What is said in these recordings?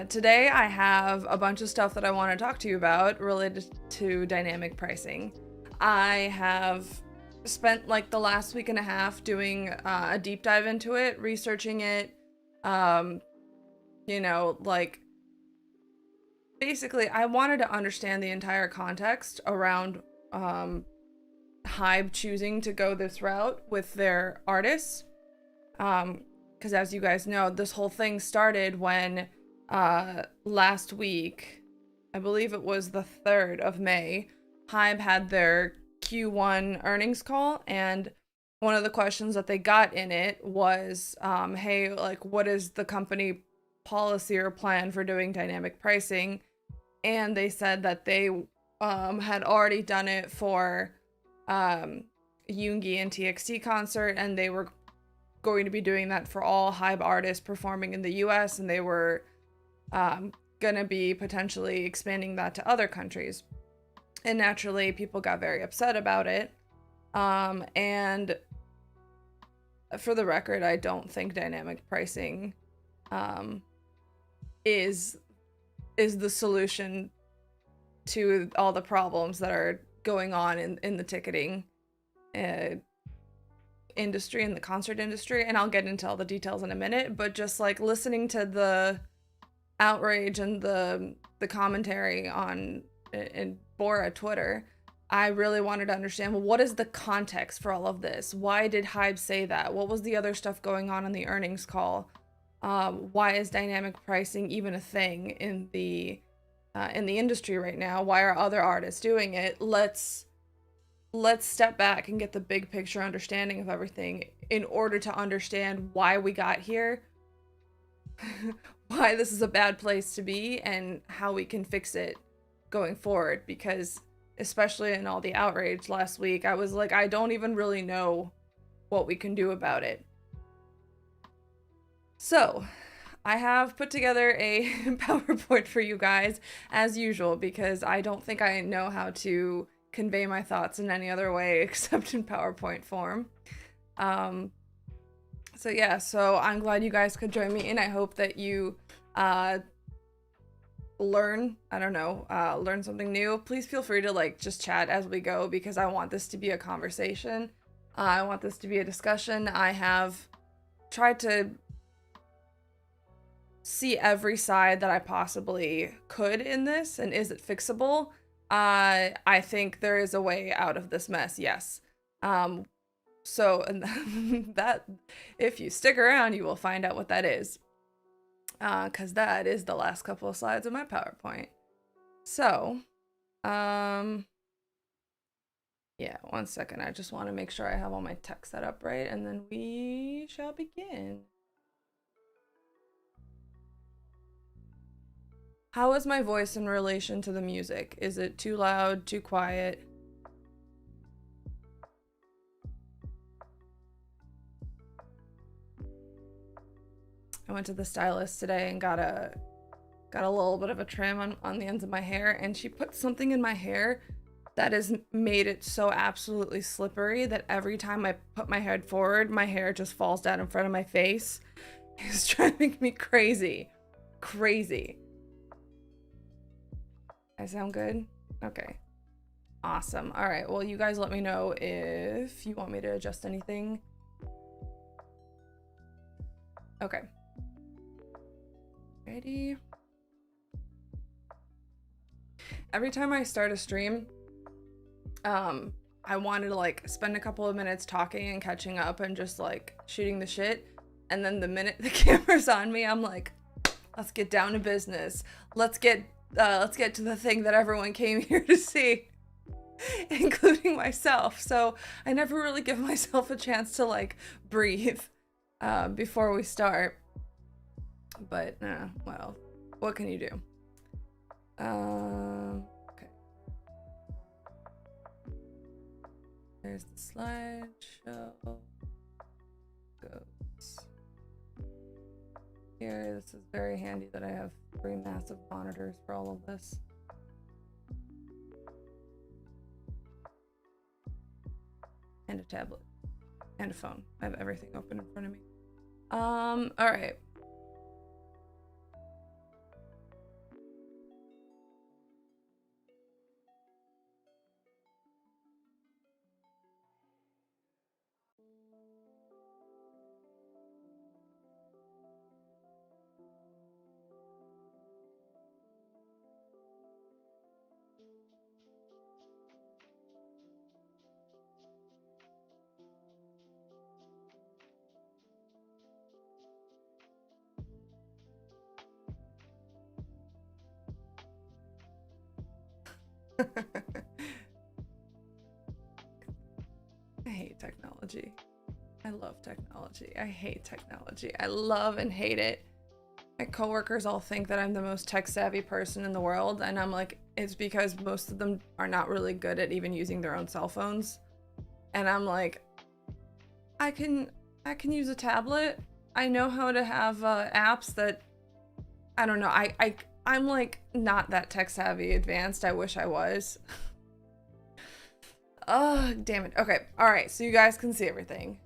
Today I have a bunch of stuff that I want to talk to you about related to dynamic pricing. I have spent like the last week and a half doing a deep dive into it, researching it, um, like basically I wanted to understand the entire context around Hive choosing to go this route with their artists. Because as you guys know, this whole thing started when last week, I believe it was the 3rd of May, Hive had their Q1 earnings call, and one of the questions that they got in it was, hey, like, what is the company policy or plan for doing dynamic pricing? And they said that they had already done it for Yoongi and TXT concert, and they were going to be doing that for all Hive artists performing in the US, and they were gonna be potentially expanding that to other countries. And naturally, people got very upset about it. And for the record, I don't think dynamic pricing is the solution to all the problems that are going on in the ticketing industry and the concert industry. And I'll get into all the details in a minute, but just like listening to the outrage and the commentary on in Bora Twitter, I really wanted to understand, well, what is the context for all of this? Why did Hive say that? What was the other stuff going on in the earnings call? Why is dynamic pricing even a thing in the industry right now? Why are other artists doing it? Let's step back and get the big picture understanding of everything in order to understand why we got here, why this is a bad place to be, and how we can fix it going forward. Because especially in all the outrage last week, I was like, I don't even really know what we can do about it. So I have put together a PowerPoint for you guys as usual, because I don't think I know how to convey my thoughts in any other way except in PowerPoint form. So yeah, so I'm glad you guys could join me, and I hope that you learn something new. Please feel free to like just chat as we go, because I want this to be a conversation. I want this to be a discussion. I have tried to see every side that I possibly could in this, and is it fixable? I think there is a way out of this mess, yes. So and that, if you stick around, you will find out what that is. Because that is the last couple of slides of my PowerPoint. So, yeah, 1 second. I just want to make sure I have all my text set up right, and then we shall begin. How is my voice in relation to the music? Is it too loud, too quiet? I went to the stylist today and got a little bit of a trim on the ends of my hair, and she put something in my hair that has made it so absolutely slippery that every time I put my head forward, my hair just falls down in front of my face. It's driving me crazy. Crazy. I sound good? Okay. Awesome. All right. Well, you guys let me know if you want me to adjust anything. Okay. Ready? Every time I start a stream, I wanted to like spend a couple of minutes talking and catching up and just like shooting the shit. And then the minute the camera's on me, I'm like, let's get down to business. Let's get to the thing that everyone came here to see, including myself. So I never really give myself a chance to like breathe before we start. But well, what can you do? Okay. There's the slideshow. Goes here. This is very handy that I have 3 massive monitors for all of this. And a tablet. And a phone. I have everything open in front of me. All right. I hate technology. I love technology. I hate technology. I love and hate it. My coworkers all think that I'm the most tech savvy person in the world, and I'm like, it's because most of them are not really good at even using their own cell phones. And I'm like, I can use a tablet. I know how to have apps that, I don't know. I'm like not that tech savvy advanced. I wish I was. Oh, damn it. Okay. All right. So you guys can see everything.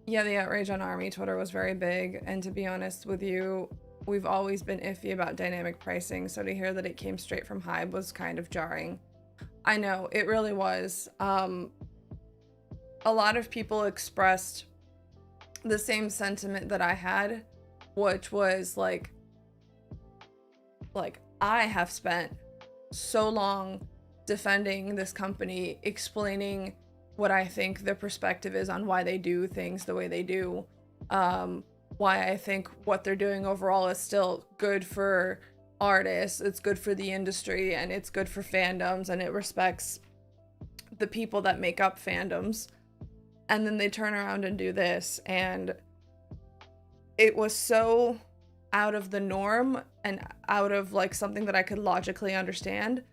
Yeah, the outrage on Army Twitter was very big. And to be honest with you, we've always been iffy about dynamic pricing. So to hear that it came straight from Hive was kind of jarring. I know, it really was. A lot of people expressed the same sentiment that I had, which was like I have spent so long defending this company, explaining what I think the perspective is on why they do things the way they do, why I think what they're doing overall is still good for artists, it's good for the industry, and it's good for fandoms, and it respects the people that make up fandoms. And then they turn around and do this, and it was so out of the norm and out of like something that I could logically understand,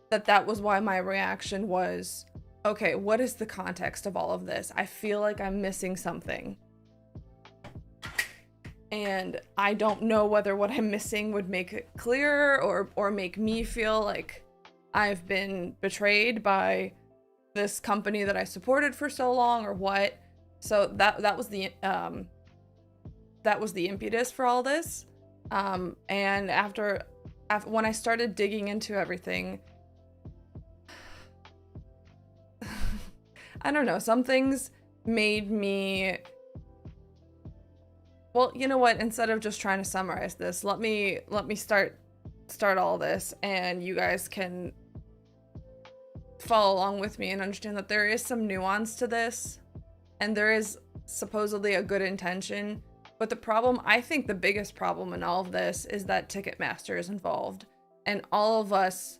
that was why my reaction was, okay, what is the context of all of this? I feel like I'm missing something. And I don't know whether what I'm missing would make it clearer or make me feel like I've been betrayed by this company that I supported for so long, or what. So that was the impetus for all this. And after when I started digging into everything, I don't know, some things made me, well, you know what, instead of just trying to summarize this, let me start all this, and you guys can follow along with me and understand that there is some nuance to this, and there is supposedly a good intention, but the problem, I think the biggest problem in all of this is that Ticketmaster is involved, and all of us,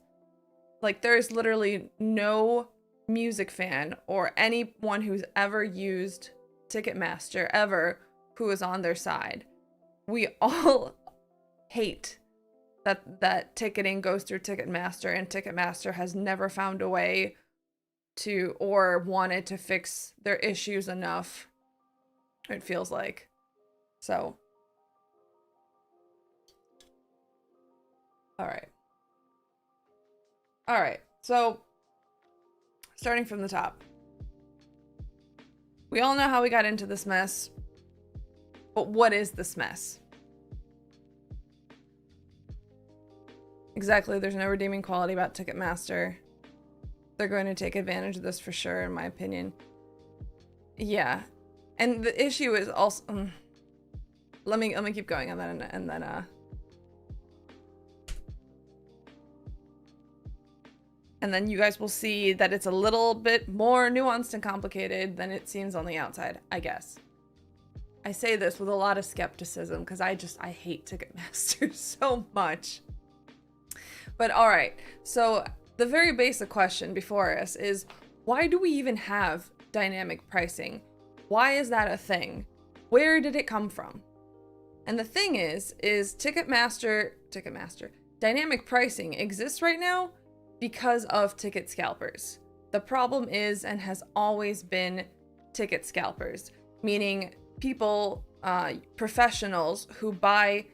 like, there's literally no music fan or anyone who's ever used Ticketmaster ever who is on their side. We all hate that ticketing goes through Ticketmaster, and Ticketmaster has never found a way to, or wanted to fix their issues enough, it feels like. So, all right, so starting from the top, we all know how we got into this mess, but what is this mess? Exactly, there's no redeeming quality about Ticketmaster. They're going to take advantage of this for sure, in my opinion. Yeah, and the issue is also, let me keep going, and then you guys will see that it's a little bit more nuanced and complicated than it seems on the outside, I guess. I say this with a lot of skepticism because I hate Ticketmaster so much. But all right, so the very basic question before us is, why do we even have dynamic pricing? Why is that a thing? Where did it come from? And the thing is Ticketmaster, dynamic pricing exists right now because of ticket scalpers. The problem is, and has always been, ticket scalpers, meaning people, professionals who buy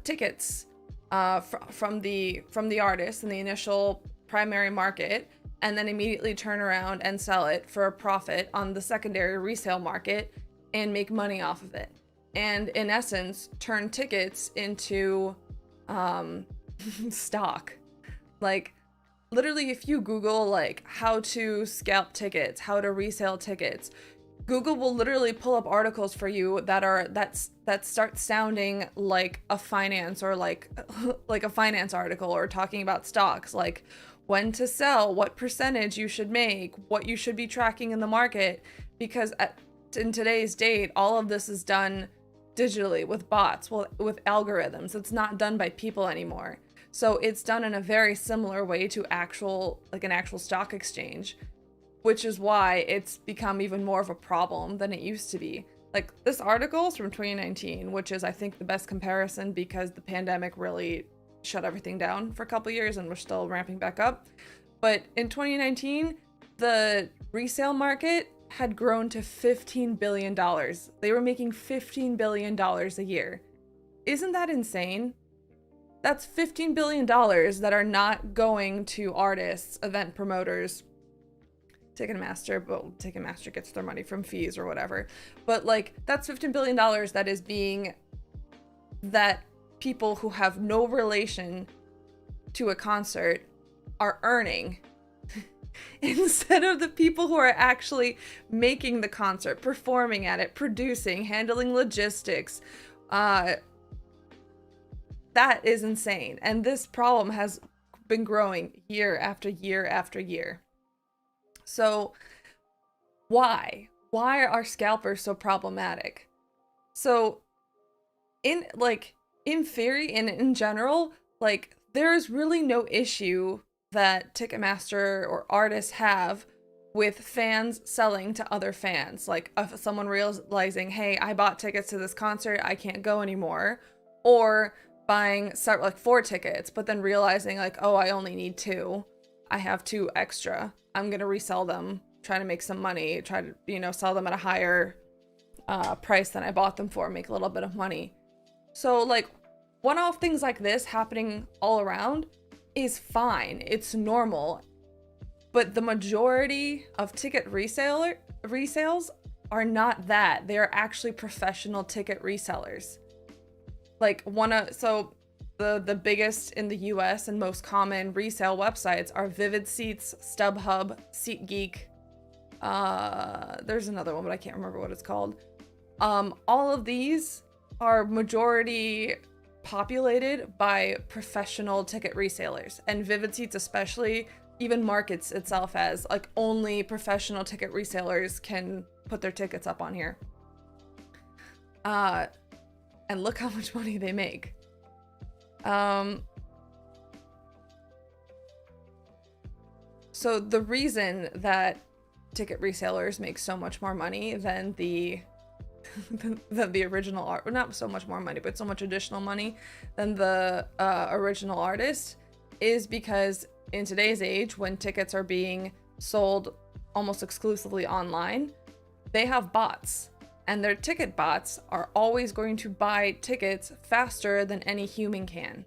tickets from the artist in the initial primary market, and then immediately turn around and sell it for a profit on the secondary resale market and make money off of it. And in essence, turn tickets into stock. Like, literally, if you Google like how to scalp tickets, how to resell tickets, Google will literally pull up articles for you that start sounding like a finance, or like a finance article, or talking about stocks, like when to sell, what percentage you should make, what you should be tracking in the market, because in today's date, all of this is done digitally with bots, with algorithms. It's not done by people anymore. So it's done in a very similar way to an actual stock exchange, which is why it's become even more of a problem than it used to be. Like, this article is from 2019, which is, I think, the best comparison because the pandemic really shut everything down for a couple years and we're still ramping back up. But in 2019, the resale market had grown to $15 billion. They were making $15 billion a year. Isn't that insane? That's $15 billion that are not going to artists, event promoters, Ticketmaster, but Ticketmaster gets their money from fees or whatever. But like, that's $15 billion that people who have no relation to a concert are earning instead of the people who are actually making the concert, performing at it, producing, handling logistics. That is insane. And this problem has been growing year after year after year. So why are scalpers so problematic? So in theory and in general, like, there's really no issue that Ticketmaster or artists have with fans selling to other fans. Like, if someone realizing, hey, I bought tickets to this concert, I can't go anymore, or buying 4 tickets, but then realizing like, oh, I only need 2. I have 2 extra. I'm gonna resell them, try to make some money, try to, sell them at a higher price than I bought them for, make a little bit of money. So like, one-off things like this happening all around is fine. It's normal. But the majority of ticket resales are not that. They are actually professional ticket resellers. Like, the biggest in the US and most common resale websites are Vivid Seats, StubHub, SeatGeek. There's another one, but I can't remember what it's called. All of these are majority populated by professional ticket resellers, and Vivid Seats especially even markets itself as like, only professional ticket resellers can put their tickets up on here. And look how much money they make. So the reason that ticket resellers make so much more money than the original art, well, not so much more money, but so much additional money than the original artist, is because in today's age, when tickets are being sold almost exclusively online, they have bots. And their ticket bots are always going to buy tickets faster than any human can.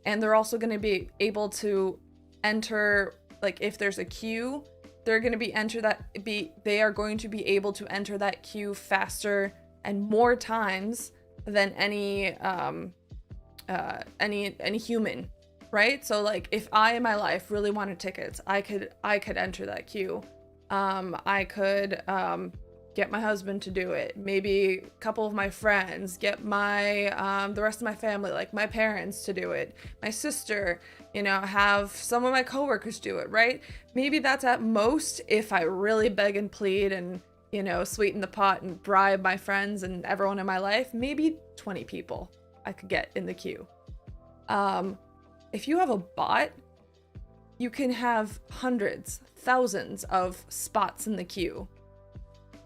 And they're also going to be able to enter, like, if there's a queue, they are going to be able to enter that queue faster and more times than any human, right? So like, if I in my life really wanted tickets, I could enter that queue. I could get my husband to do it, maybe a couple of my friends, get my the rest of my family, like my parents, to do it, my sister, have some of my coworkers do it, right? Maybe that's at most if I really beg and plead and sweeten the pot and bribe my friends and everyone in my life. Maybe 20 people I could get in the queue. If you have a bot, you can have hundreds, thousands of spots in the queue.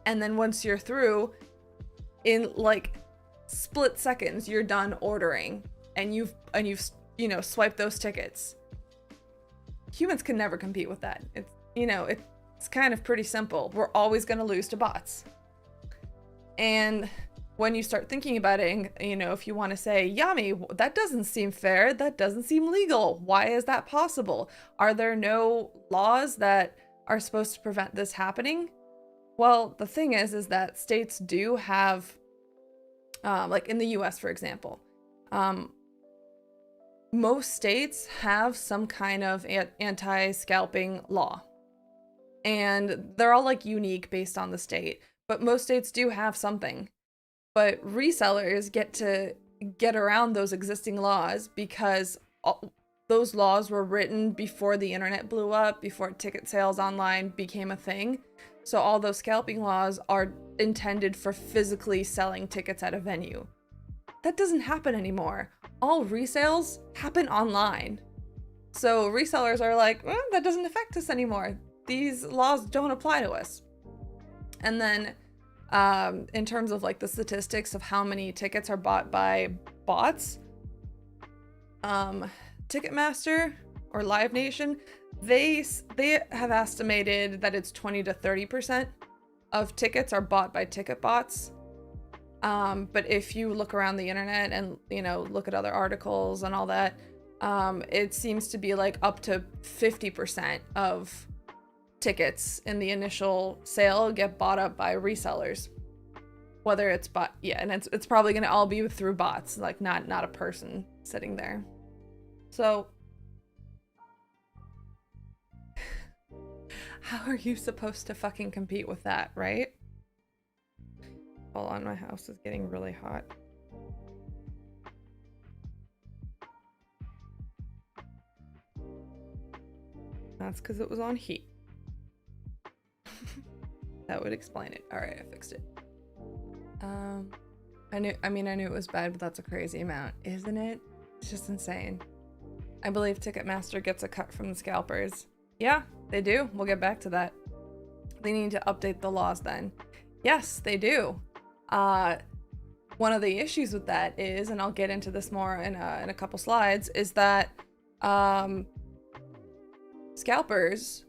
And then once you're through, in like split seconds, you're done ordering and you've swiped those tickets. Humans can never compete with that. It's kind of pretty simple. We're always going to lose to bots. And when you start thinking about it, and, if you want to say, Yami, that doesn't seem fair, that doesn't seem legal, why is that possible? Are there no laws that are supposed to prevent this happening? Well, the thing is that states do have, like in the US, for example, most states have some kind of anti-scalping law. And they're all like unique based on the state, but most states do have something. But resellers get to get around those existing laws because those laws were written before the internet blew up, before ticket sales online became a thing. So all those scalping laws are intended for physically selling tickets at a venue. That doesn't happen anymore. all resales happen online. So resellers are like, that doesn't affect us anymore. These laws don't apply to us. And then in terms of like the statistics of how many tickets are bought by bots, Ticketmaster or Live Nation, they have estimated that it's 20 to 30% of tickets are bought by ticket bots. But if you look around the internet and, you know, look at other articles and all that, it seems to be like up to 50% of tickets in the initial sale get bought up by resellers. Whether it's and it's probably going to all be through bots, like not a person sitting there. So how are you supposed to fucking compete with that, right? Hold on, my house is getting really hot. That's because it was on heat. That would explain it. All right, I fixed it. I knew it was bad, but that's a crazy amount, isn't it? It's just insane. I believe Ticketmaster gets a cut from the scalpers. Yeah, they do. We'll get back to that. They need to update the laws then. Yes, they do. One of the issues with that is, and I'll get into this more in a couple slides, is that scalpers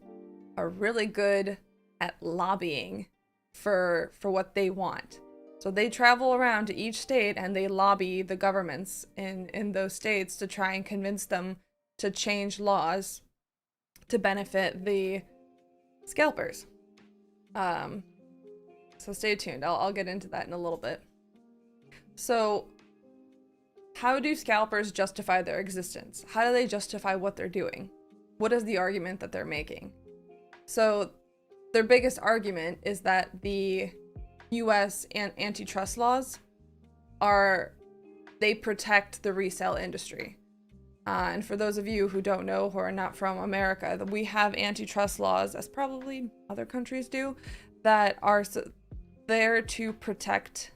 are really good at lobbying for what they want. So they travel around to each state and they lobby the governments in those states to try and convince them to change laws to benefit the scalpers. So stay tuned. I'll get into that in a little bit. So how do scalpers justify their existence? How do they justify what they're doing? What is the argument that they're making? So their biggest argument is that the US and antitrust laws they protect the resale industry. And for those of you who don't know, who are not from America, we have antitrust laws, as probably other countries do, that are there to protect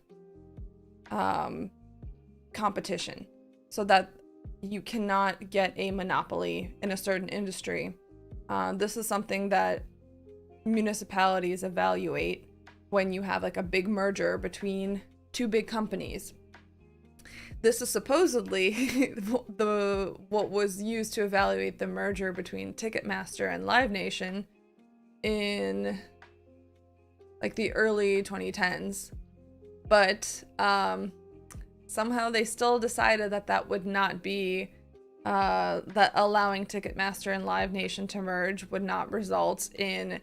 competition, so that you cannot get a monopoly in a certain industry. This is something that municipalities evaluate when you have like a big merger between two big companies. This is supposedly what was used to evaluate the merger between Ticketmaster and Live Nation in like the early 2010s. But somehow they still decided that would not be, that allowing Ticketmaster and Live Nation to merge would not result in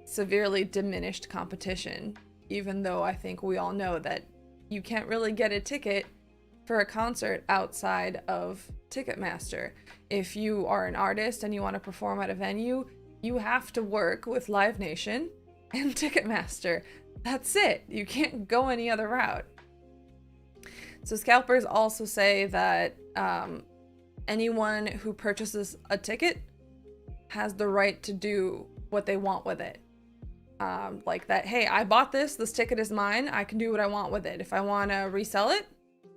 severely diminished competition, even though I think we all know that you can't really get a ticket for a concert outside of Ticketmaster. If you are an artist and you want to perform at a venue, you have to work with Live Nation and Ticketmaster. That's it. You can't go any other route. So scalpers also say that anyone who purchases a ticket has the right to do what they want with it. Like that, hey, I bought this ticket is mine, I can do what I want with it. If I want to resell it,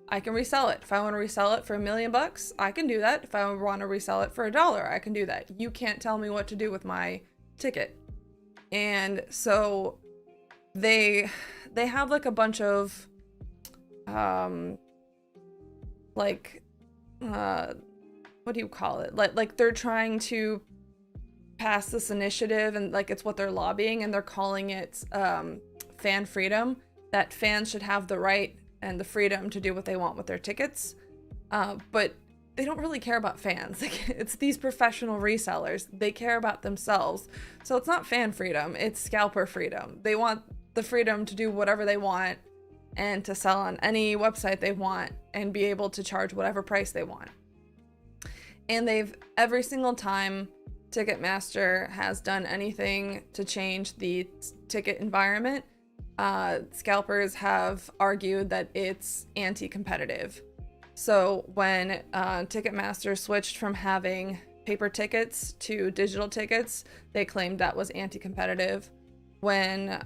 I can resell it. If I want to resell it for $1 million, I can do that. If I want to resell it for $1, I can do that. You can't tell me what to do with my ticket. And so they have like a bunch of what do you call it? Like they're trying to pass this initiative, and like it's what they're lobbying, and they're calling it fan freedom, that fans should have the right and the freedom to do what they want with their tickets. But they don't really care about fans. It's these professional resellers. They care about themselves. So it's not fan freedom, it's scalper freedom. They want the freedom to do whatever they want and to sell on any website they want and be able to charge whatever price they want. And every single time Ticketmaster has done anything to change the ticket environment, scalpers have argued that it's anti-competitive. So when Ticketmaster switched from having paper tickets to digital tickets, they claimed that was anti-competitive. When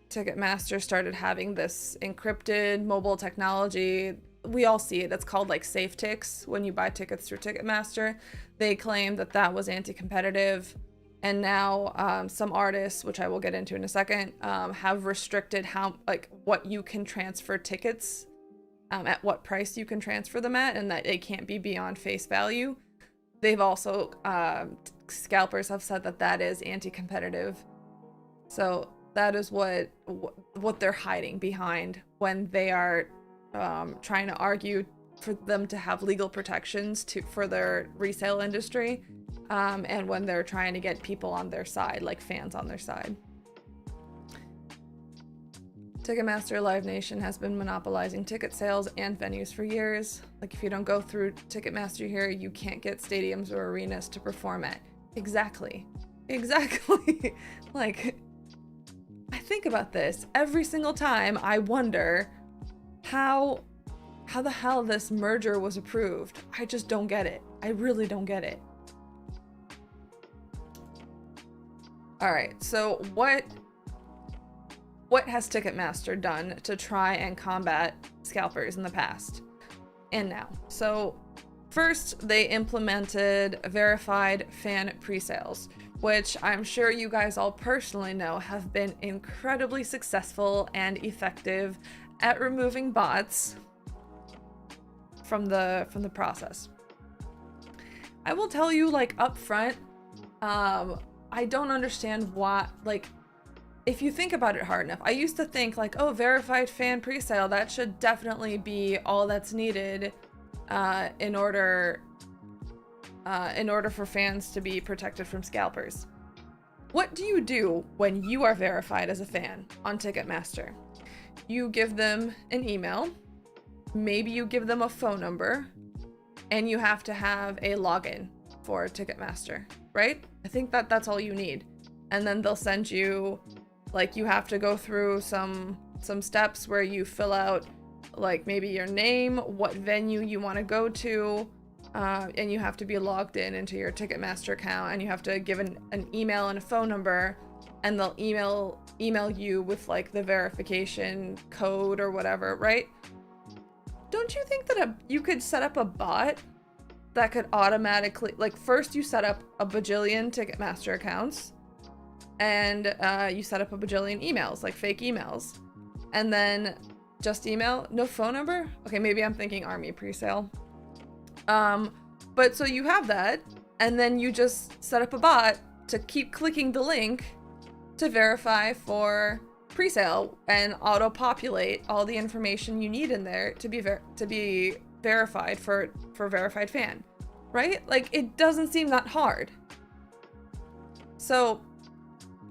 Ticketmaster started having this encrypted mobile technology we all see it. It's called like safe ticks when you buy tickets through Ticketmaster. They claim that that was anti-competitive. And now some artists, which I will get into in a second, have restricted what you can transfer tickets, at what price you can transfer them at, and that they can't be beyond face value. They've also, scalpers have said that that is anti-competitive. So that is what they're hiding behind when they are trying to argue for them to have legal protections for their resale industry, and when they're trying to get people on their side, like fans on their side. Ticketmaster Live Nation has been monopolizing ticket sales and venues for years. Like, if you don't go through Ticketmaster here, you can't get stadiums or arenas to perform at. Exactly. Like, I think about this every single time. I wonder how the hell this merger was approved. I just don't get it. I really don't get it. All right, so what has Ticketmaster done to try and combat scalpers in the past and now? So first, they implemented verified fan pre-sales, which I'm sure you guys all personally know have been incredibly successful and effective at removing bots from the process. I will tell you, like, up front, I don't understand why, like, if you think about it hard enough, I used to think like, oh, verified fan presale, that should definitely be all that's needed in order for fans to be protected from scalpers. What do you do when you are verified as a fan on Ticketmaster? You give them an email, maybe you give them a phone number, and you have to have a login for Ticketmaster, right? I think that's all you need. And then they'll send you, like, you have to go through some steps where you fill out, like, maybe your name, what venue you want to go to, and you have to be logged into your Ticketmaster account, and you have to give an email and a phone number, and they'll email you with, like, the verification code or whatever, right? Don't you think that you could set up a bot that could automatically, like, first you set up a bajillion Ticketmaster accounts, and you set up a bajillion emails, like fake emails, and then just email, no phone number? Okay, maybe I'm thinking army presale. But so you have that, and then you just set up a bot to keep clicking the link to verify for presale and auto-populate all the information you need in there to be verified for verified fan, right? Like, it doesn't seem that hard. So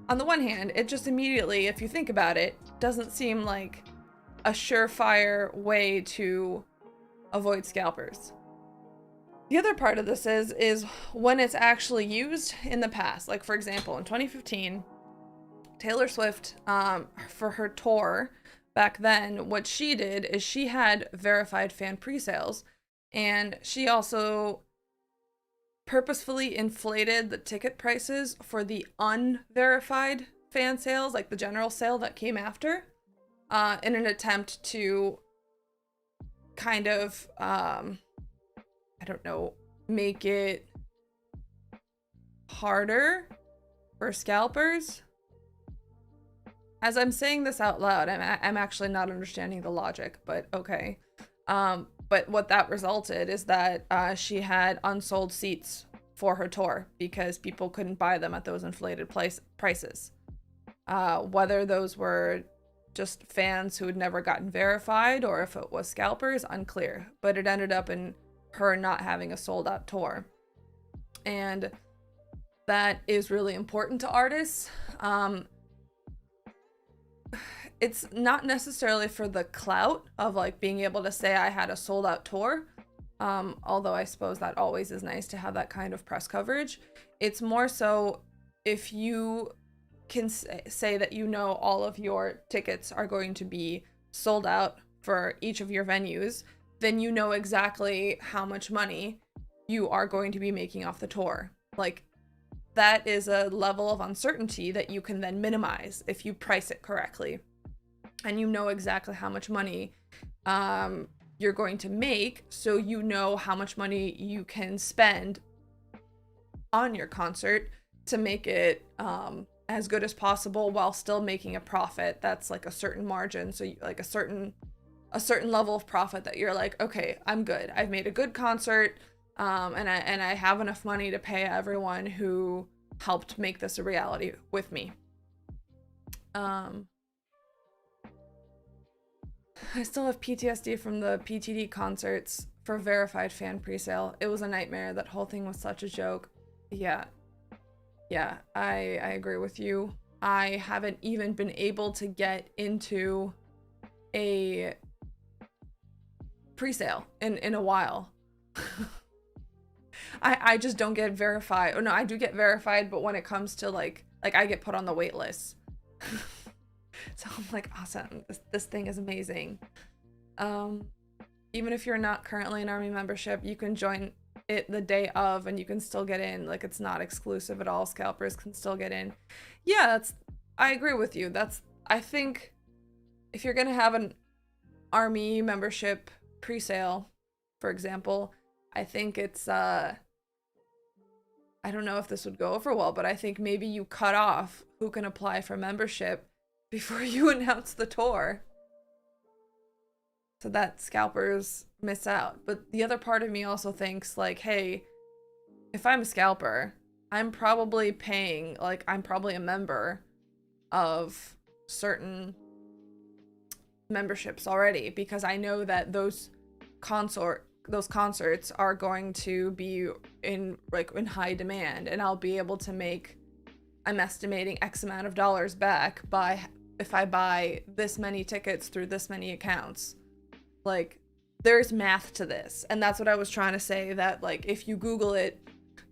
on the one hand, it just immediately, if you think about it, doesn't seem like a surefire way to avoid scalpers. The other part of this is when it's actually used in the past. Like, for example, in 2015, Taylor Swift, for her tour back then, what she did is she had verified fan presales, and she also purposefully inflated the ticket prices for the unverified fan sales, like the general sale that came after, in an attempt to kind of, I don't know, make it harder for scalpers. As I'm saying this out loud, I'm actually not understanding the logic, but okay. But what that resulted is that she had unsold seats for her tour because people couldn't buy them at those inflated prices. Whether those were just fans who had never gotten verified or if it was scalpers, unclear. But it ended up in her not having a sold out tour. And that is really important to artists. It's not necessarily for the clout of, like, being able to say I had a sold out tour, although I suppose that always is nice to have that kind of press coverage. It's more so if you can say that you know all of your tickets are going to be sold out for each of your venues, then you know exactly how much money you are going to be making off the tour. Like, that is a level of uncertainty that you can then minimize if you price it correctly. And you know exactly how much money you're going to make, so you know how much money you can spend on your concert to make it as good as possible while still making a profit that's like a certain margin, so like a certain level of profit that you're like, okay, I'm good, I've made a good concert, and I have enough money to pay everyone who helped make this a reality with me. I still have PTSD from the PTD concerts for verified fan presale. It was a nightmare. That whole thing was such a joke. Yeah, I agree with you. I haven't even been able to get into a presale in a while. I just don't get verified. Oh no, I do get verified, but when it comes to like I get put on the wait list. So I'm like, awesome, this thing is amazing. Even if you're not currently an army membership, you can join it the day of and you can still get in. Like, it's not exclusive at all. Scalpers can still get in. Yeah, I agree with you. I think if you're gonna have an army membership pre-sale, for example, I think it's I don't know if this would go over well, but I think maybe you cut off who can apply for membership before you announce the tour, so that scalpers miss out. But the other part of me also thinks, like, hey, if I'm a scalper, I'm probably paying, like, I'm probably a member of certain memberships already, because I know that those concerts are going to be in high demand, and I'll be able to make, I'm estimating X amount of dollars back if I buy this many tickets through this many accounts. Like, there's math to this. And that's what I was trying to say, that like if you Google it,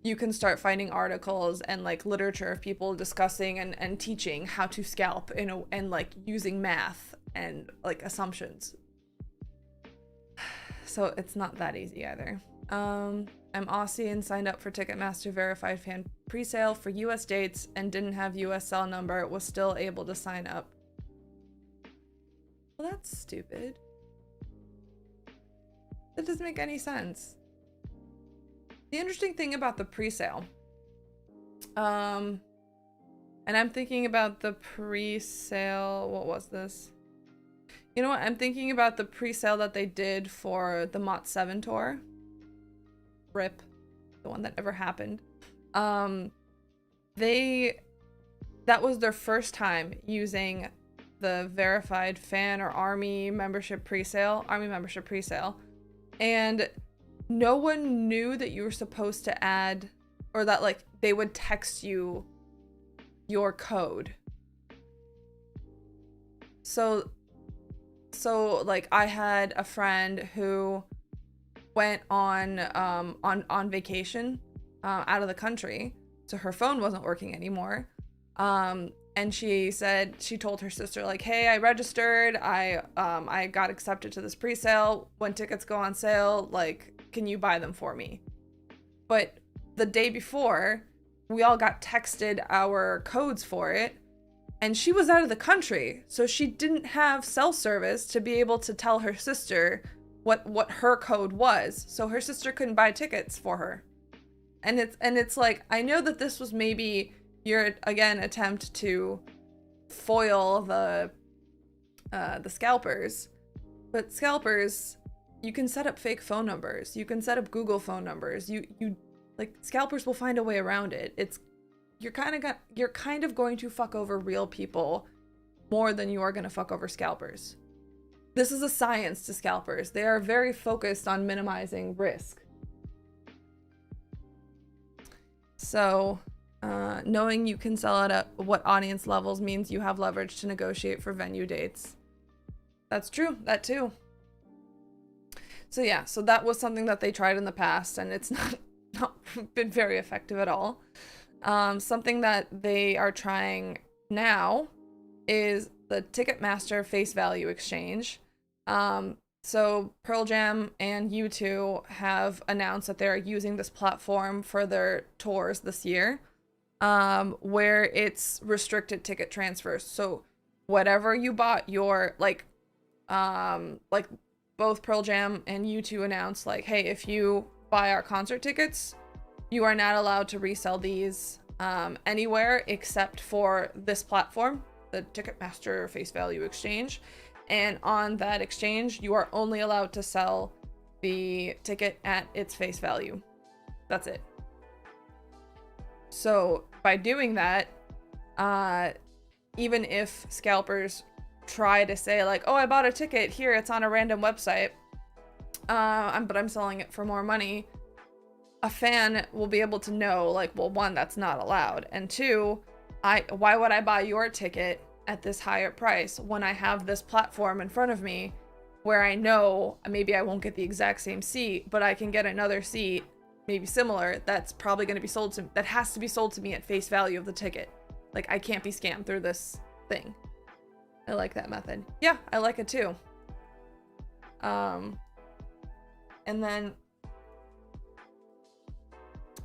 you can start finding articles and like literature of people discussing and teaching how to scalp and like using math and like assumptions. So it's not that easy either. I'm Aussie and signed up for Ticketmaster verified fan presale for US dates and didn't have US cell number, was still able to sign up. Well, that's stupid. That doesn't make any sense. The interesting thing about the presale, and I'm thinking about the presale, what was this? You know what? I'm thinking about the presale that they did for the Mott 7 tour. RIP. The one that never happened. That was their first time using the verified fan or army membership presale. And no one knew that you were supposed to add, or that like they would text you your code. So like I had a friend who went on vacation out of the country, so her phone wasn't working anymore. And she told her sister, like, hey, I registered, I got accepted to this pre-sale. When tickets go on sale, like, can you buy them for me? But the day before, we all got texted our codes for it, and she was out of the country, so she didn't have cell service to be able to tell her sister what her code was, so her sister couldn't buy tickets for her. And it's like, I know that this was maybe your, again, attempt to foil the scalpers, but scalpers, you can set up fake phone numbers, you can set up Google phone numbers, you like, scalpers will find a way around it. You're kind of going to fuck over real people more than you are going to fuck over scalpers. This is a science to scalpers. They are very focused on minimizing risk. So knowing you can sell it at what audience levels means you have leverage to negotiate for venue dates. That's true, that too. So yeah, so that was something that they tried in the past, and it's not been very effective at all. Something that they are trying now is the Ticketmaster face value exchange. So Pearl Jam and U2 have announced that they're using this platform for their tours this year, where it's restricted ticket transfers. So whatever you bought your, like both Pearl Jam and U2 announced, like, hey, if you buy our concert tickets, you are not allowed to resell these anywhere except for this platform, the Ticketmaster face value exchange. And on that exchange, you are only allowed to sell the ticket at its face value. That's it. So by doing that, even if scalpers try to say like, oh, I bought a ticket here, it's on a random website, but I'm selling it for more money, a fan will be able to know, like, well, one, that's not allowed, and two, why would I buy your ticket at this higher price when I have this platform in front of me where I know maybe I won't get the exact same seat, but I can get another seat, maybe similar, that's probably going to be sold to, that has to be sold to me at face value of the ticket. Like, I can't be scammed through this thing. I like that method. Yeah, I like it too. And then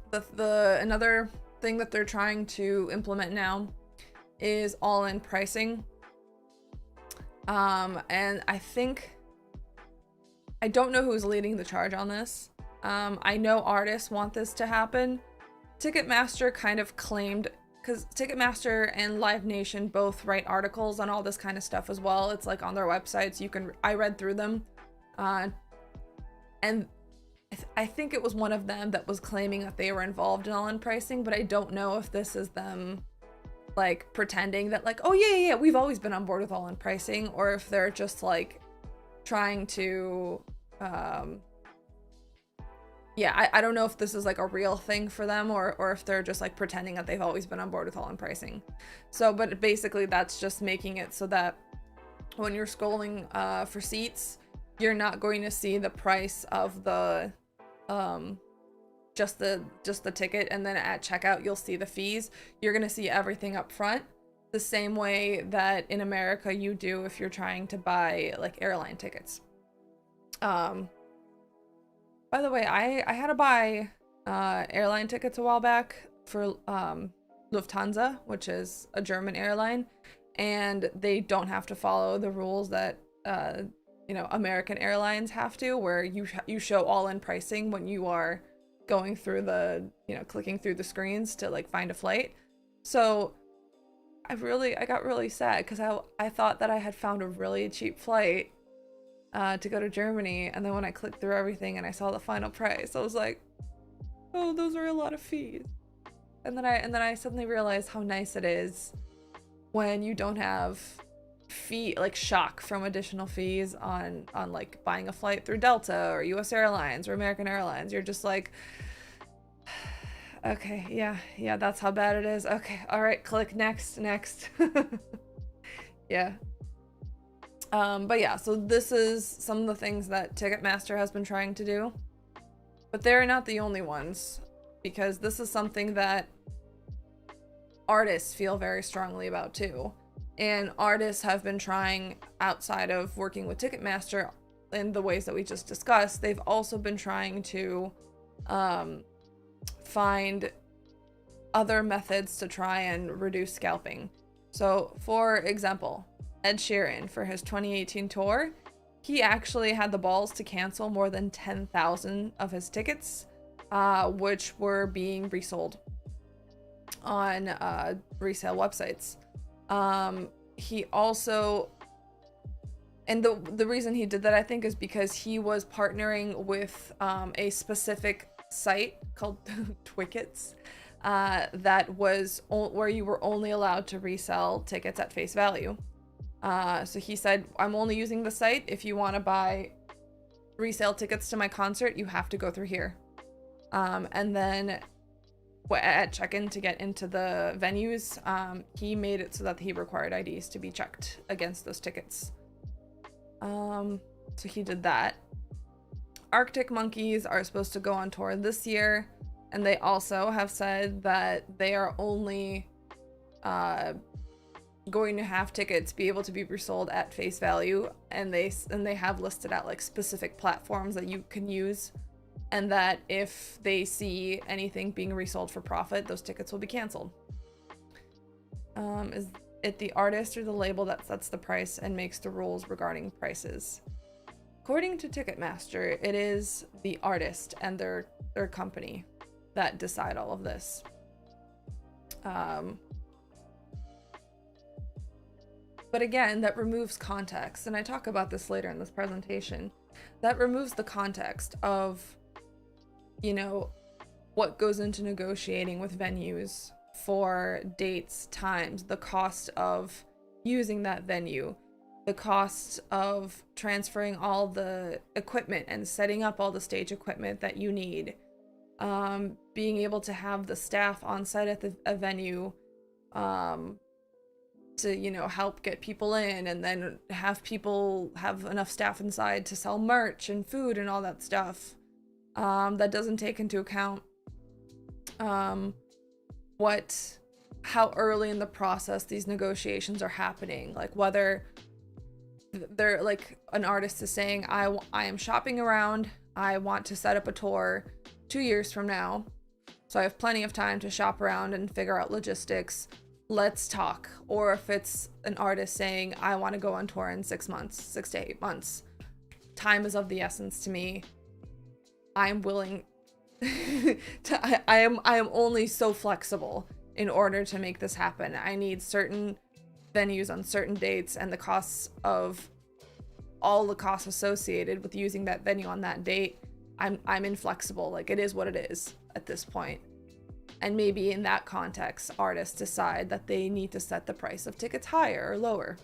the another thing that they're trying to implement now is all-in pricing. And I don't know who's leading the charge on this. I know artists want this to happen. Ticketmaster kind of claimed, because Ticketmaster and Live Nation both write articles on all this kind of stuff as well. It's like on their websites. I read through them. And I think it was one of them that was claiming that they were involved in all-in pricing, but I don't know if this is them like pretending that like, oh yeah, we've always been on board with all-in pricing, or if they're just like trying to, yeah, I don't know if this is like a real thing for them, or if they're just like pretending that they've always been on board with all-in pricing. So, but basically that's just making it so that when you're scrolling for seats, you're not going to see the price of the just the ticket, and then at checkout you'll see the fees. You're going to see everything up front, the same way that in America you do if you're trying to buy like airline tickets. By the way, I had to buy airline tickets a while back for Lufthansa, which is a German airline, and they don't have to follow the rules that you know, American Airlines have to, where you show all-in pricing when you are going through the, you know, clicking through the screens to like find a flight. So I got really sad because I thought that I had found a really cheap flight to go to Germany, and then when I clicked through everything and I saw the final price, I was like, oh, those are a lot of fees. And then I suddenly realized how nice it is when you don't have like shock from additional fees on like buying a flight through Delta or US Airlines or American Airlines. You're just like, okay, yeah, that's how bad it is. Okay, all right, click next. Yeah. But yeah, so this is some of the things that Ticketmaster has been trying to do, but they're not the only ones, because this is something that artists feel very strongly about too. And artists have been trying, outside of working with Ticketmaster in the ways that we just discussed, they've also been trying to find other methods to try and reduce scalping. So, for example, Ed Sheeran, for his 2018 tour, he actually had the balls to cancel more than 10,000 of his tickets, which were being resold on resale websites. He also, and the reason he did that, I think, is because he was partnering with a specific site called Twickets, that was where you were only allowed to resell tickets at face value. So he said, I'm only using the site. If you want to buy resale tickets to my concert, you have to go through here. And then at check-in to get into the venues, he made it so that he required IDs to be checked against those tickets. So he did that. Arctic Monkeys are supposed to go on tour this year, and they also have said that they are only going to have tickets be able to be resold at face value, and they have listed out like specific platforms that you can use, and that if they see anything being resold for profit, those tickets will be canceled. Is it the artist or the label that sets the price and makes the rules regarding prices? According to Ticketmaster, it is the artist and their company that decide all of this. But again, that removes context, and I talk about this later in this presentation. That removes the context of, you know, what goes into negotiating with venues for dates, times, the cost of using that venue, the cost of transferring all the equipment and setting up all the stage equipment that you need, being able to have the staff on site at a venue, to, you know, help get people in, and then have people have enough staff inside to sell merch and food and all that stuff. That doesn't take into account how early in the process these negotiations are happening. Like whether they're like, an artist is saying, I am shopping around, I want to set up a tour 2 years from now, so I have plenty of time to shop around and figure out logistics. Let's talk. Or if it's an artist saying, I want to go on tour in 6 months, 6 to 8 months. Time is of the essence to me. I'm willing to, I am only so flexible in order to make this happen. I need certain venues on certain dates, and the costs of all the costs associated with using that venue on that date. I'm inflexible. Like, it is what it is at this point. And maybe in that context, artists decide that they need to set the price of tickets higher or lower.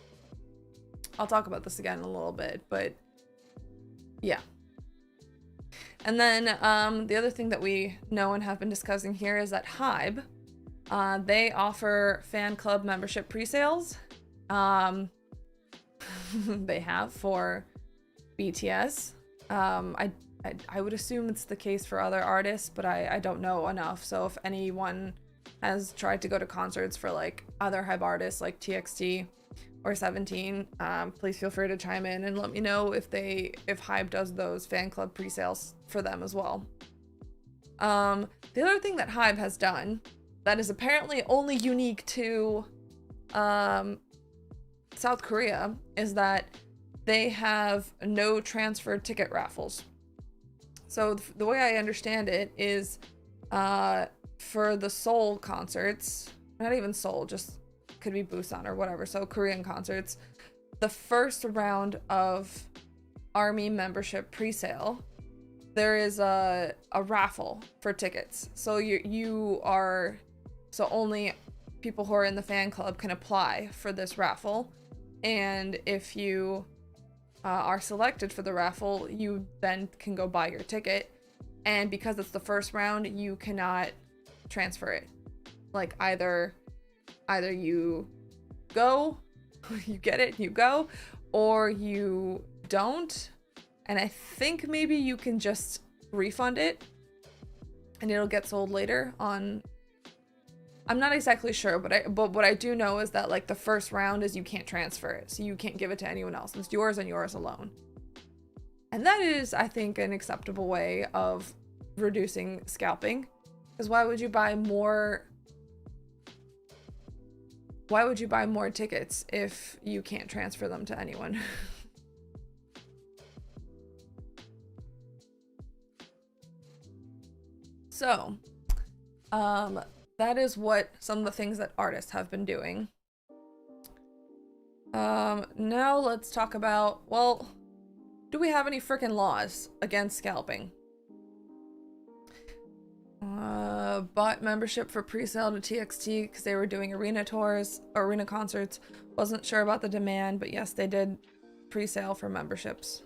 I'll talk about this again in a little bit, but yeah. And then the other thing that we know and have been discussing here is that Hive, they offer fan club membership pre-sales. They have for BTS. I would assume it's the case for other artists, but I don't know enough. So if anyone has tried to go to concerts for like other Hive artists like TXT or 17, please feel free to chime in and let me know if Hive does those fan club pre-sales for them as well. The other thing that Hive has done that is apparently only unique to South Korea is that they have no transfer ticket raffles. So the way I understand it is, for the Seoul concerts, not even Seoul, just could be Busan or whatever, so Korean concerts, the first round of ARMY membership pre-sale, there is a raffle for tickets. So so only people who are in the fan club can apply for this raffle, and if you are selected for the raffle, you then can go buy your ticket. And because it's the first round, you cannot transfer it. Like either you go, you get it, you go, or you don't. And I think maybe you can just refund it and it'll get sold later on. I'm not exactly sure, but what I do know is that like the first round is you can't transfer it, so you can't give it to anyone else. It's yours and yours alone. And that is, I think, an acceptable way of reducing scalping. Because why would you buy more tickets if you can't transfer them to anyone? So, that is what some of the things that artists have been doing. Now let's talk about, well, do we have any freaking laws against scalping? Bought membership for pre-sale to TXT because they were doing arena tours, arena concerts. Wasn't sure about the demand, but yes, they did pre-sale for memberships.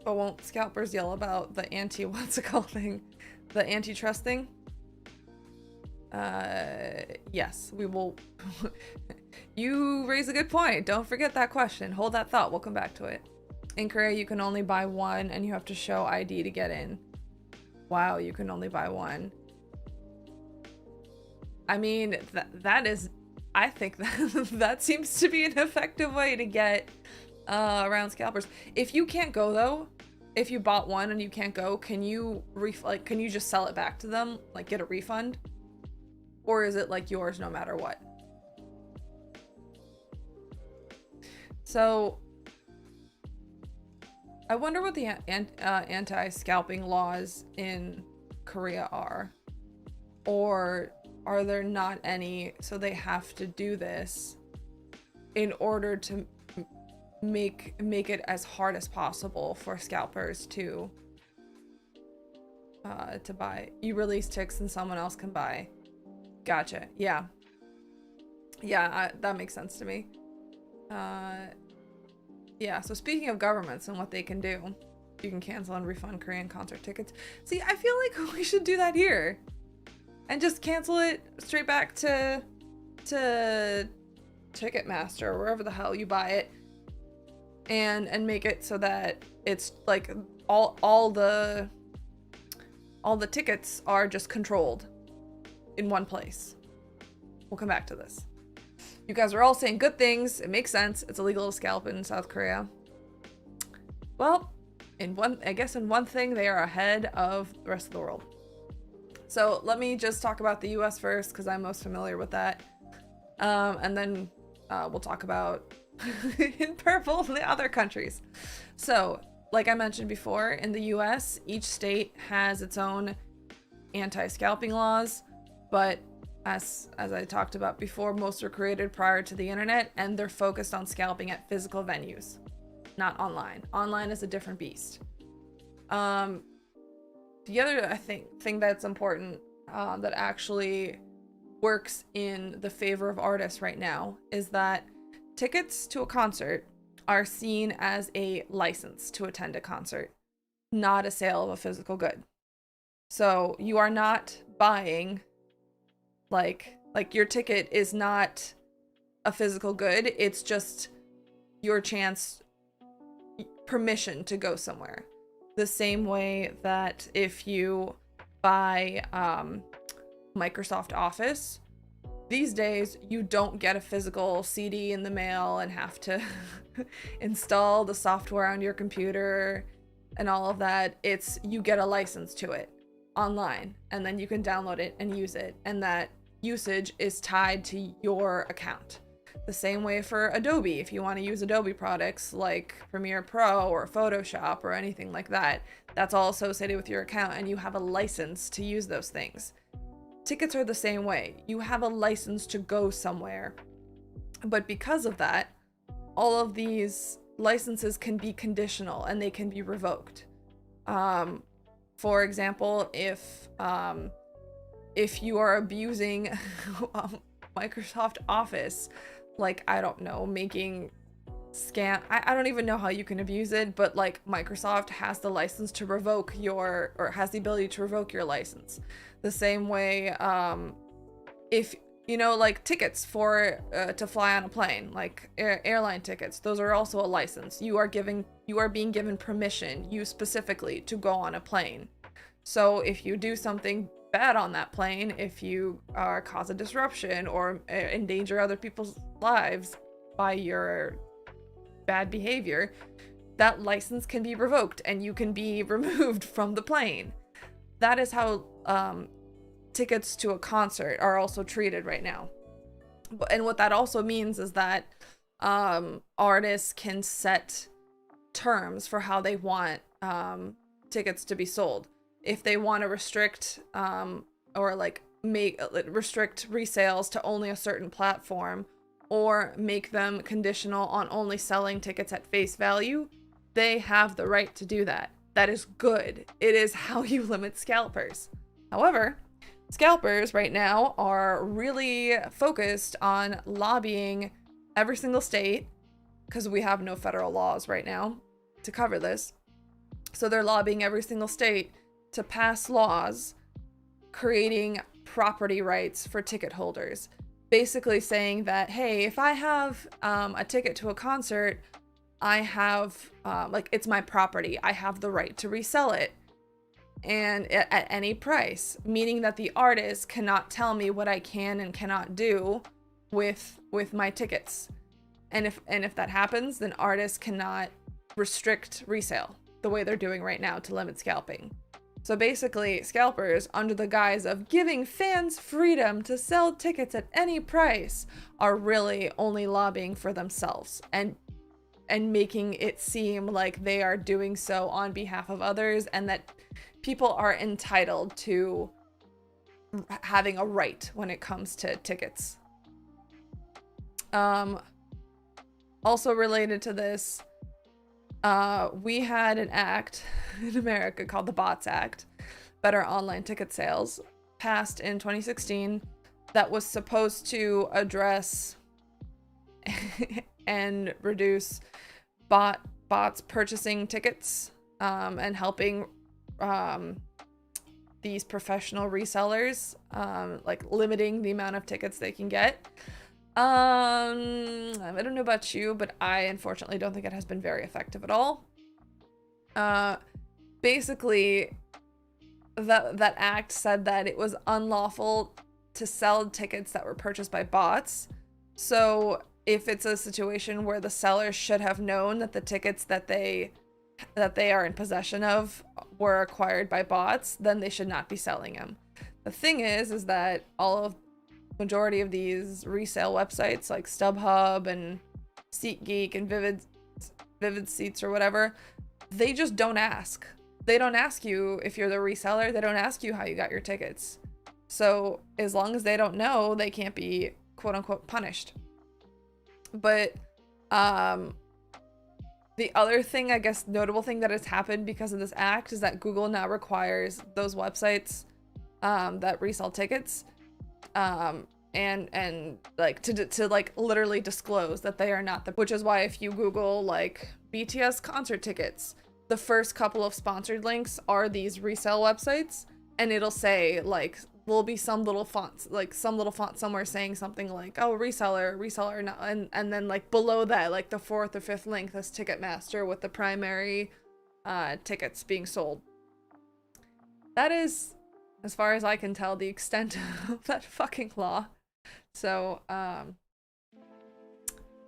But won't scalpers yell about the the antitrust thing? Yes, we will. You raise a good point. Don't forget that question. Hold that thought. We'll come back to it. In Korea, you can only buy one and you have to show ID to get in. Wow, you can only buy one. I mean, that is, I think that seems to be an effective way to get around scalpers. If you can't go though, if you bought one and you can't go, can you can you just sell it back to them, like get a refund? Or is it like yours no matter what? So I wonder what the anti-scalping laws in Korea are. Or are there not any, so they have to do this in order to make it as hard as possible for scalpers to buy. You release ticks and someone else can buy. Gotcha. Yeah. Yeah, that makes sense to me. Yeah, so speaking of governments and what they can do, you can cancel and refund Korean concert tickets. See, I feel like we should do that here. And just cancel it straight back to Ticketmaster or wherever the hell you buy it. And make it so that it's like all the tickets are just controlled in one place. We'll come back to this. You guys are all saying good things. It makes sense. It's illegal to scalp in South Korea. Well, I guess in one thing they are ahead of the rest of the world. So let me just talk about the US first because I'm most familiar with that. And then we'll talk about in purple the other countries. So like I mentioned before, in the US, each state has its own anti-scalping laws, but as I talked about before, most were created prior to the internet, and they're focused on scalping at physical venues, not online. Online is a different beast. The other thing that's important that actually works in the favor of artists right now is that tickets to a concert are seen as a license to attend a concert, not a sale of a physical good. So you are not buying like your ticket is not a physical good. It's just your chance, permission to go somewhere. The same way that if you buy Microsoft Office, these days you don't get a physical CD in the mail and have to install the software on your computer and all of that. It's you get a license to it online and then you can download it and use it, and that usage is tied to your account. The same way for Adobe, if you want to use Adobe products like Premiere Pro or Photoshop or anything like that, that's all associated with your account and you have a license to use those things. Tickets are the same way. You have a license to go somewhere. But because of that, all of these licenses can be conditional and they can be revoked. For example, if you are abusing Microsoft Office, like, I don't know, making I don't even know how you can abuse it, but like Microsoft has the license to revoke or has the ability to revoke your license. The same way, if, you know, like tickets for, to fly on a plane, like airline tickets, those are also a license. You are being given permission, you specifically, to go on a plane. So if you do something bad on that plane, if you cause a disruption or endanger other people's lives by your bad behavior, that license can be revoked and you can be removed from the plane. That is how tickets to a concert are also treated right now. And what that also means is that artists can set terms for how they want tickets to be sold. If they want to restrict or like restrict resales to only a certain platform, or make them conditional on only selling tickets at face value, they have the right to do that. That is good. It is how you limit scalpers. However, scalpers right now are really focused on lobbying every single state, because we have no federal laws right now to cover this. So they're lobbying every single state to pass laws creating property rights for ticket holders. Basically saying that, hey, if I have a ticket to a concert, I have, like, it's my property. I have the right to resell it, and at any price, meaning that the artist cannot tell me what I can and cannot do with my tickets. And if that happens, then artists cannot restrict resale the way they're doing right now to limit scalping. So basically, scalpers, under the guise of giving fans freedom to sell tickets at any price, are really only lobbying for themselves. And and making it seem like they are doing so on behalf of others, and that people are entitled to having a right when it comes to tickets. Also related to this, we had an act in America called the Bots Act, Better Online Ticket Sales, passed in 2016, that was supposed to address and reduce bots purchasing tickets, and helping these professional resellers, like limiting the amount of tickets they can get. I don't know about you, but I unfortunately don't think it has been very effective at all. Basically, that act said that it was unlawful to sell tickets that were purchased by bots. So if it's a situation where the seller should have known that the tickets that they are in possession of were acquired by bots, then they should not be selling them. The thing is that majority of these resale websites like StubHub and SeatGeek and Vivid Seats or whatever, they just don't ask. They don't ask you if you're the reseller. They don't ask you how you got your tickets. So as long as they don't know, they can't be quote unquote punished. But the other thing, I guess, notable thing that has happened because of this act is that Google now requires those websites that resell tickets and like to like literally disclose that they are not which is why if you Google like BTS concert tickets, the first couple of sponsored links are these resale websites, and it'll say like will be some little font somewhere saying something like, oh, reseller, no, and then like below that, like the fourth or fifth link, that's Ticketmaster with the primary tickets being sold. That is, as far as I can tell, the extent of that fucking law. So,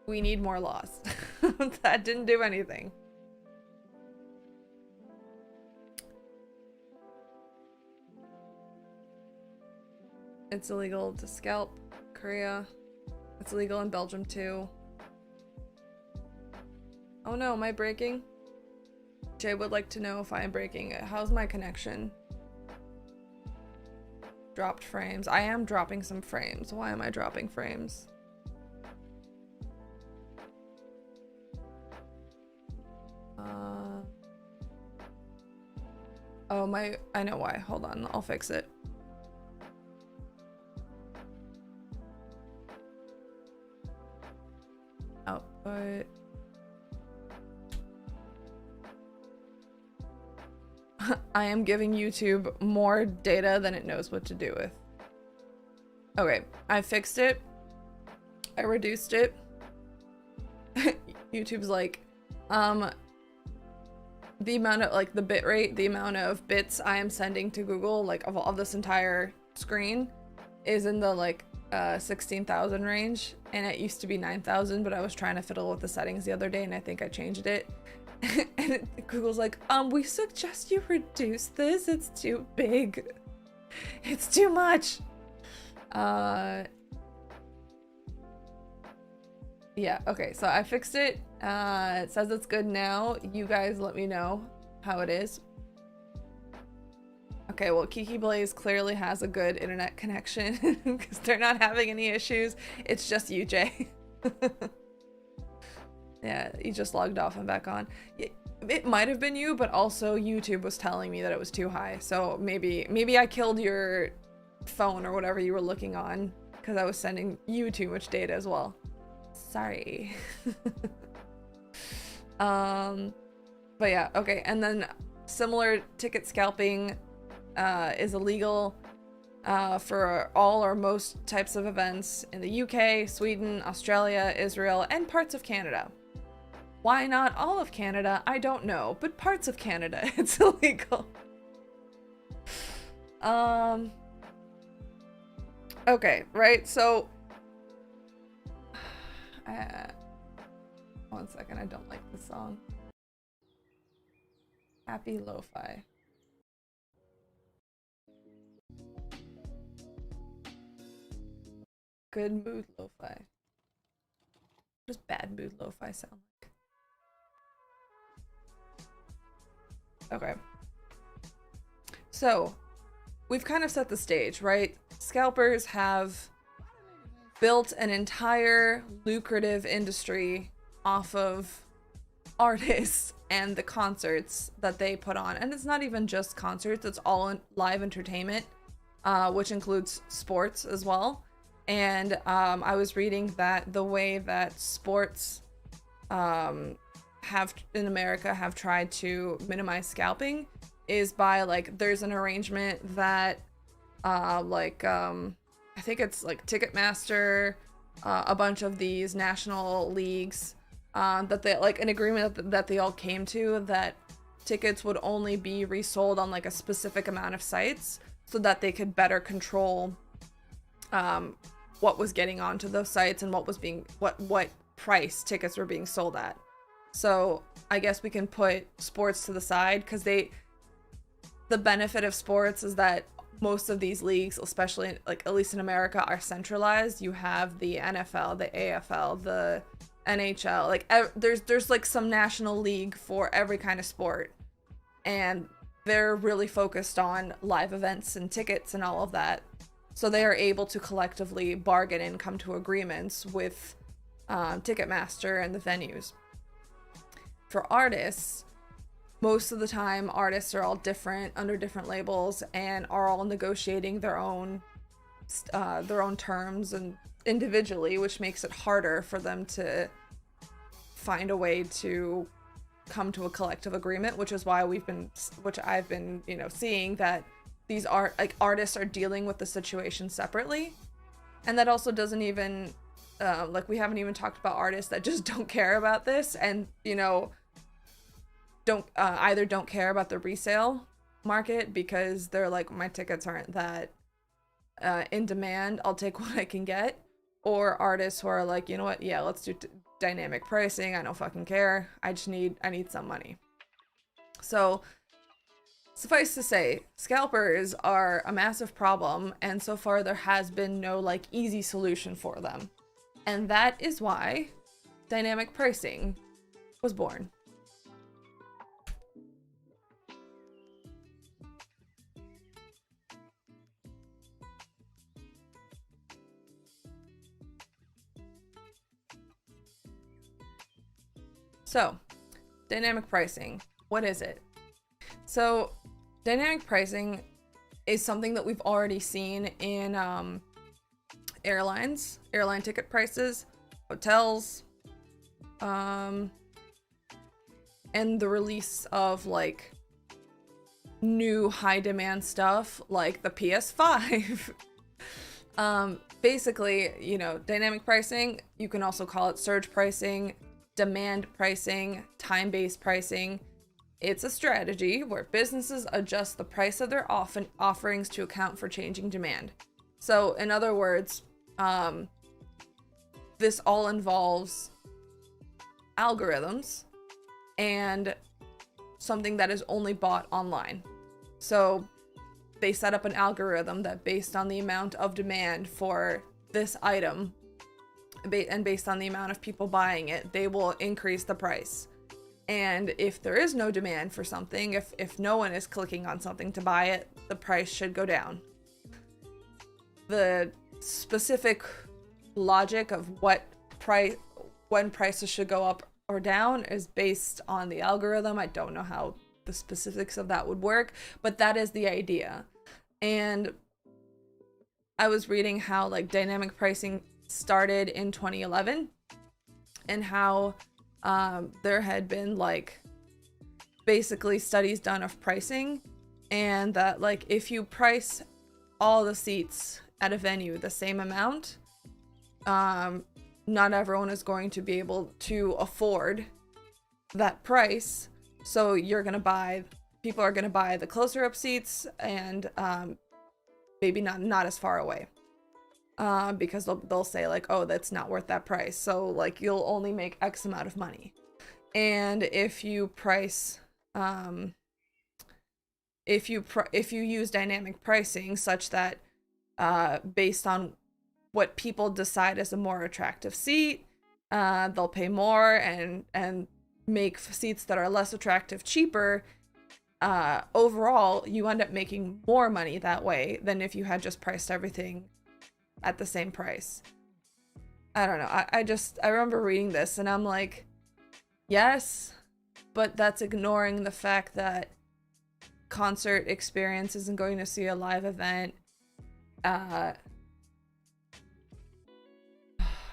we need more laws. That didn't do anything. It's illegal to scalp, Korea. It's illegal in Belgium too. Oh no, am I breaking? Jay would like to know if I am breaking. How's my connection? Dropped frames. I am dropping some frames. Why am I dropping frames? Oh, I know why. Hold on, I'll fix it. Output. I am giving YouTube more data than it knows what to do with. Okay, I fixed it. I reduced it. YouTube's like, the amount of, like, the bit rate, the amount of bits I am sending to Google, like, of this entire screen is in the, like, 16,000 range, and it used to be 9,000, but I was trying to fiddle with the settings the other day, and I think I changed it. And Google's like, we suggest you reduce this. It's too big. It's too much. Yeah, okay, so I fixed it. It says it's good now. You guys let me know how it is. Okay, well, Kiki Blaze clearly has a good internet connection because they're not having any issues. It's just you, Jay. Yeah, you just logged off and back on. It might have been you, but also YouTube was telling me that it was too high. So maybe I killed your phone or whatever you were looking on because I was sending you too much data as well. Sorry. But yeah, okay. And then similar, ticket scalping is illegal for all or most types of events in the UK, Sweden, Australia, Israel, and parts of Canada. Why not all of Canada? I don't know, but parts of Canada, it's illegal. Okay, right, so one second, I don't like this song. Happy Lo-Fi. Good mood Lo-Fi. What does bad mood Lo-Fi sound like? Okay. So, we've kind of set the stage, right? Scalpers have built an entire lucrative industry off of artists and the concerts that they put on. And it's not even just concerts, it's all live entertainment, which includes sports as well. And I was reading that the way that sports have in America have tried to minimize scalping is by like there's an arrangement that I think it's like Ticketmaster, a bunch of these national leagues, that they like an agreement that they all came to that tickets would only be resold on like a specific amount of sites so that they could better control what was getting onto those sites and what price tickets were being sold at. So I guess we can put sports to the side because the benefit of sports is that most of these leagues, especially like at least in America, are centralized. You have the NFL, the AFL, the NHL, like there's like some national league for every kind of sport, and they're really focused on live events and tickets and all of that. So they are able to collectively bargain and come to agreements with Ticketmaster and the venues. For artists, most of the time artists are all different under different labels and are all negotiating their own terms and individually, which makes it harder for them to find a way to come to a collective agreement, which is why I've been seeing that these artists are dealing with the situation separately. And that also doesn't even we haven't even talked about artists that just don't care about this and don't care about the resale market because they're like, my tickets aren't that in demand, I'll take what I can get. Or artists who are like, you know what, yeah, let's do dynamic pricing, I don't fucking care, I need some money. So suffice to say, scalpers are a massive problem, and so far there has been no like easy solution for them. And that is why dynamic pricing was born. So, dynamic pricing, what is it? So, dynamic pricing is something that we've already seen in airline ticket prices, hotels, and the release of like new high demand stuff like the PS5. Basically, dynamic pricing, you can also call it surge pricing, demand pricing, time-based pricing. It's a strategy where businesses adjust the price of their offerings to account for changing demand. So in other words, this all involves algorithms and something that is only bought online. So they set up an algorithm that based on the amount of demand for this item and based on the amount of people buying it, they will increase the price. And if there is no demand for something, if no one is clicking on something to buy it, the price should go down. The specific logic of when prices should go up or down is based on the algorithm. I don't know how the specifics of that would work, but that is the idea. And I was reading how like dynamic pricing started in 2011 and how there had been like basically studies done of pricing, and that like if you price all the seats at a venue the same amount, not everyone is going to be able to afford that price. So people are gonna buy the closer up seats and maybe not as far away. Because they'll say like, oh, that's not worth that price. So like you'll only make X amount of money. And if you price, if you use dynamic pricing such that based on what people decide is a more attractive seat, they'll pay more and make seats that are less attractive cheaper. overall, you end up making more money that way than if you had just priced everything at the same price. I don't know. I remember reading this and I'm like, yes, but that's ignoring the fact that concert experience isn't going to see a live event.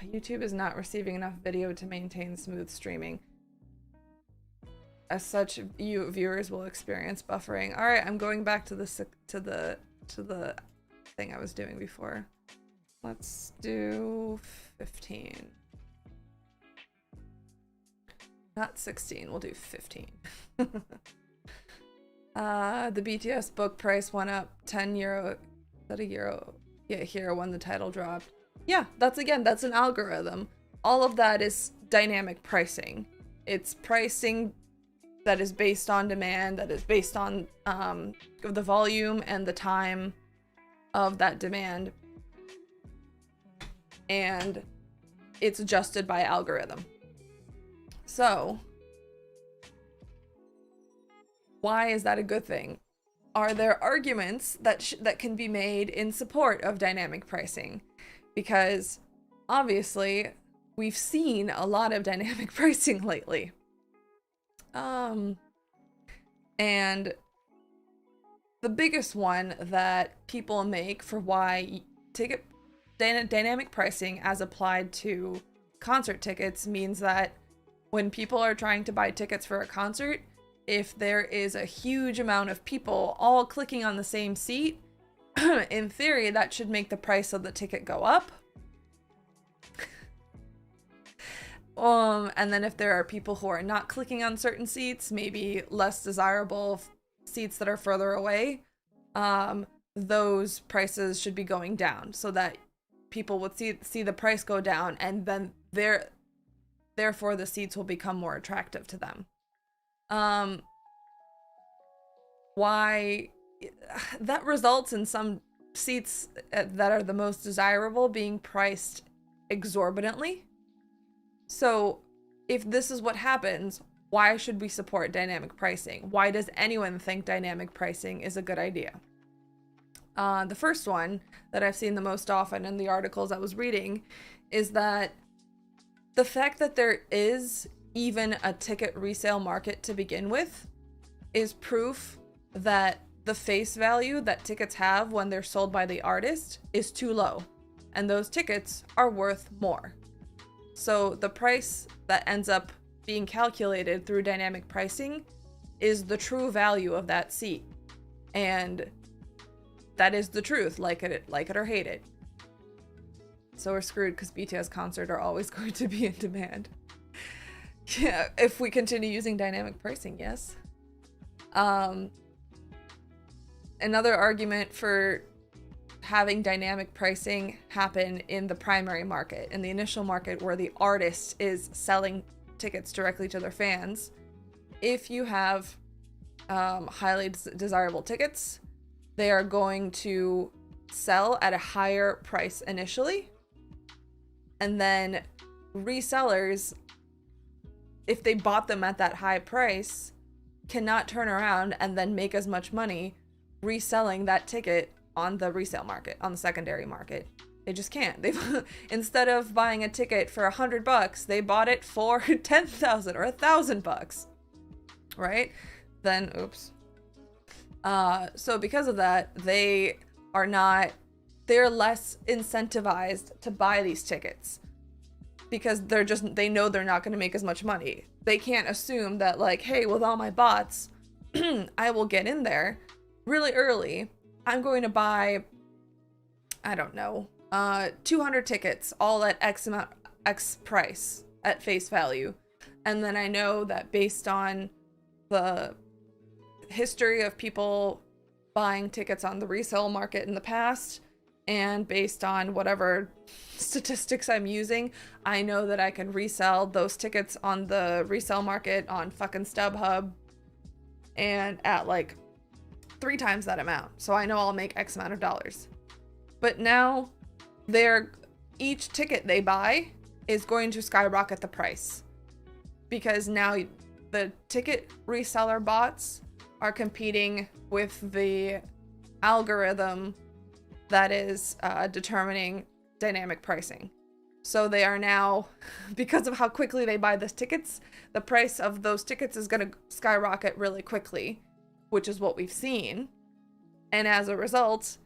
YouTube is not receiving enough video to maintain smooth streaming. As such, you viewers will experience buffering. All right, I'm going back to the thing I was doing before. Let's do 15. Not 16, we'll do 15. The BTS book price went up 10 euro. Is that a euro? Yeah, here when the title dropped. Yeah, that's an algorithm. All of that is dynamic pricing. It's pricing that is based on demand, that is based on the volume and the time of that demand. And it's adjusted by algorithm. So, why is that a good thing? Are there arguments that can be made in support of dynamic pricing? Because obviously, we've seen a lot of dynamic pricing lately. And the biggest one that people make for why dynamic pricing as applied to concert tickets means that when people are trying to buy tickets for a concert, if there is a huge amount of people all clicking on the same seat, in theory, that should make the price of the ticket go up. And then if there are people who are not clicking on certain seats, maybe less desirable seats that are further away, those prices should be going down so that people would see the price go down, and then therefore the seats will become more attractive to them. Why that results in some seats that are the most desirable being priced exorbitantly. So if this is what happens, why should we support dynamic pricing? Why does anyone think dynamic pricing is a good idea? The first one that I've seen the most often in the articles I was reading is that the fact that there is even a ticket resale market to begin with is proof that the face value that tickets have when they're sold by the artist is too low, and those tickets are worth more. So the price that ends up being calculated through dynamic pricing is the true value of that seat. And that is the truth, like it or hate it. So we're screwed because BTS concerts are always going to be in demand. Yeah, if we continue using dynamic pricing, yes. Another argument for having dynamic pricing happen in the primary market, in the initial market where the artist is selling tickets directly to their fans. If you have highly desirable tickets, they are going to sell at a higher price initially, and then resellers, if they bought them at that high price, cannot turn around and then make as much money reselling that ticket on the resale market, on the secondary market. They just can't. They've instead of buying a ticket for $100, they bought it for $10,000 or $1,000, right? Then, oops. So because of that, they're less incentivized to buy these tickets because they know they're not going to make as much money. They can't assume that, like, hey, with all my bots, I will get in there really early. I'm going to buy, I don't know, 200 tickets, all at X price at face value. And then I know that based on the history of people buying tickets on the resale market in the past, and based on whatever statistics I'm using, I know that I can resell those tickets on the resale market on fucking StubHub and at like 3 times that amount. So I know I'll make X amount of dollars. But now each ticket they buy is going to skyrocket the price, because now the ticket reseller bots are competing with the algorithm that is determining dynamic pricing. So they are now, because of how quickly they buy those tickets, the price of those tickets is going to skyrocket really quickly, which is what we've seen. And as a result,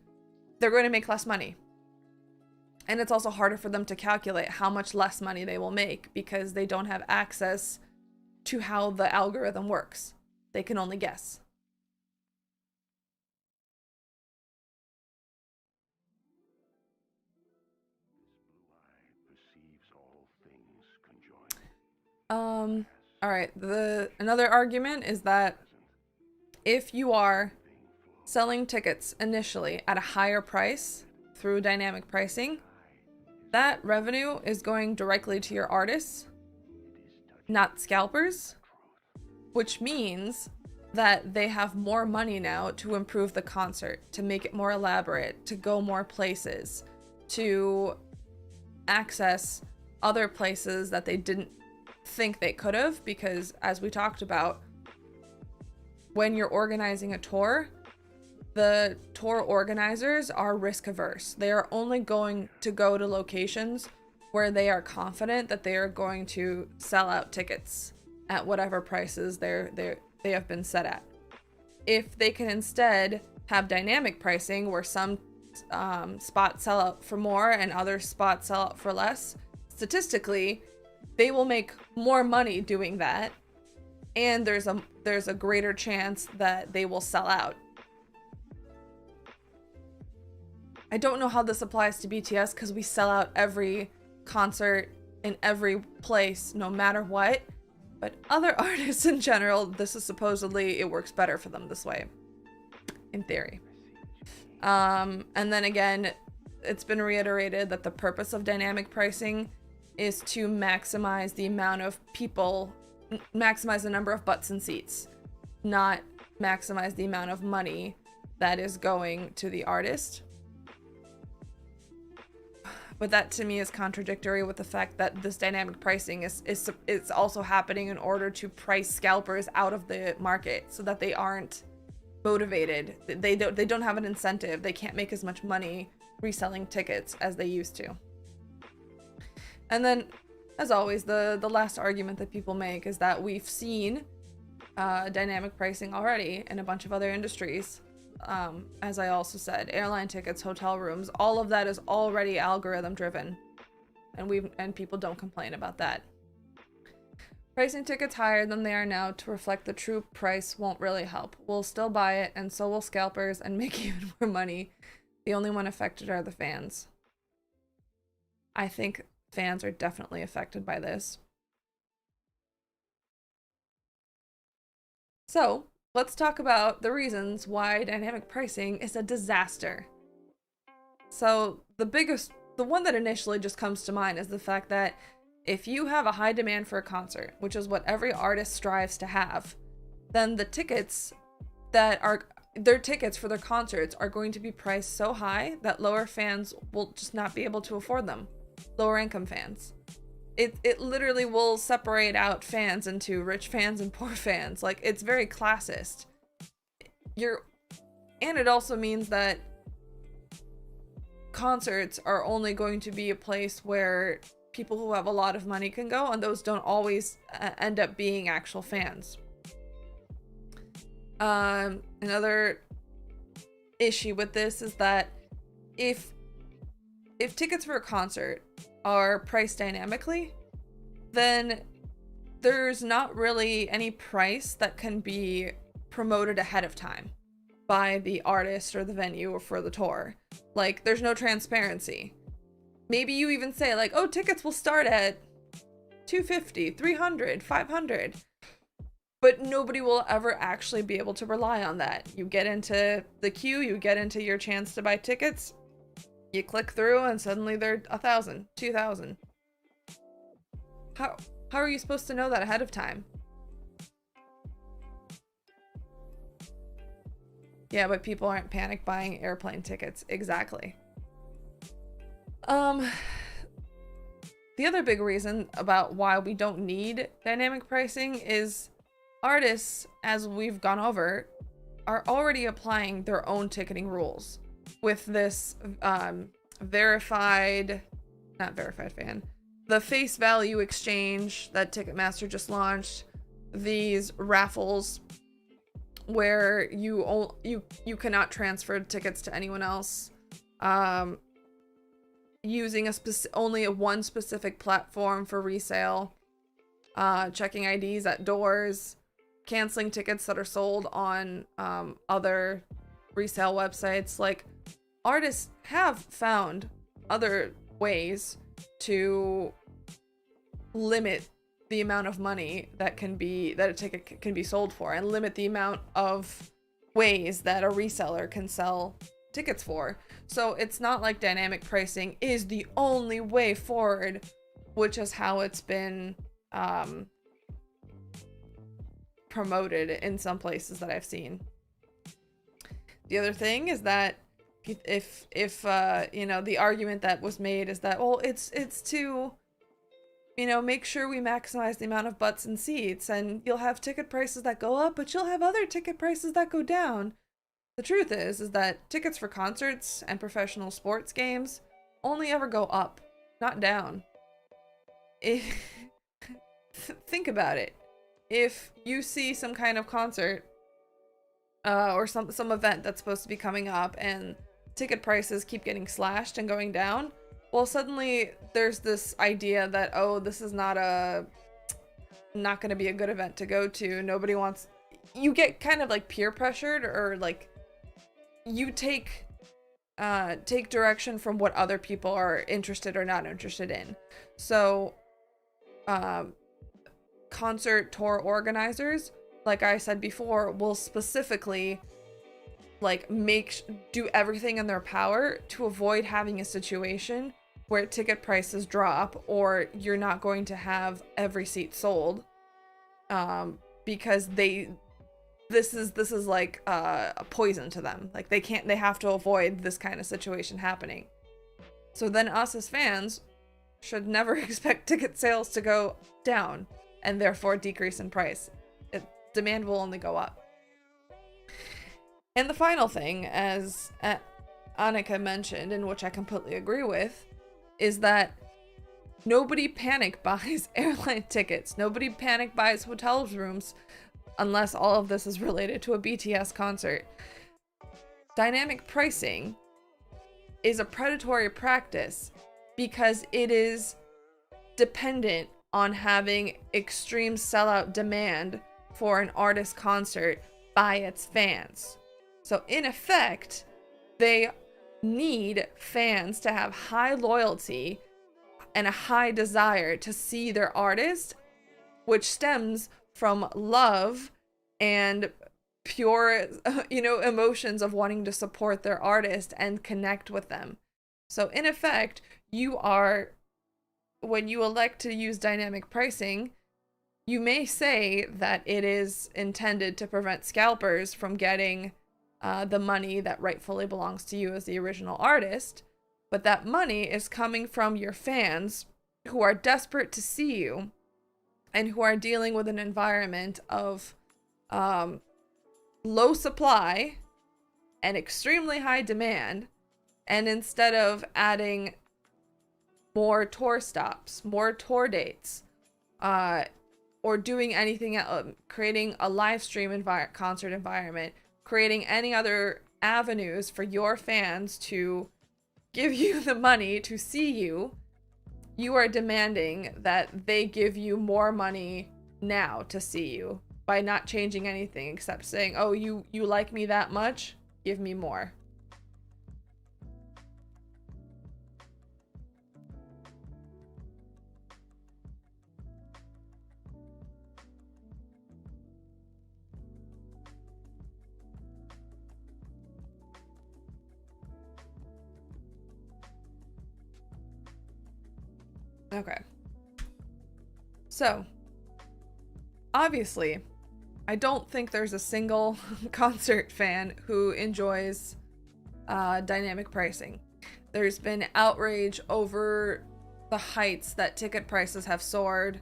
they're going to make less money. And it's also harder for them to calculate how much less money they will make because they don't have access to how the algorithm works. They can only guess. All right, another argument is that if you are selling tickets initially at a higher price through dynamic pricing, that revenue is going directly to your artists, not scalpers, which means that they have more money now to improve the concert, to make it more elaborate, to go more places, to access other places that they didn't think they could have, because as we talked about, when you're organizing a tour, the tour organizers are risk averse. They are only going to go to locations where they are confident that they are going to sell out tickets at whatever prices they have been set at. If they can instead have dynamic pricing where some spots sell out for more and other spots sell out for less, statistically they will make more money doing that, and there's a greater chance that they will sell out. I don't know how this applies to BTS because we sell out every concert in every place no matter what, but other artists in general, this is supposedly, it works better for them this way, in theory. And then again, it's been reiterated that the purpose of dynamic pricing is to maximize the amount of people, maximize the number of butts and seats, not maximize the amount of money that is going to the artist. But that to me is contradictory with the fact that this dynamic pricing is also happening in order to price scalpers out of the market so that they aren't motivated. They don't have an incentive. They can't make as much money reselling tickets as they used to. And then, as always, the last argument that people make is that we've seen dynamic pricing already in a bunch of other industries. As I also said, airline tickets, hotel rooms, all of that is already algorithm driven, and people don't complain about that. Pricing tickets higher than they are now to reflect the true price won't really help. We'll still buy it, and so will scalpers, and make even more money. The only one affected are the fans. I think fans are definitely affected by this. So, let's talk about the reasons why dynamic pricing is a disaster. So, the one that initially just comes to mind is the fact that if you have a high demand for a concert, which is what every artist strives to have, then the tickets their tickets for their concerts are going to be priced so high that lower fans will just not be able to afford them. Lower income fans. It literally will separate out fans into rich fans and poor fans. Like, it's very classist. And it also means that concerts are only going to be a place where people who have a lot of money can go, and those don't always end up being actual fans. Another issue with this is that if tickets for a concert are priced dynamically, then there's not really any price that can be promoted ahead of time by the artist or the venue or for the tour. Like, there's no transparency. Maybe you even say, like, oh, tickets will start at $250, $300, $500. But nobody will ever actually be able to rely on that. You get into the queue, you get into your chance to buy tickets, you click through, and suddenly they're $1,000, $2,000. How are you supposed to know that ahead of time? Yeah, but people aren't panic buying airplane tickets. Exactly. The other big reason about why we don't need dynamic pricing is artists, as we've gone over, are already applying their own ticketing rules with this verified, not verified fan, the face value exchange that Ticketmaster just launched, these raffles where you cannot transfer tickets to anyone else, using only one specific platform for resale, checking IDs at doors, canceling tickets that are sold on other resale websites. Like, artists have found other ways to limit the amount of money that a ticket can be sold for, and limit the amount of ways that a reseller can sell tickets for. So it's not like dynamic pricing is the only way forward, which is how it's been promoted in some places that I've seen. The other thing is that if you know, the argument that was made is that, well, it's to, you know, make sure we maximize the amount of butts and seats, and you'll have ticket prices that go up, but you'll have other ticket prices that go down. The truth is that tickets for concerts and professional sports games only ever go up, not down. Think about it. If you see some kind of concert or some event that's supposed to be coming up, and ticket prices keep getting slashed and going down, well, suddenly there's this idea that, oh, this is not going to be a good event to go to. Nobody wants. You get kind of like peer pressured, or like you take direction from what other people are interested or not interested in. So concert tour organizers, like I said before, will specifically like do everything in their power to avoid having a situation where ticket prices drop, or you're not going to have every seat sold, because this is like a poison to them. Like, they have to avoid this kind of situation happening. So then us as fans should never expect ticket sales to go down and therefore decrease in price. Demand will only go up. And the final thing, as Annika mentioned, and which I completely agree with, is that nobody panic buys airline tickets. Nobody panic buys hotel rooms unless all of this is related to a BTS concert. Dynamic pricing is a predatory practice because it is dependent on having extreme sellout demand for an artist concert by its fans. So in effect, they need fans to have high loyalty and a high desire to see their artist, which stems from love and pure, emotions of wanting to support their artist and connect with them. So in effect, when you elect to use dynamic pricing, you may say that it is intended to prevent scalpers from getting the money that rightfully belongs to you as the original artist, but that money is coming from your fans who are desperate to see you and who are dealing with an environment of low supply and extremely high demand. And instead of adding more tour stops, more tour dates, or doing anything, creating a live stream concert environment, creating any other avenues for your fans to give you the money to see you, you are demanding that they give you more money now to see you by not changing anything except saying, oh, you like me that much? Give me more. Okay. So, obviously, I don't think there's a single concert fan who enjoys dynamic pricing. There's been outrage over the heights that ticket prices have soared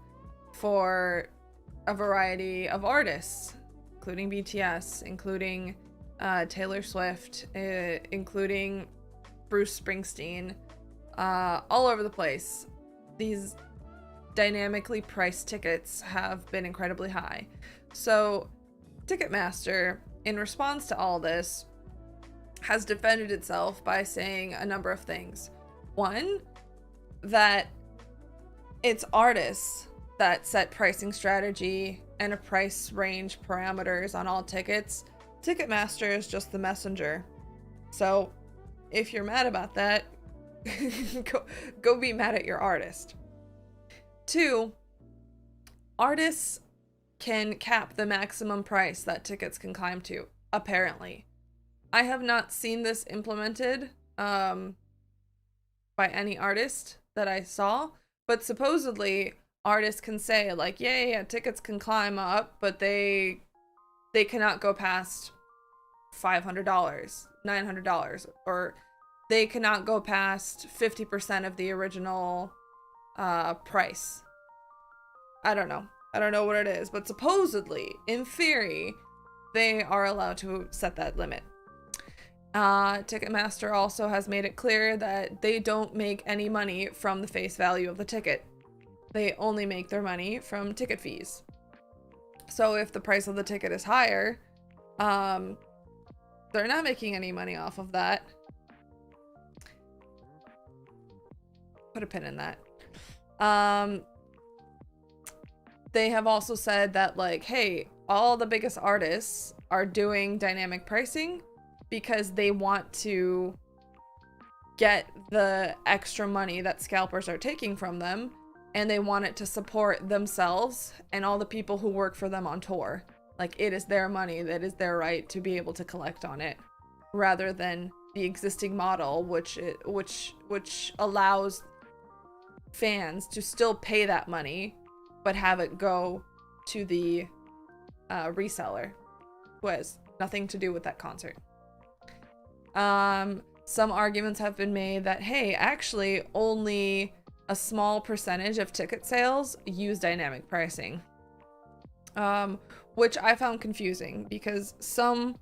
for a variety of artists, including BTS, including Taylor Swift, including Bruce Springsteen, all over the place. These dynamically priced tickets have been incredibly high. So Ticketmaster, in response to all this, has defended itself by saying a number of things. One, that it's artists that set pricing strategy and a price range parameters on all tickets. Ticketmaster is just the messenger. So if you're mad about that, go be mad at your artist. Two, artists can cap the maximum price that tickets can climb to, apparently. I have not seen this implemented by any artist that I saw, but supposedly artists can say like, yeah, tickets can climb up, but they cannot go past $500, $900, or they cannot go past 50% of the original price. I don't know what it is, but supposedly, in theory, they are allowed to set that limit. Ticketmaster also has made it clear that they don't make any money from the face value of the ticket. They only make their money from ticket fees. So if the price of the ticket is higher, they're not making any money off of that. Put a pin in that. They have also said that, like, hey, all the biggest artists are doing dynamic pricing because they want to get the extra money that scalpers are taking from them, and they want it to support themselves and all the people who work for them on tour. Like, it is their money, that is their right to be able to collect on it, rather than the existing model, which allows fans to still pay that money but have it go to the reseller who has nothing to do with that concert. Some arguments have been made that, hey, actually only a small percentage of ticket sales use dynamic pricing, which I found confusing because some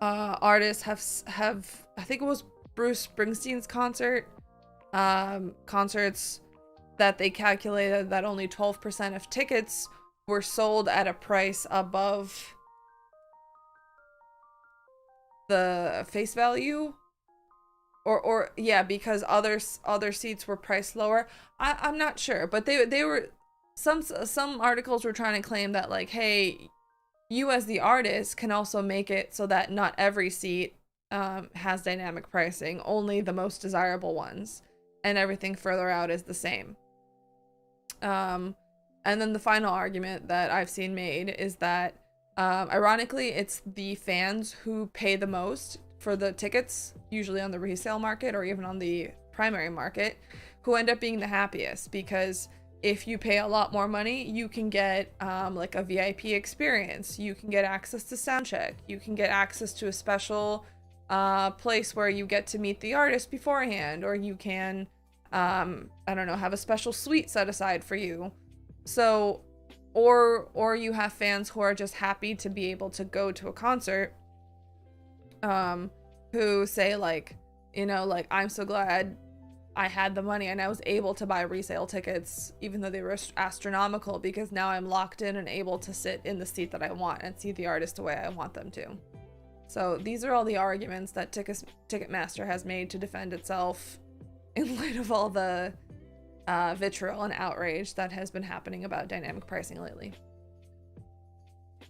artists have I think it was Bruce Springsteen's concerts that they calculated that only 12% of tickets were sold at a price above the face value, or yeah, because other seats were priced lower. I'm not sure, but they were, some articles were trying to claim that, like, hey, you as the artist can also make it so that not every seat has dynamic pricing, only the most desirable ones, and everything further out is the same. And then the final argument that I've seen made is that ironically, it's the fans who pay the most for the tickets, usually on the resale market or even on the primary market, who end up being the happiest, because if you pay a lot more money, you can get like a VIP experience, you can get access to soundcheck, you can get access to a special place where you get to meet the artist beforehand, or you can I don't know, have a special suite set aside for you. So or you have fans who are just happy to be able to go to a concert, who say, like, you know, like, I'm so glad I had the money and I was able to buy resale tickets, even though they were astronomical, because now I'm locked in and able to sit in the seat that I want and see the artist the way I want them to. So these are all the arguments that Ticketmaster has made to defend itself in light of all the vitriol and outrage that has been happening about dynamic pricing lately.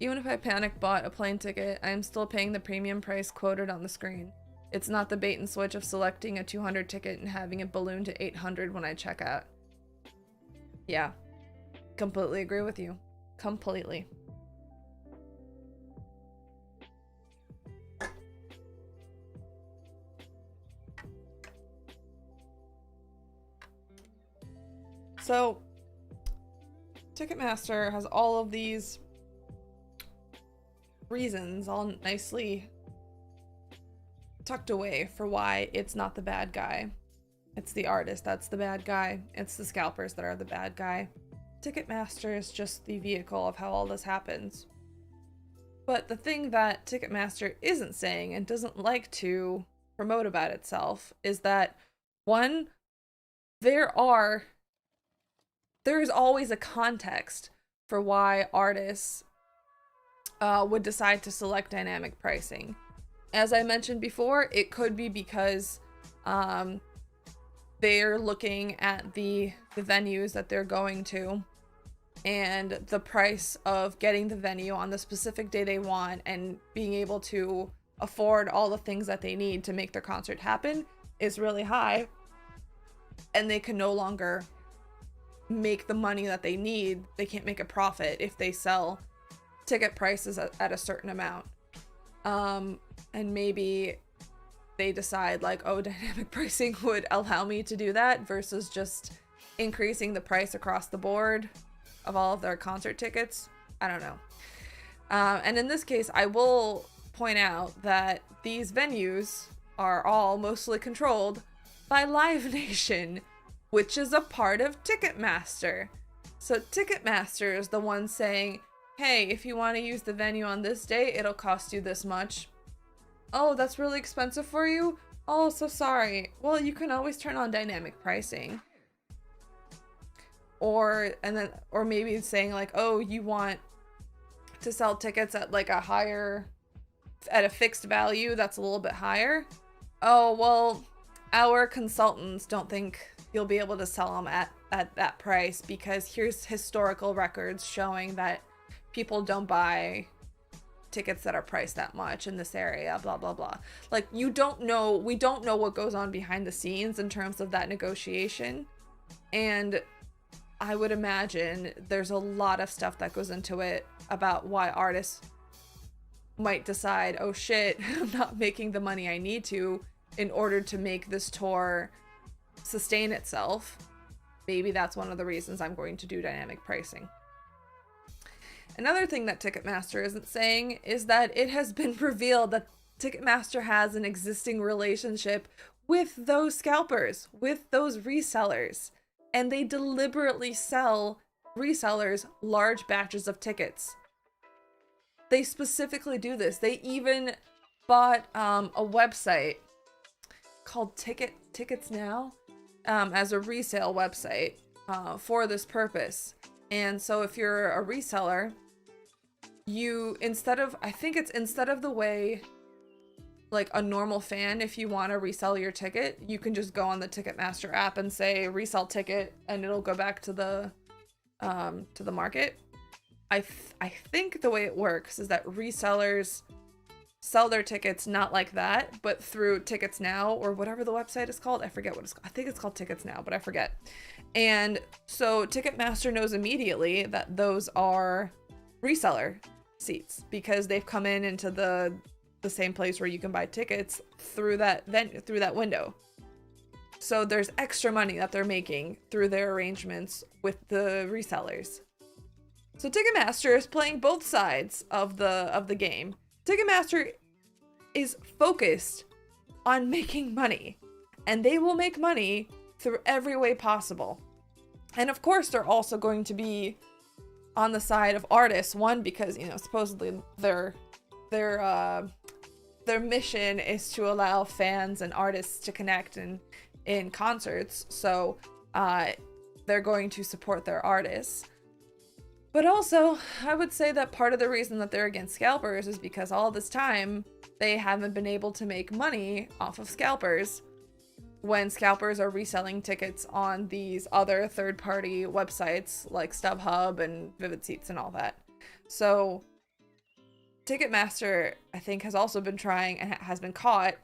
Even if I panic bought a plane ticket, I am still paying the premium price quoted on the screen. It's not the bait and switch of selecting a 200 ticket and having it balloon to 800 when I check out. Yeah, completely agree with you. Completely. So, Ticketmaster has all of these reasons all nicely tucked away for why it's not the bad guy. It's the artist that's the bad guy. It's the scalpers that are the bad guy. Ticketmaster is just the vehicle of how all this happens. But the thing that Ticketmaster isn't saying and doesn't like to promote about itself is that, one, there is always a context for why artists would decide to select dynamic pricing. As I mentioned before, it could be because they're looking at the venues that they're going to and the price of getting the venue on the specific day they want and being able to afford all the things that they need to make their concert happen is really high, and they can no longer make the money that they need. They can't make a profit if they sell ticket prices at a certain amount. And maybe they decide like, oh, dynamic pricing would allow me to do that versus just increasing the price across the board of all of their concert tickets. I don't know. And in this case, I will point out that these venues are all mostly controlled by Live Nation, which is a part of Ticketmaster. So Ticketmaster is the one saying, hey, if you want to use the venue on this day, it'll cost you this much. Oh, that's really expensive for you? Oh, so sorry. Well, you can always turn on dynamic pricing. Or maybe it's saying like, oh, you want to sell tickets at like at a fixed value that's a little bit higher. Oh, well, our consultants don't think you'll be able to sell them at that price because here's historical records showing that people don't buy tickets that are priced that much in this area, blah, blah, blah. Like, we don't know what goes on behind the scenes in terms of that negotiation. And I would imagine there's a lot of stuff that goes into it about why artists might decide, oh shit, I'm not making the money I need to in order to make this tour sustain itself. Maybe that's one of the reasons I'm going to do dynamic pricing. Another thing that Ticketmaster isn't saying is that it has been revealed that Ticketmaster has an existing relationship with those scalpers, with those resellers, and they deliberately sell resellers large batches of tickets. They specifically do this. They even bought a website called Tickets Now as a resale website for this purpose. And so if you're a reseller, instead of the way like a normal fan, if you want to resell your ticket, you can just go on the Ticketmaster app and say resell ticket and it'll go back to the market. I think the way it works is that resellers sell their tickets not like that, but through Tickets Now or whatever the website is called. I forget what it's called. I think it's called Tickets Now, but I forget. And so Ticketmaster knows immediately that those are reseller seats because they've come into the same place where you can buy tickets through that window. So there's extra money that they're making through their arrangements with the resellers. So Ticketmaster is playing both sides of the game. Ticketmaster is focused on making money, and they will make money through every way possible. And of course, they're also going to be on the side of artists. One, because supposedly their mission is to allow fans and artists to connect in concerts. So they're going to support their artists. But also, I would say that part of the reason that they're against scalpers is because all this time they haven't been able to make money off of scalpers when scalpers are reselling tickets on these other third-party websites like StubHub and Vivid Seats and all that. So Ticketmaster, I think, has also been trying and has been caught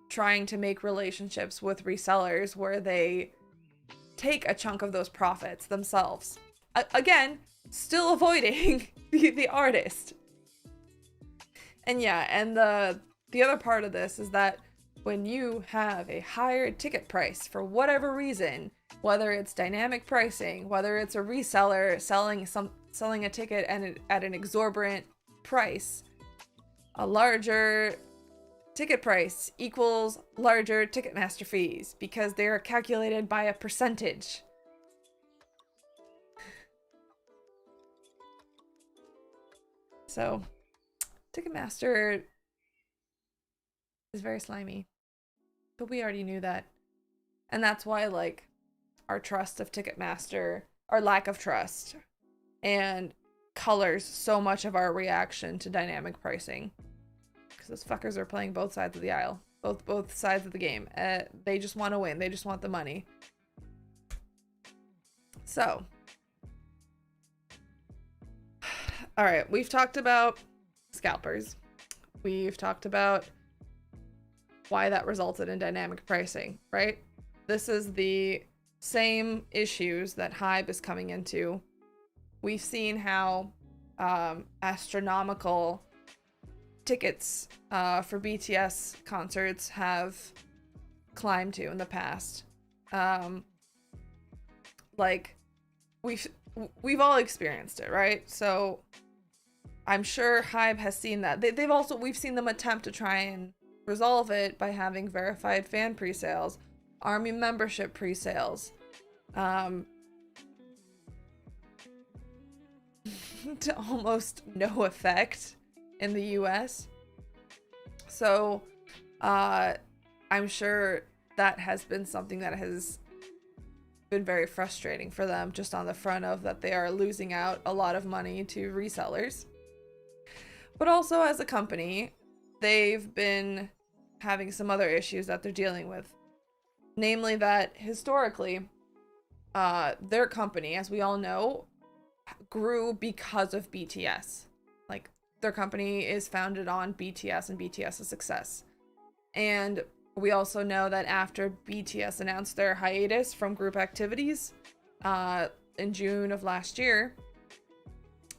trying to make relationships with resellers where they take a chunk of those profits themselves. Again, still avoiding the artist. And yeah, and the other part of this is that when you have a higher ticket price for whatever reason, whether it's dynamic pricing, whether it's a reseller selling a ticket at an exorbitant price, a larger ticket price equals larger Ticketmaster fees because they are calculated by a percentage. So Ticketmaster is very slimy. But we already knew that. And that's why, like, our trust of Ticketmaster, our lack of trust, and colors so much of our reaction to dynamic pricing. Because those fuckers are playing both sides of the aisle. Both sides of the game. They just want to win. They just want the money. So. Alright, we've talked about scalpers. We've talked about why that resulted in dynamic pricing, right? This is the same issues that Hive is coming into. We've seen how astronomical tickets for BTS concerts have climbed to in the past. Like, we've all experienced it, right? So I'm sure Hive has seen that. We've seen them attempt to try and resolve it by having verified fan pre-sales, army membership pre-sales, to almost no effect in the US. So I'm sure that has been something that has been very frustrating for them, just on the front of that they are losing out a lot of money to resellers. But also as a company, they've been having some other issues that they're dealing with. Namely that historically, their company, as we all know, grew because of BTS. Like, their company is founded on BTS and BTS's success. And we also know that after BTS announced their hiatus from group activities in June of last year,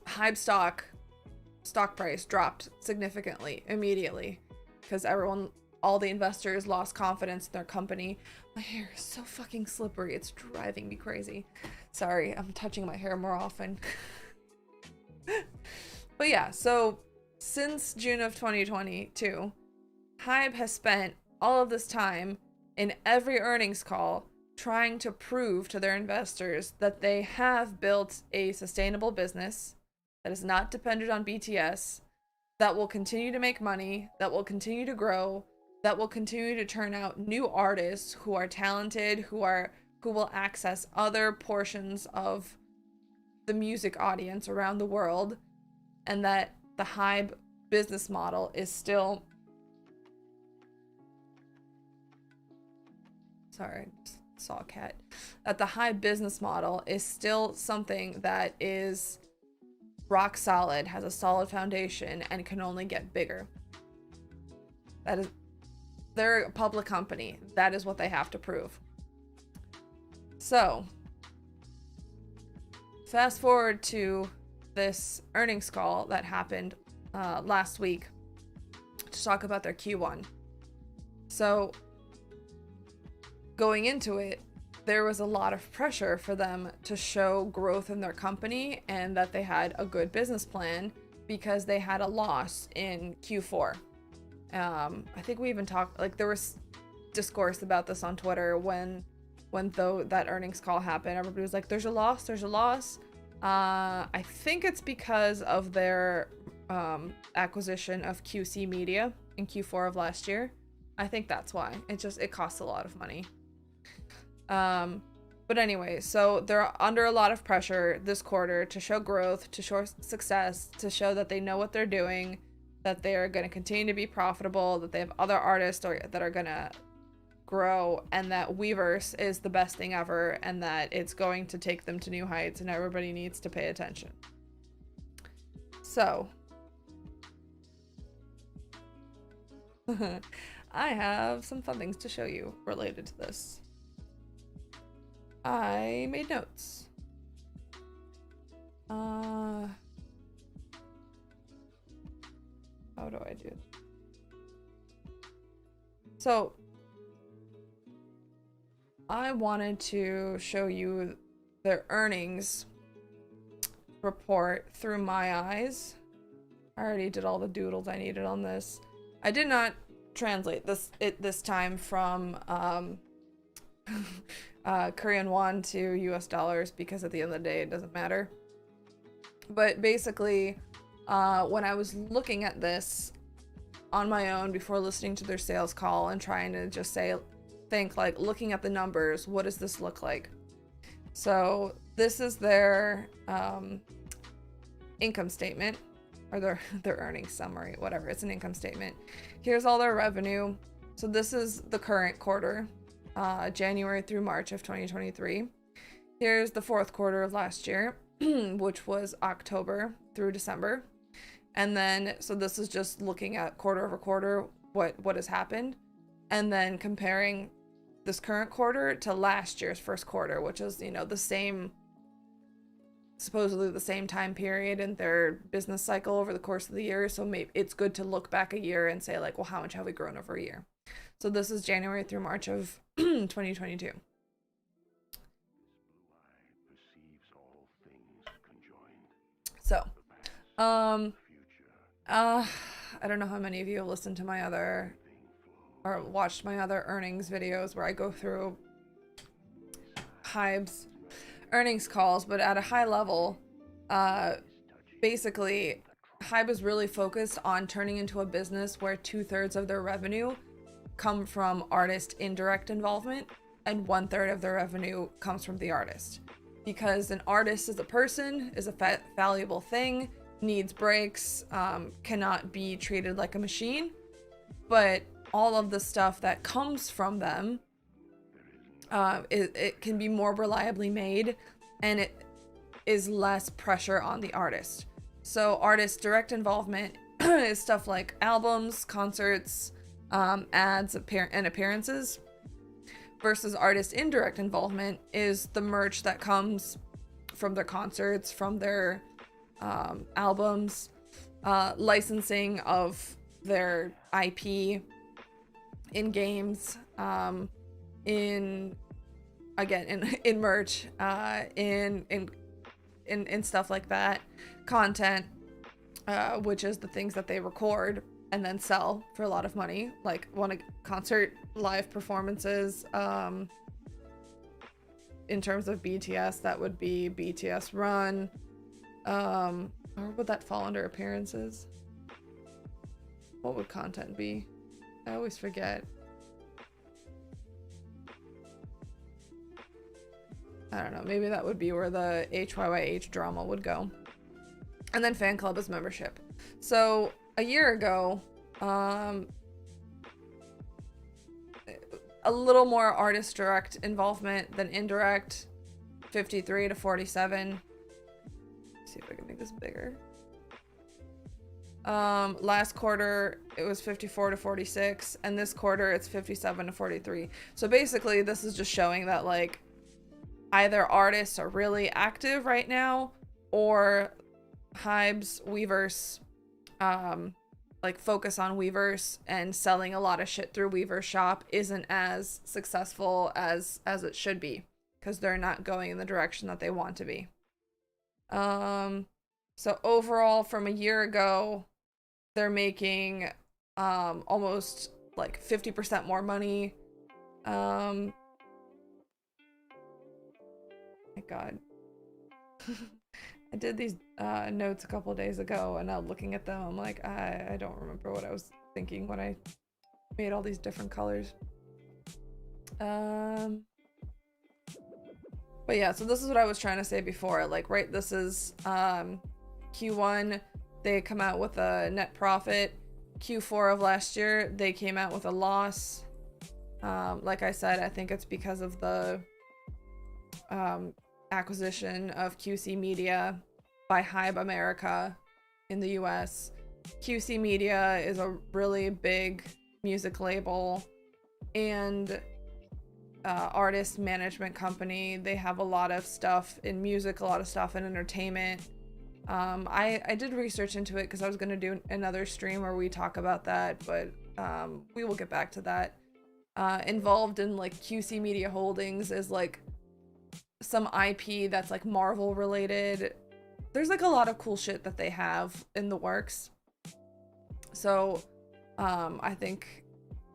Hive stock price dropped significantly immediately because all the investors lost confidence in their company. My hair is so fucking slippery. It's driving me crazy. Sorry, I'm touching my hair more often. But yeah, so since June of 2022, Hive has spent all of this time in every earnings call trying to prove to their investors that they have built a sustainable business that is not dependent on BTS, that will continue to make money, that will continue to grow, that will continue to turn out new artists who are talented, who will access other portions of the music audience around the world, and that the Hive business model is still... Sorry, just saw a cat. That the Hive business model is still something that is rock solid, has a solid foundation, and can only get bigger. That is... They're a public company. That is what they have to prove. So, fast forward to this earnings call that happened last week to talk about their Q1. So, going into it, there was a lot of pressure for them to show growth in their company and that they had a good business plan because they had a loss in Q4. I think we even talked, like, there was discourse about this on Twitter when that earnings call happened. Everybody was like, there's a loss. I think it's because of their acquisition of QC Media in Q4 of last year. I think that's why. It costs a lot of money. But anyway, so they're under a lot of pressure this quarter to show growth, to show success, to show that they know what they're doing, that they are going to continue to be profitable, that they have other artists that are going to grow, and that Weverse is the best thing ever, and that it's going to take them to new heights, and everybody needs to pay attention. So, I have some fun things to show you related to this. I made notes. How do I do it? So, I wanted to show you their earnings report through my eyes. I already did all the doodles I needed on this. I did not translate this time from Korean won to US dollars because at the end of the day it doesn't matter. But basically, when I was looking at this on my own before listening to their sales call and trying to just think like, looking at the numbers, what does this look like? So this is their income statement, or their earnings summary, whatever. It's an income statement. Here's all their revenue. So this is the current quarter, January through March of 2023. Here's the fourth quarter of last year, which was October through December. And then, so this is just looking at quarter over quarter, what has happened, and then comparing this current quarter to last year's first quarter, which is, you know, the same, supposedly the same time period in their business cycle over the course of the year. So maybe it's good to look back a year and say like, well, how much have we grown over a year? So this is January through March of 2022. So, I don't know how many of you have listened to my other, or watched my other earnings videos where I go through Hive's earnings calls, but at a high level, basically, Hive is really focused on turning into a business where 2/3 of their revenue come from artist indirect involvement and 1/3 of their revenue comes from the artist. Because an artist is a person, is a valuable thing, needs breaks, cannot be treated like a machine, but all of the stuff that comes from them, it can be more reliably made, and it is less pressure on the artist. So artist direct involvement is stuff like albums, concerts, ads, and appearances, versus artist indirect involvement is the merch that comes from their concerts, from their albums, licensing of their IP in games, in merch, in stuff like that, content, which is the things that they record and then sell for a lot of money, like concert live performances. In terms of BTS, that would be BTS Run. Or would that fall under appearances? What would content be? I always forget. I don't know, maybe that would be where the HYYH drama would go. And then fan club is membership. So a year ago, a little more artist direct involvement than indirect, 53 to 47. Let's see if I can make this bigger. Last quarter it was 54 to 46, and this quarter it's 57 to 43. So basically this is just showing that like either artists are really active right now, or Hive's Weverse, like focus on Weverse and selling a lot of shit through Weverse shop isn't as successful as it should be, because they're not going in the direction that they want to be. So overall from a year ago, they're making almost like 50% more money. My God. I did these notes a couple days ago, and now looking at them, I'm like, I don't remember what I was thinking when I made all these different colors. But yeah, so this is what I was trying to say before. Like, right, this is Q1, they come out with a net profit. Q4 of last year, they came out with a loss. Like I said, I think it's because of the acquisition of QC Media by Hive America in the US. QC Media is a really big music label and artist management company. They have a lot of stuff in music, a lot of stuff in entertainment. I did research into it because I was going to do another stream where we talk about that, but we will get back to that. Involved in like QC Media Holdings is like some IP that's like Marvel related. There's like a lot of cool shit that they have in the works. So I think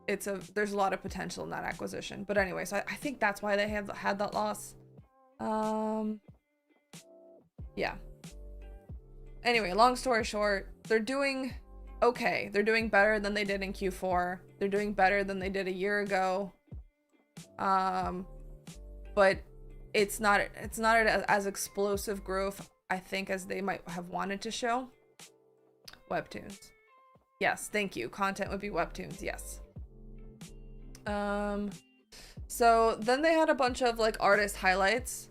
there's a lot of potential in that acquisition. But anyway, so I think that's why they have had that loss. Yeah. Anyway, long story short, they're doing okay. They're doing better than they did in Q4. They're doing better than they did a year ago. But it's not as explosive growth, I think, as they might have wanted to show. Webtoons. Yes, thank you. Content would be webtoons, yes. So then they had a bunch of like artist highlights.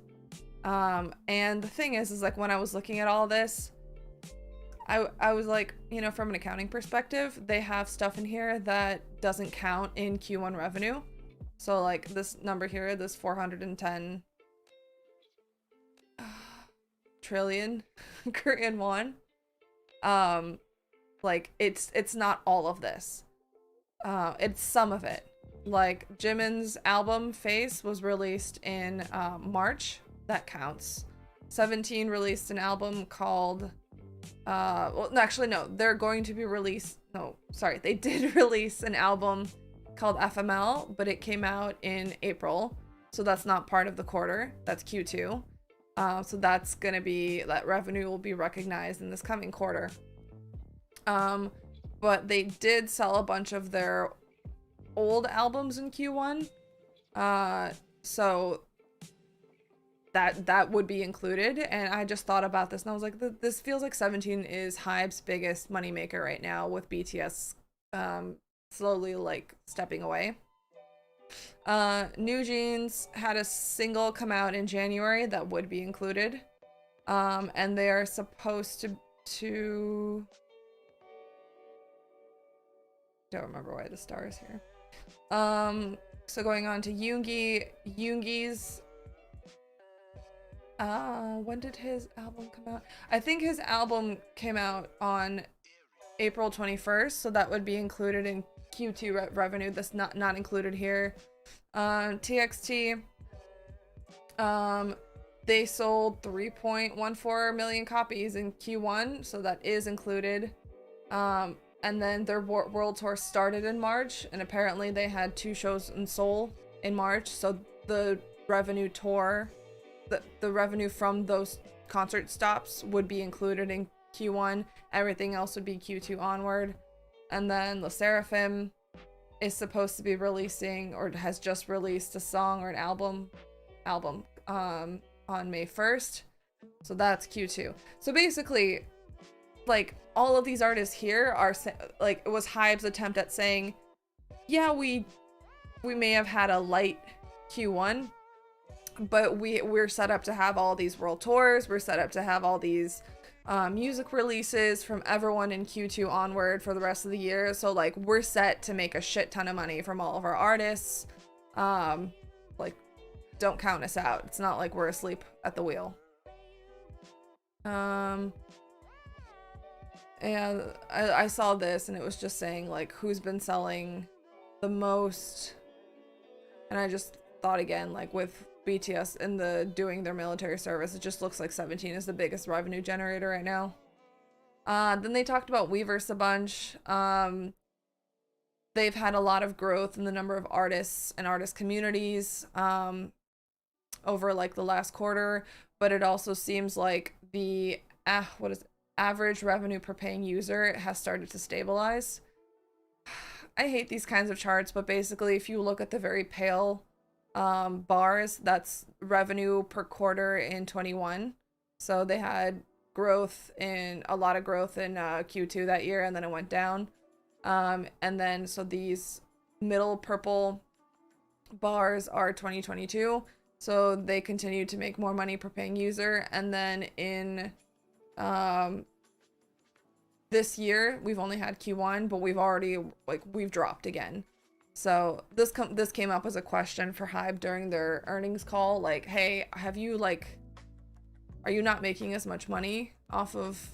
And the thing is like when I was looking at all this, I was like, you know, from an accounting perspective, they have stuff in here that doesn't count in Q1 revenue. So like this number here, this 410 trillion Korean won. Like it's not all of this. It's some of it. Like Jimin's album Face was released in March. That counts. 17 released an album called well, actually no, they're going to be released. No, sorry, they did release an album called FML, but it came out in April, so that's not part of the quarter. That's Q2. So that's gonna be, that revenue will be recognized in this coming quarter. But they did sell a bunch of their old albums in Q1, so that would be included. And I just thought about this and I was like, this feels like 17 is Hive's biggest moneymaker right now, with BTS slowly like stepping away. New Jeans had a single come out in January that would be included, and they are supposed to don't remember why the star is here. So going on to Yoongi's when did his album come out? I think his album came out on April 21st, so that would be included in Q2 revenue. That's not included here. TXT, they sold 3.14 million copies in Q1, so that is included. And then their world tour started in March, and apparently they had 2 shows in Seoul in March, so the revenue tour, the revenue from those concert stops would be included in Q1. Everything else would be Q2 onward. And then LE SSERAFIM is supposed to be releasing, or has just released, a song or an album on May 1st. So that's Q2. So basically, like, all of these artists here are like, it was Hive's attempt at saying, yeah, we may have had a light Q1, but we're set up to have all these world tours. We're set up to have all these music releases from everyone in Q2 onward for the rest of the year. So like, we're set to make a shit ton of money from all of our artists. Like, don't count us out. It's not like we're asleep at the wheel. And I saw this and it was just saying like, who's been selling the most, and I just thought again, like with BTS and doing their military service, it just looks like 17 is the biggest revenue generator right now. Then they talked about Weverse a bunch. They've had a lot of growth in the number of artists and artist communities over like the last quarter, but it also seems like the average revenue per paying user has started to stabilize. I hate these kinds of charts, but basically if you look at the very pale bars, that's revenue per quarter in 21. So they had a lot of growth in Q2 that year, and then it went down. And then so these middle purple bars are 2022, so they continue to make more money per paying user. And then in this year we've only had Q1, but we've dropped again. So this came up as a question for Hive during their earnings call, like, hey, are you not making as much money off of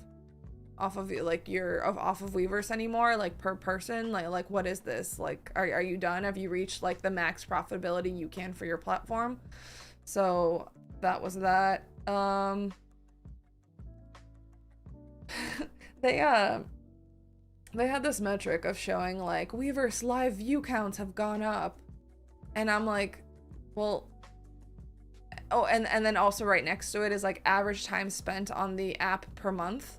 Weverse anymore, like per person? Like what is this? Like, are you done? Have you reached like the max profitability you can for your platform? So that was that. They had this metric of showing like Weverse live view counts have gone up, and I'm like, well, oh, and then also right next to it is like average time spent on the app per month.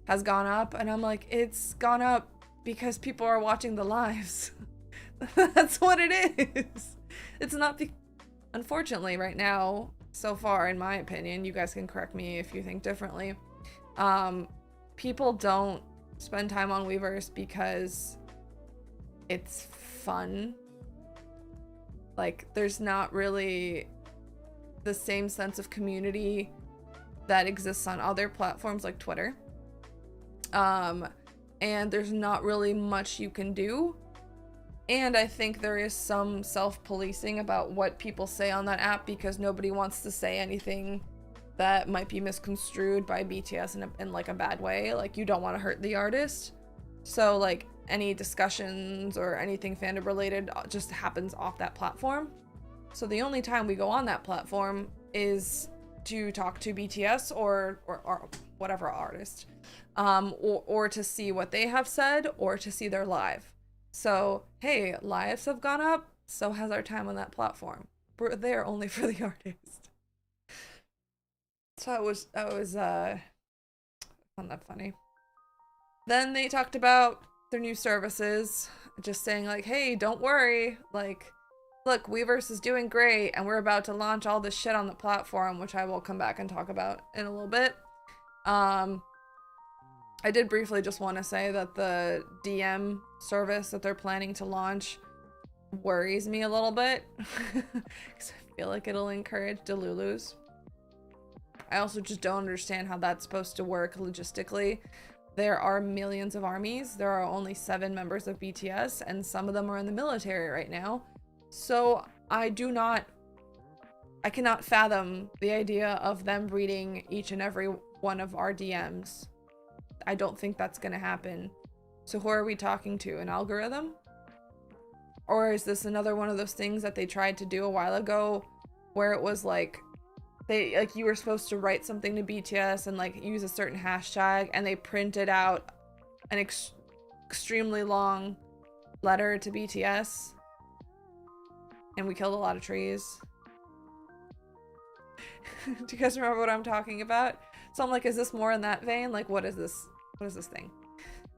has gone up, and I'm like, it's gone up because people are watching the lives. That's what it is. It's not unfortunately right now, so far, in my opinion, you guys can correct me if you think differently, people don't spend time on Weverse because it's fun. Like, there's not really the same sense of community that exists on other platforms like Twitter. And there's not really much you can do. And I think there is some self-policing about what people say on that app, because nobody wants to say anything that might be misconstrued by BTS in like a bad way. Like, you don't want to hurt the artist. So like any discussions or anything fandom related just happens off that platform. So the only time we go on that platform is to talk to BTS or whatever artist, or to see what they have said, or to see their live. So, hey, lives have gone up, so has our time on that platform. We're there only for the artist. So I found that funny. Then they talked about their new services, just saying like, hey, don't worry, like, look, Weverse is doing great, and we're about to launch all this shit on the platform, which I will come back and talk about in a little bit. I did briefly just want to say that the DM service that they're planning to launch worries me a little bit, because I feel like it'll encourage Delulus. I also just don't understand how that's supposed to work logistically. There are millions of armies. There are only 7 members of BTS, and some of them are in the military right now. So I cannot fathom the idea of them reading each and every one of our DMs. I don't think that's gonna happen. So who are we talking to? An algorithm? Or is this another one of those things that they tried to do a while ago, where it was like, you were supposed to write something to BTS and like use a certain hashtag, and they printed out an extremely long letter to BTS, and we killed a lot of trees. Do you guys remember what I'm talking about? So I'm like, is this more in that vein? Like, what is this? What is this thing?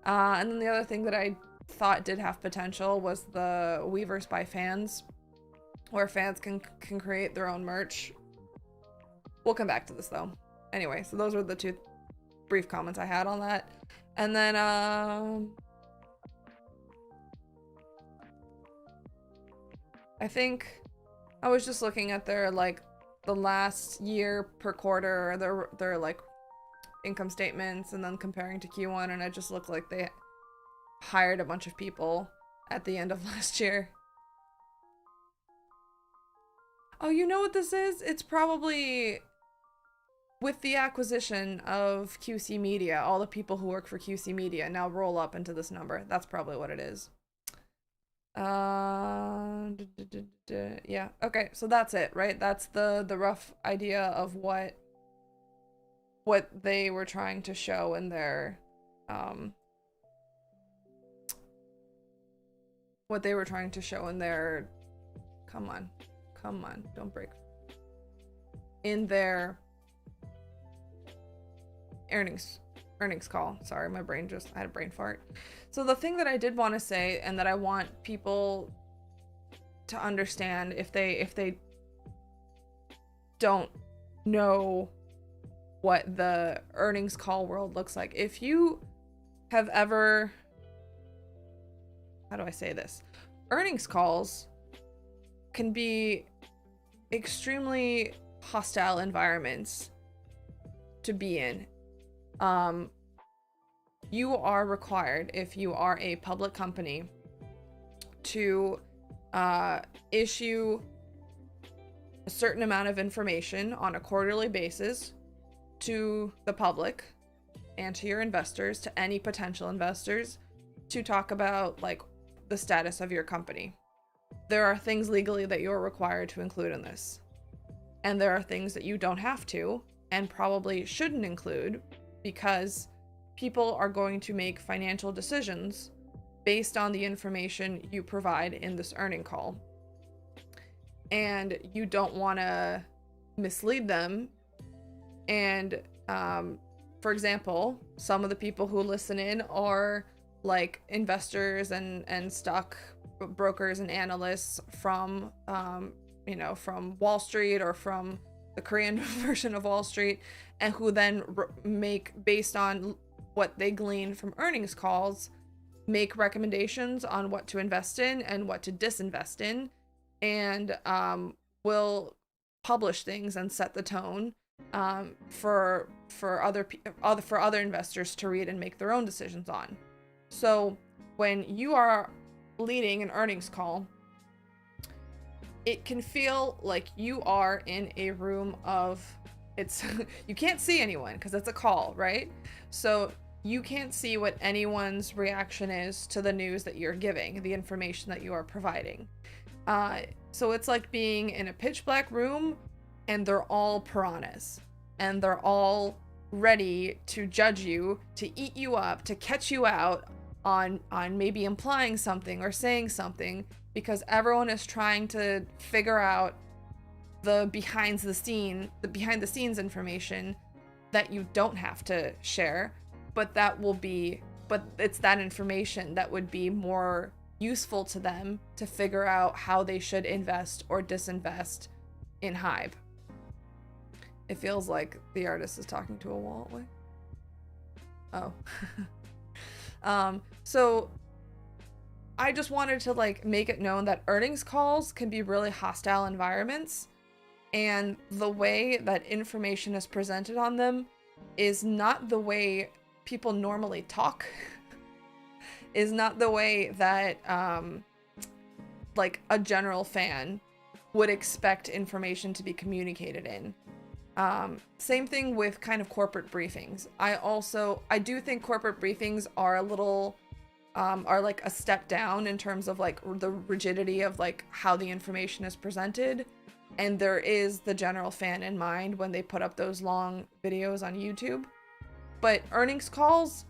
And then the other thing that I thought did have potential was the Weverse by fans, where fans can create their own merch. We'll come back to this though. Anyway, so those were the 2 brief comments I had on that. And then I think I was just looking at their like the last year per quarter, their like income statements, and then comparing to Q1, and it just looked like they hired a bunch of people at the end of last year. Oh, you know what this is? It's probably with the acquisition of QC Media, all the people who work for QC Media now roll up into this number. That's probably what it is. Yeah, okay, so that's it, right? That's the rough idea of what they were trying to show in their come on, don't break, in their earnings call. Sorry, my brain just, I had a brain fart. So the thing that I did want to say, and that I want people to understand if they don't know what the earnings call world looks like. If you have ever, how do I say this? Earnings calls can be extremely hostile environments to be in. You are required, if you are a public company, to issue a certain amount of information on a quarterly basis to the public and to your investors, to any potential investors, to talk about like the status of your company. There are things legally that you're required to include in this, and there are things that you don't have to and probably shouldn't include, because people are going to make financial decisions based on the information you provide in this earning call. And you don't want to mislead them and for example, some of the people who listen in are like investors and stock brokers and analysts from from Wall Street or from the Korean version of Wall Street, and who then make, based on what they glean from earnings calls, make recommendations on what to invest in and what to disinvest in, and will publish things and set the tone for other investors to read and make their own decisions on. So when you are leading an earnings call, it can feel like you are in a room of, it's you can't see anyone because it's a call, right? So you can't see what anyone's reaction is to the news that you're giving, the information that you are providing. So it's like being in a pitch black room and they're all piranhas and they're all ready to judge you, to eat you up, to catch you out on maybe implying something or saying something, because everyone is trying to figure out the behind the scenes information that you don't have to share, but it's that information that would be more useful to them to figure out how they should invest or disinvest in Hive. It feels like the artist is talking to a wall. Oh. So I just wanted to like make it known that earnings calls can be really hostile environments, and the way that information is presented on them is not the way people normally talk, is not the way that like a general fan would expect information to be communicated in. Same thing with kind of corporate briefings. I do think corporate briefings are a little are like a step down in terms of like the rigidity of like how the information is presented, and there is the general fan in mind when they put up those long videos on YouTube. But earnings calls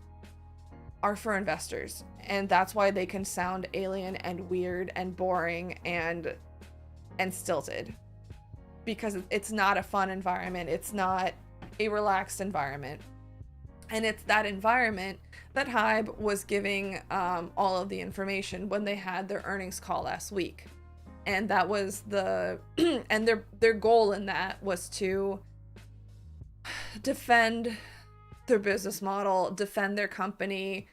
are for investors, and that's why they can sound alien and weird and boring and stilted, because it's not a fun environment. It's not a relaxed environment. And it's that environment that Hive was giving all of the information when they had their earnings call last week. And that was and their goal in that was to defend their business model, defend their company,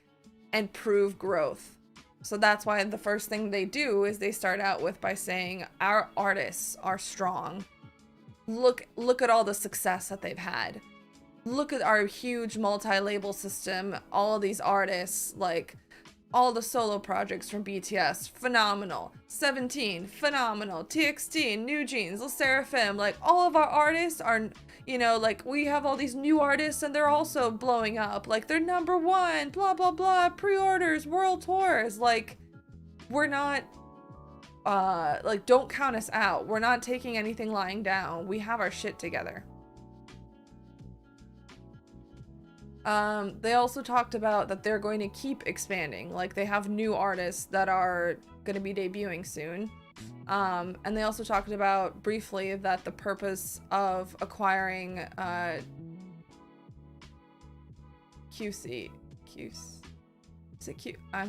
and prove growth. So that's why the first thing they do is they start out with by saying, our artists are strong. Look at all the success that they've had. Look at our huge multi-label system. All of these artists, like all the solo projects from BTS, phenomenal. 17, phenomenal. TXT, New Jeans, LE SSERAFIM, like all of our artists are, like we have all these new artists and they're also blowing up. Like they're #1, blah, blah, blah, pre-orders, world tours. Like we're not, like don't count us out. We're not taking anything lying down. We have our shit together. They also talked about that they're going to keep expanding. Like they have new artists that are going to be debuting soon. And they also talked about briefly that the purpose of acquiring I'm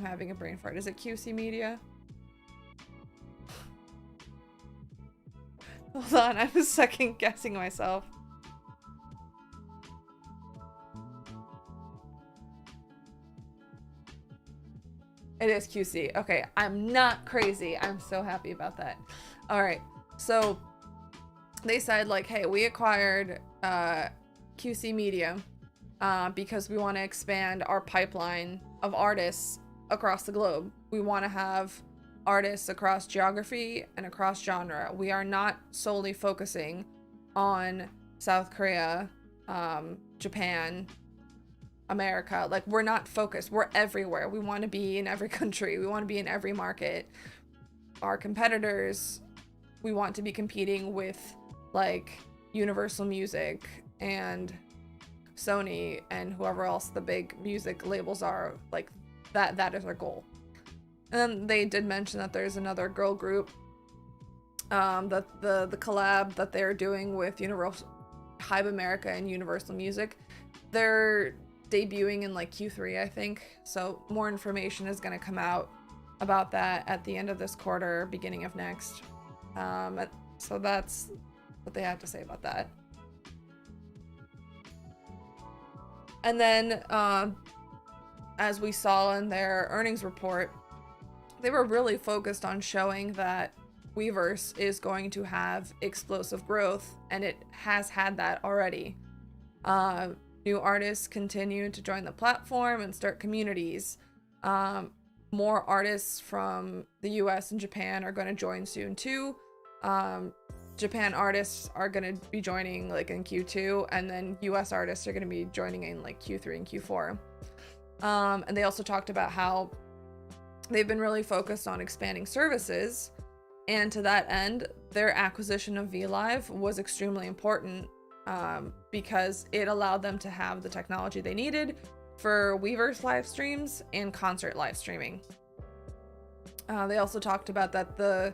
having a brain fart. Is it QC Media? Hold on, I was second guessing myself. It is QC. Okay, I'm not crazy. I'm so happy about that. All right, so they said like, hey, we acquired QC Media because we want to expand our pipeline of artists across the globe. We want to have artists across geography and across genre. We are not solely focusing on South Korea, Japan, America. Like we're not focused. We're everywhere. We want to be in every country. We want to be in every market. Our competitors, we want to be competing with like Universal Music and Sony and whoever else the big music labels are. Like that is our goal. And then they did mention that there's another girl group that the collab that they're doing with Universal Hive America and Universal Music. They're debuting in like Q3, I think. So more information is going to come out about that at the end of this quarter, beginning of next. So that's what they have to say about that. And then, as we saw in their earnings report, they were really focused on showing that Weverse is going to have explosive growth, and it has had that already. New artists continue to join the platform and start communities. More artists from the US and Japan are going to join soon too. Japan artists are going to be joining like in Q2, and then US artists are going to be joining in like Q3 and Q4. And they also talked about how they've been really focused on expanding services, and to that end, their acquisition of VLive was extremely important because it allowed them to have the technology they needed for Weverse live streams and concert live streaming. They also talked about that the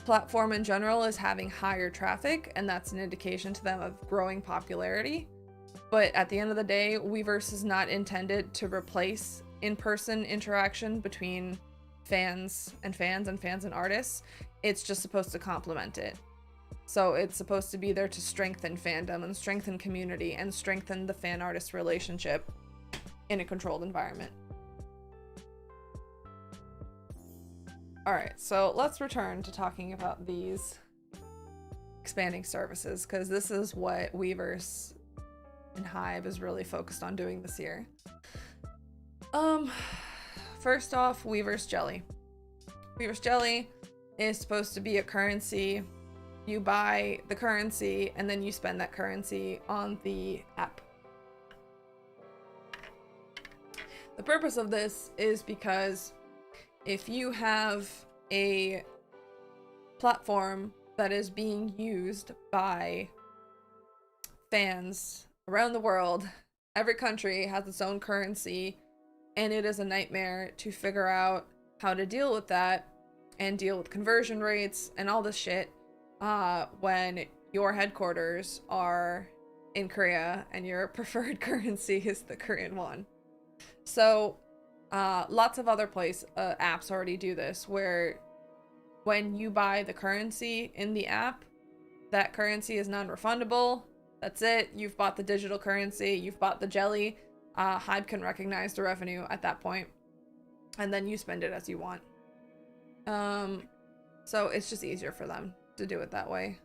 platform in general is having higher traffic, and that's an indication to them of growing popularity. But at the end of the day, Weverse is not intended to replace in-person interaction between fans and artists. It's just supposed to complement it. So it's supposed to be there to strengthen fandom and strengthen community and strengthen the fan-artist relationship in a controlled environment. Alright, so let's return to talking about these expanding services, because this is what Weverse and Hive is really focused on doing this year. First off, Weverse Jelly. Weverse Jelly is supposed to be a currency. You buy the currency and then you spend that currency on the app. The purpose of this is because if you have a platform that is being used by fans around the world, every country has its own currency, and it is a nightmare to figure out how to deal with that and deal with conversion rates and all this shit when your headquarters are in Korea and your preferred currency is the Korean won. So lots of other apps already do this, where when you buy the currency in the app, that currency is non-refundable. That's it. You've bought the digital currency. You've bought the jelly. Hive can recognize the revenue at that point, and then you spend it as you want. So it's just easier for them to do it that way.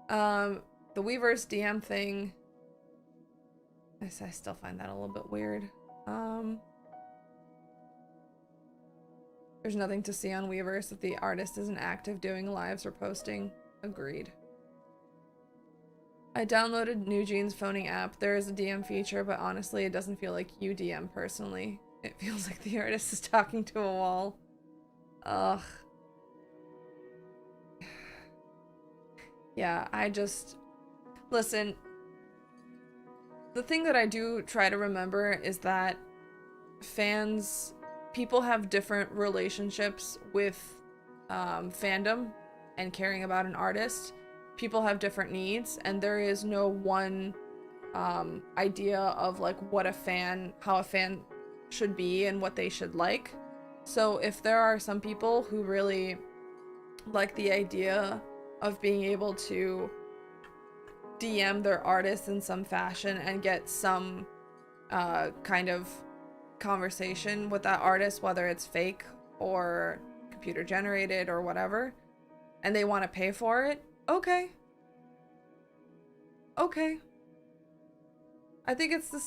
The Weverse DM thing, I still find that a little bit weird. There's nothing to see on Weverse if the artist isn't active doing lives or posting. Agreed. I downloaded New Jeans phoning app. There is a DM feature, but honestly, it doesn't feel like you DM personally. It feels like the artist is talking to a wall. Ugh. Yeah, listen, the thing that I do try to remember is that people have different relationships with fandom and caring about an artist. People have different needs, and there is no one idea of like how a fan should be and what they should like. So if there are some people who really like the idea of being able to DM their artist in some fashion and get some kind of conversation with that artist, whether it's fake or computer generated or whatever, and they want to pay for it, okay. I think it's the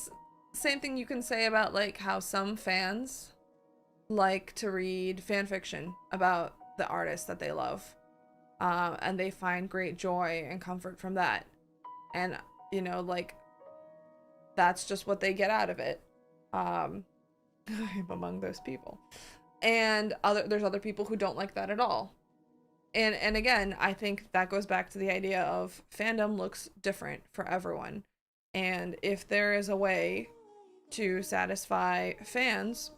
same thing you can say about like how some fans like to read fan fiction about the artist that they love, and they find great joy and comfort from that, and you know, like that's just what they get out of it. I'm among those people, and there's other people who don't like that at all. And again, I think that goes back to the idea of fandom looks different for everyone. And if there is a way to satisfy fans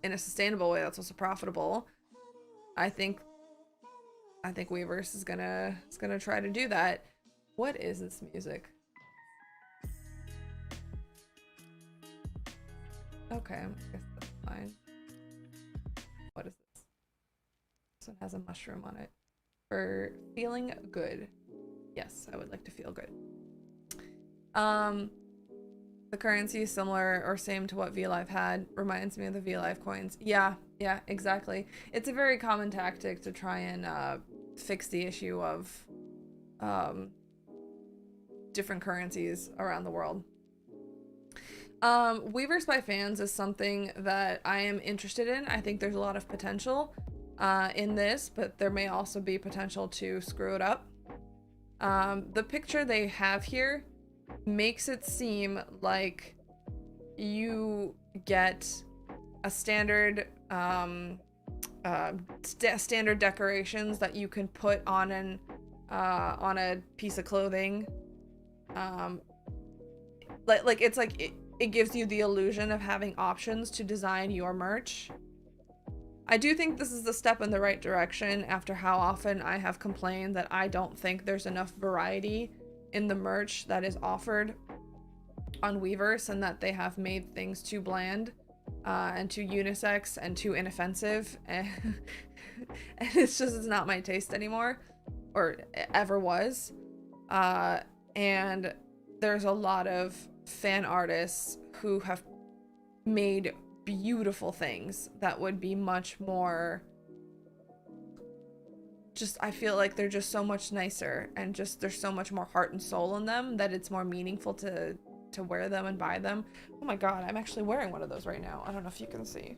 in a sustainable way that's also profitable, I think Weverse is gonna try to do that. What is this music? Okay, I guess that's fine. What is this? This one has a mushroom on it. For feeling good. Yes, I would like to feel good. The currency is similar or same to what VLive had. Reminds me of the VLive coins. Yeah, exactly. It's a very common tactic to try and fix the issue of different currencies around the world. Weavers by fans is something that I am interested in. I think there's a lot of potential in this, but there may also be potential to screw it up. The picture they have here makes it seem like you get a standard standard decorations that you can put on a piece of clothing. It gives you the illusion of having options to design your merch. I do think this is a step in the right direction after how often I have complained that I don't think there's enough variety in the merch that is offered on Weverse, and that they have made things too bland and too unisex and too inoffensive, and it's not my taste anymore, or ever was. And there's a lot of fan artists who have made beautiful things that would be much more I feel like they're just so much nicer, and just there's so much more heart and soul in them that it's more meaningful to wear them and buy them. Oh my god, I'm actually wearing one of those right now. I don't know if you can see.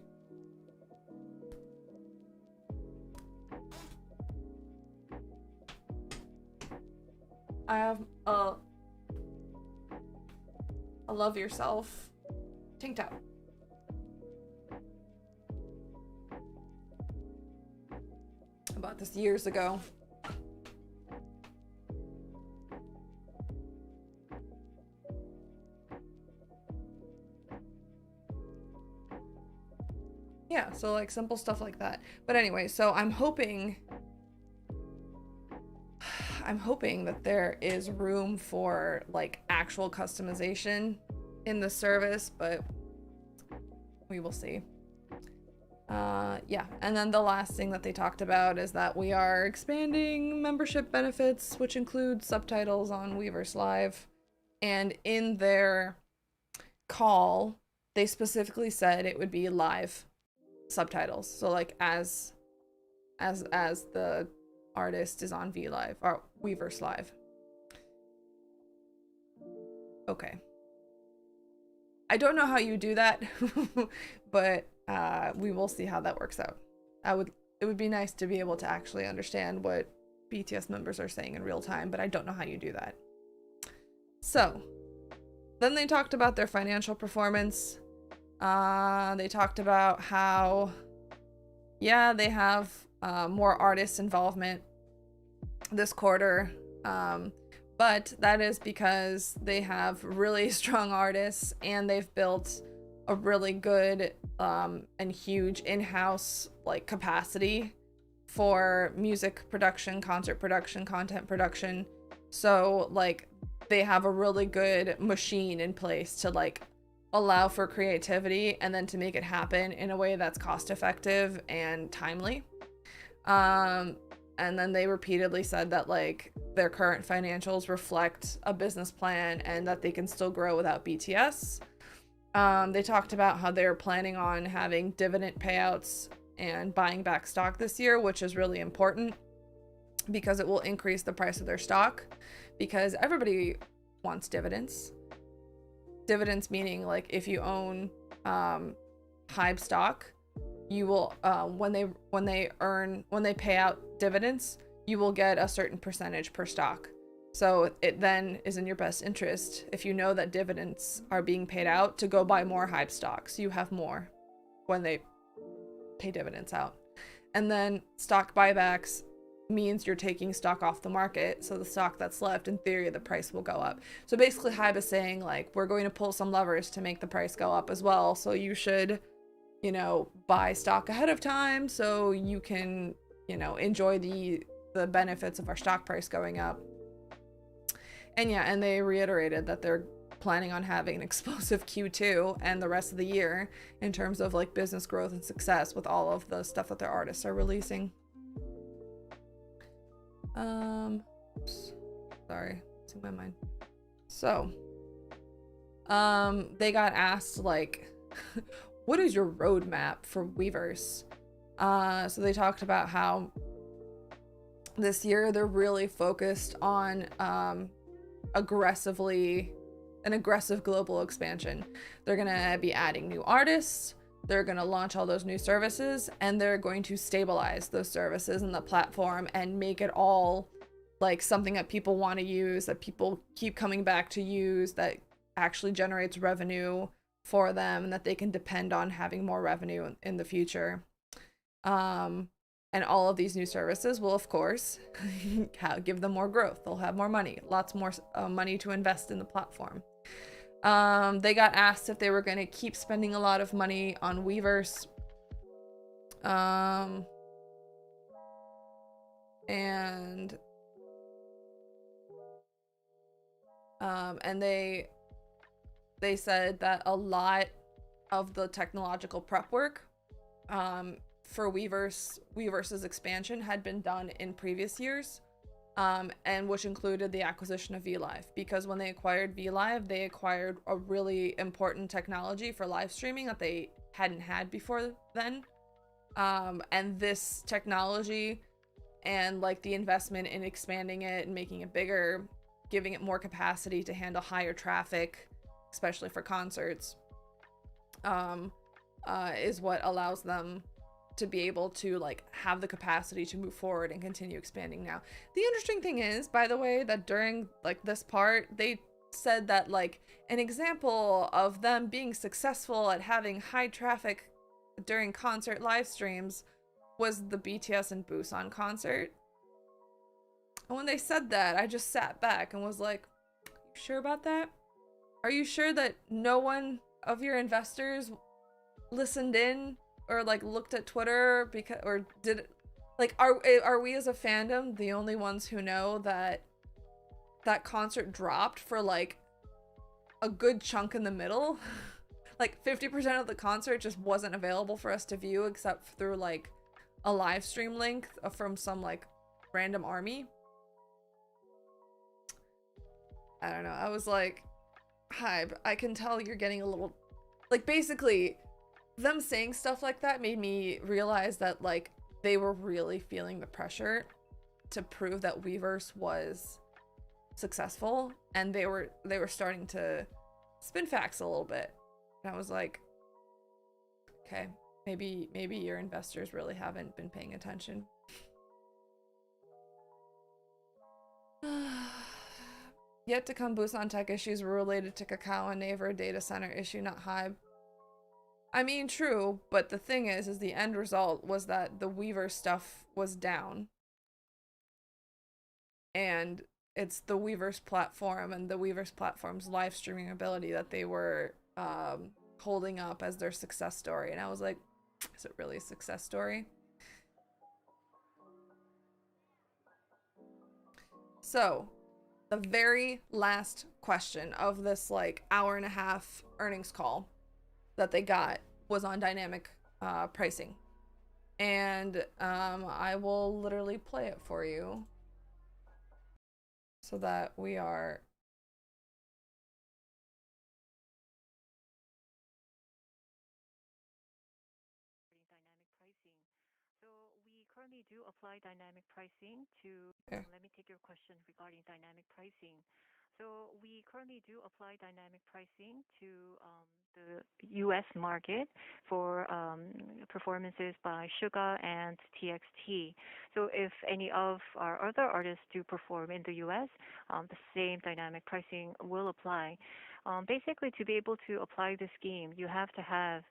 I have a Love Yourself tank top. I bought this years ago. Yeah, so like simple stuff like that. But anyway, so I'm hoping that there is room for like actual customization in the service, but we will see. Yeah, and then the last thing that they talked about is that we are expanding membership benefits, which include subtitles on Weverse Live. And in their call, they specifically said it would be live subtitles. So like as the artist is on VLive or Weverse Live. Okay. I don't know how you do that, but we will see how that works out. It would be nice to be able to actually understand what BTS members are saying in real time, but I don't know how you do that. So, then they talked about their financial performance. They talked about how, yeah, they have more artist involvement this quarter, but that is because they have really strong artists, and they've built a really good and huge in-house like capacity for music production, concert production, content production. So like they have a really good machine in place to like allow for creativity and then to make it happen in a way that's cost effective and timely. And then they repeatedly said that like their current financials reflect a business plan and that they can still grow without BTS. They talked about how they're planning on having dividend payouts and buying back stock this year, which is really important because it will increase the price of their stock, because everybody wants dividends. Dividends meaning like if you own Hive stock, you will when they pay out dividends, you will get a certain percentage per stock. So it then is in your best interest, if you know that dividends are being paid out, to go buy more Hive stock so you have more when they pay dividends out. And then stock buybacks means you're taking stock off the market, so the stock that's left, in theory, the price will go up. So basically Hive is saying like, we're going to pull some levers to make the price go up as well, so you should, you know, buy stock ahead of time so you can, you know, enjoy the benefits of our stock price going up. And yeah, and they reiterated that they're planning on having an explosive Q2 and the rest of the year in terms of like business growth and success with all of the stuff that their artists are releasing. Sorry, it's in my mind. So, they got asked like, what is your roadmap for Weverse? So they talked about how this year they're really focused on an aggressive global expansion. They're gonna be adding new artists, they're gonna launch all those new services, and they're going to stabilize those services and the platform and make it all like something that people want to use, that people keep coming back to use, that actually generates revenue for them, and that they can depend on having more revenue in the future. And all of these new services will, of course, give them more growth. They'll have more money, lots more money to invest in the platform. They got asked if they were going to keep spending a lot of money on Weverse. And they said that a lot of the technological prep work for Weverse's expansion had been done in previous years, and which included the acquisition of VLive, because when they acquired VLive, they acquired a really important technology for live streaming that they hadn't had before then. And this technology and like the investment in expanding it and making it bigger, giving it more capacity to handle higher traffic, especially for concerts, is what allows them to be able to like have the capacity to move forward and continue expanding now. The interesting thing is, by the way, that during like this part, they said that like an example of them being successful at having high traffic during concert live streams was the BTS and Busan concert. And when they said that, I just sat back and was like, you sure about that? Are you sure that no one of your investors listened in or like looked at Twitter because, or did it, like, are we as a fandom the only ones who know that that concert dropped for like a good chunk in the middle? Like 50% of the concert just wasn't available for us to view except through like a live stream link from some like random army. I don't know. I was like, Hive, I can tell you're getting a little, like, basically them saying stuff like that made me realize that like they were really feeling the pressure to prove that Weverse was successful, and they were starting to spin facts a little bit. And I was like, okay, maybe your investors really haven't been paying attention. Yet to come, Busan tech issues were related to Kakao and Naver data center issue, not Hive. I mean, true, but the thing is the end result was that the Weverse stuff was down. And it's the Weverse platform and the Weverse platform's live streaming ability that they were holding up as their success story. And I was like, is it really a success story? So, the very last question of this like hour and a half earnings call that they got was on dynamic pricing. And I will literally play it for you so that we are dynamic pricing. So we currently do apply dynamic pricing to, okay. let me take your question regarding dynamic pricing. So we currently do apply dynamic pricing to the US market for performances by Suga and TXT. So if any of our other artists do perform in the US, the same dynamic pricing will apply. Basically, to be able to apply the scheme, you have to have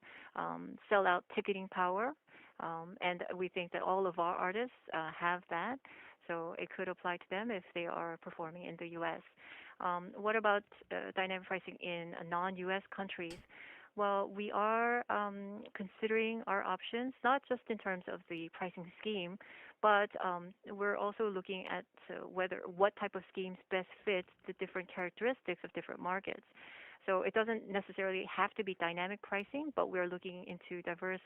sell-out ticketing power, and we think that all of our artists have that. So it could apply to them if they are performing in the U.S. What about dynamic pricing in non-U.S. countries? Well, we are considering our options, not just in terms of the pricing scheme, but we're also looking at whether what type of schemes best fit the different characteristics of different markets. So it doesn't necessarily have to be dynamic pricing, but we're looking into diverse,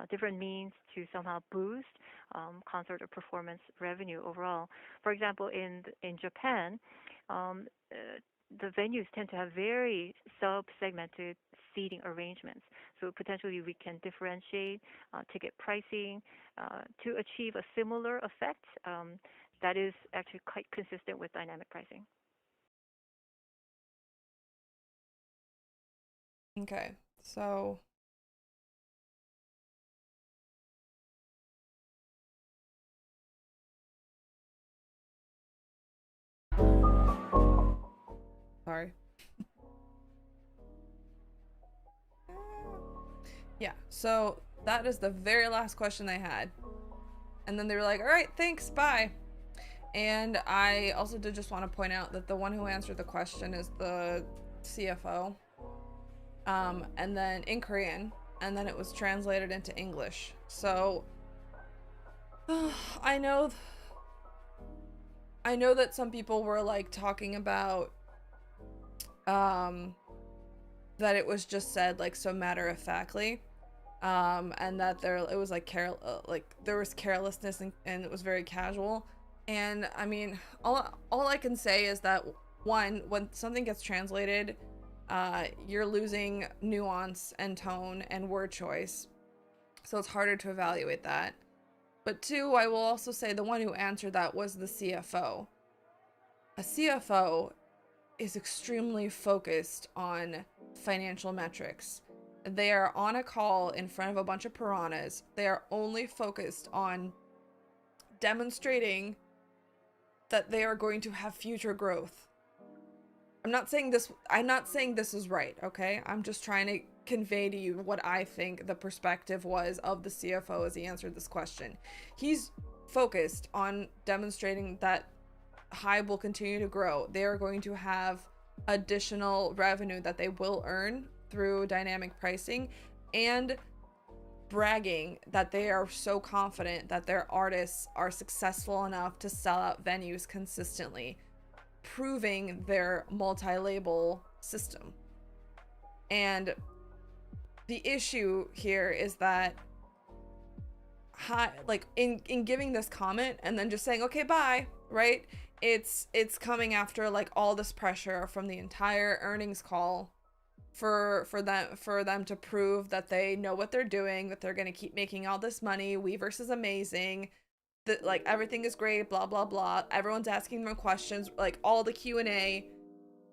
different means to somehow boost concert or performance revenue overall. For example, in Japan, um, the venues tend to have very sub-segmented seating arrangements. So potentially we can differentiate ticket pricing to achieve a similar effect that is actually quite consistent with dynamic pricing. Okay, so sorry. Yeah, so that is the very last question they had. And then they were like, all right, thanks, bye. And I also did just want to point out that the one who answered the question is the CFO. And then in Korean, and then it was translated into English. So I know that some people were like talking about that it was just said like so matter of factly. And that it was like like there was carelessness and it was very casual. And I mean, all I can say is that one, when something gets translated, you're losing nuance and tone and word choice, so it's harder to evaluate that. But two, I will also say the one who answered that was the CFO. A CFO is extremely focused on financial metrics. They are on a call in front of a bunch of piranhas. They are only focused on demonstrating that they are going to have future growth. I'm not saying this is right, okay? I'm just trying to convey to you what I think the perspective was of the CFO as he answered this question. He's focused on demonstrating that Hive will continue to grow. They are going to have additional revenue that they will earn through dynamic pricing, and bragging that they are so confident that their artists are successful enough to sell out venues consistently, proving their multi-label system. And the issue here is that like in giving this comment and then just saying okay bye, right, it's coming after like all this pressure from the entire earnings call for them to prove that they know what they're doing, that they're going to keep making all this money. Weverse is amazing, that like everything is great, blah blah blah. Everyone's asking them questions, like all the Q&A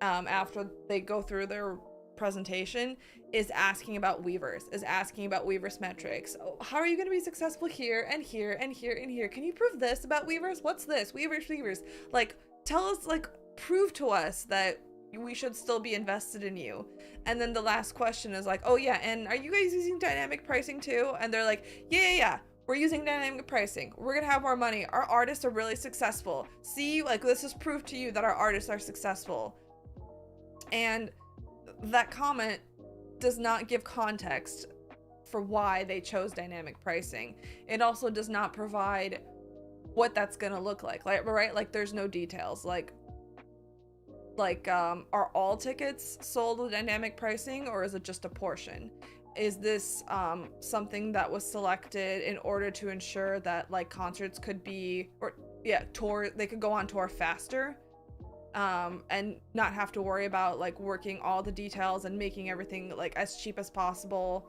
after they go through their presentation is asking about Weverse, is asking about Weverse metrics. Oh, how are you going to be successful here and here and here and here? Can you prove this about Weverse? What's this? Weverse. Like, tell us, like, prove to us that we should still be invested in you. And then the last question is like, oh yeah, and are you guys using dynamic pricing too? And they're like, yeah, we're using dynamic pricing. We're gonna have more money. Our artists are really successful. See, like, this is proof to you that our artists are successful. And that comment does not give context for why they chose dynamic pricing. It also does not provide what that's gonna look like, right? Like, there's no details. Like, are all tickets sold with dynamic pricing, or is it just a portion? Is this something that was selected in order to ensure that like concerts could be, or yeah, they could go on tour faster, and not have to worry about like working all the details and making everything like as cheap as possible,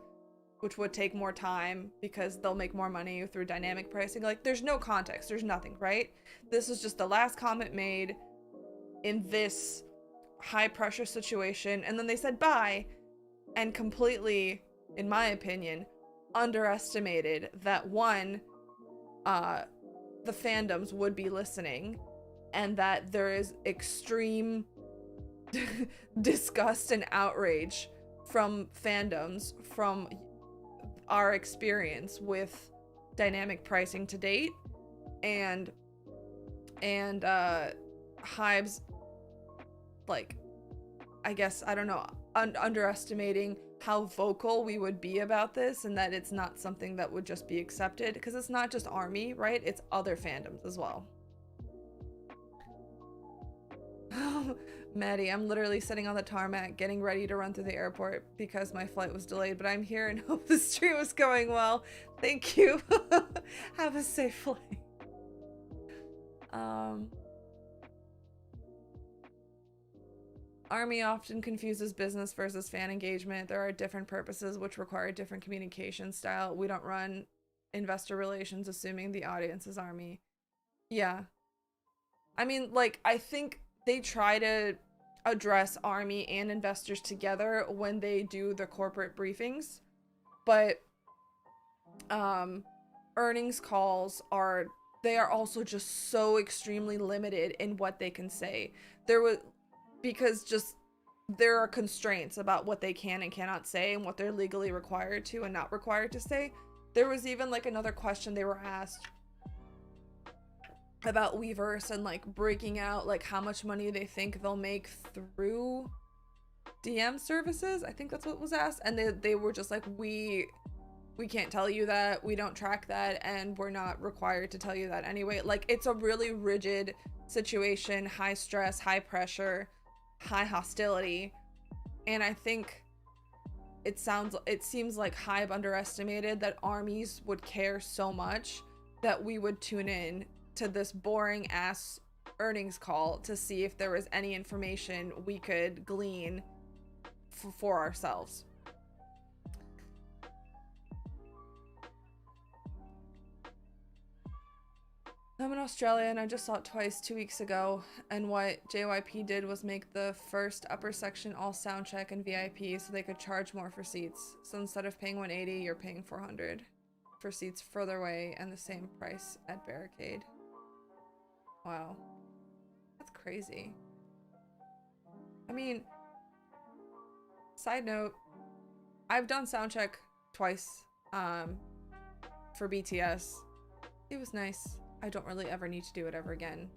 which would take more time because they'll make more money through dynamic pricing? Like, there's no context, there's nothing, right? This is just the last comment made in this high pressure situation, and then they said bye, and completely, in my opinion, underestimated that one, the fandoms would be listening, and that there is extreme disgust and outrage from fandoms from our experience with dynamic pricing to date, and Hive's, like, I guess, I don't know, underestimating how vocal we would be about this, and that it's not something that would just be accepted, because it's not just Army, right? It's other fandoms as well. Maddie, I'm literally sitting on the tarmac getting ready to run through the airport because my flight was delayed, but I'm here and hope the stream is going well. Thank you. Have a safe flight. Army often confuses business versus fan engagement. There are different purposes which require different communication style. We don't run investor relations assuming the audience is Army. Yeah. I mean, like, I think they try to address Army and investors together when they do the corporate briefings, but earnings calls are also just so extremely limited in what they can say. Because just there are constraints about what they can and cannot say and what they're legally required to and not required to say. There was even like another question they were asked about Weverse and like breaking out like how much money they think they'll make through DM services. I think that's what was asked, and they were just like, we can't tell you that, we don't track that, and we're not required to tell you that anyway. Like, it's a really rigid situation, high stress, high pressure, high hostility, and I think it seems like Hive underestimated that armies would care so much that we would tune in to this boring ass earnings call to see if there was any information we could glean for ourselves. I'm in Australia and I just saw it twice 2 weeks ago, and what JYP did was make the first upper section all soundcheck and VIP so they could charge more for seats. So instead of paying $180, you're paying $400 for seats further away and the same price at Barricade. Wow. That's crazy. I mean, side note, I've done soundcheck twice for BTS. It was nice. I don't really ever need to do it ever again.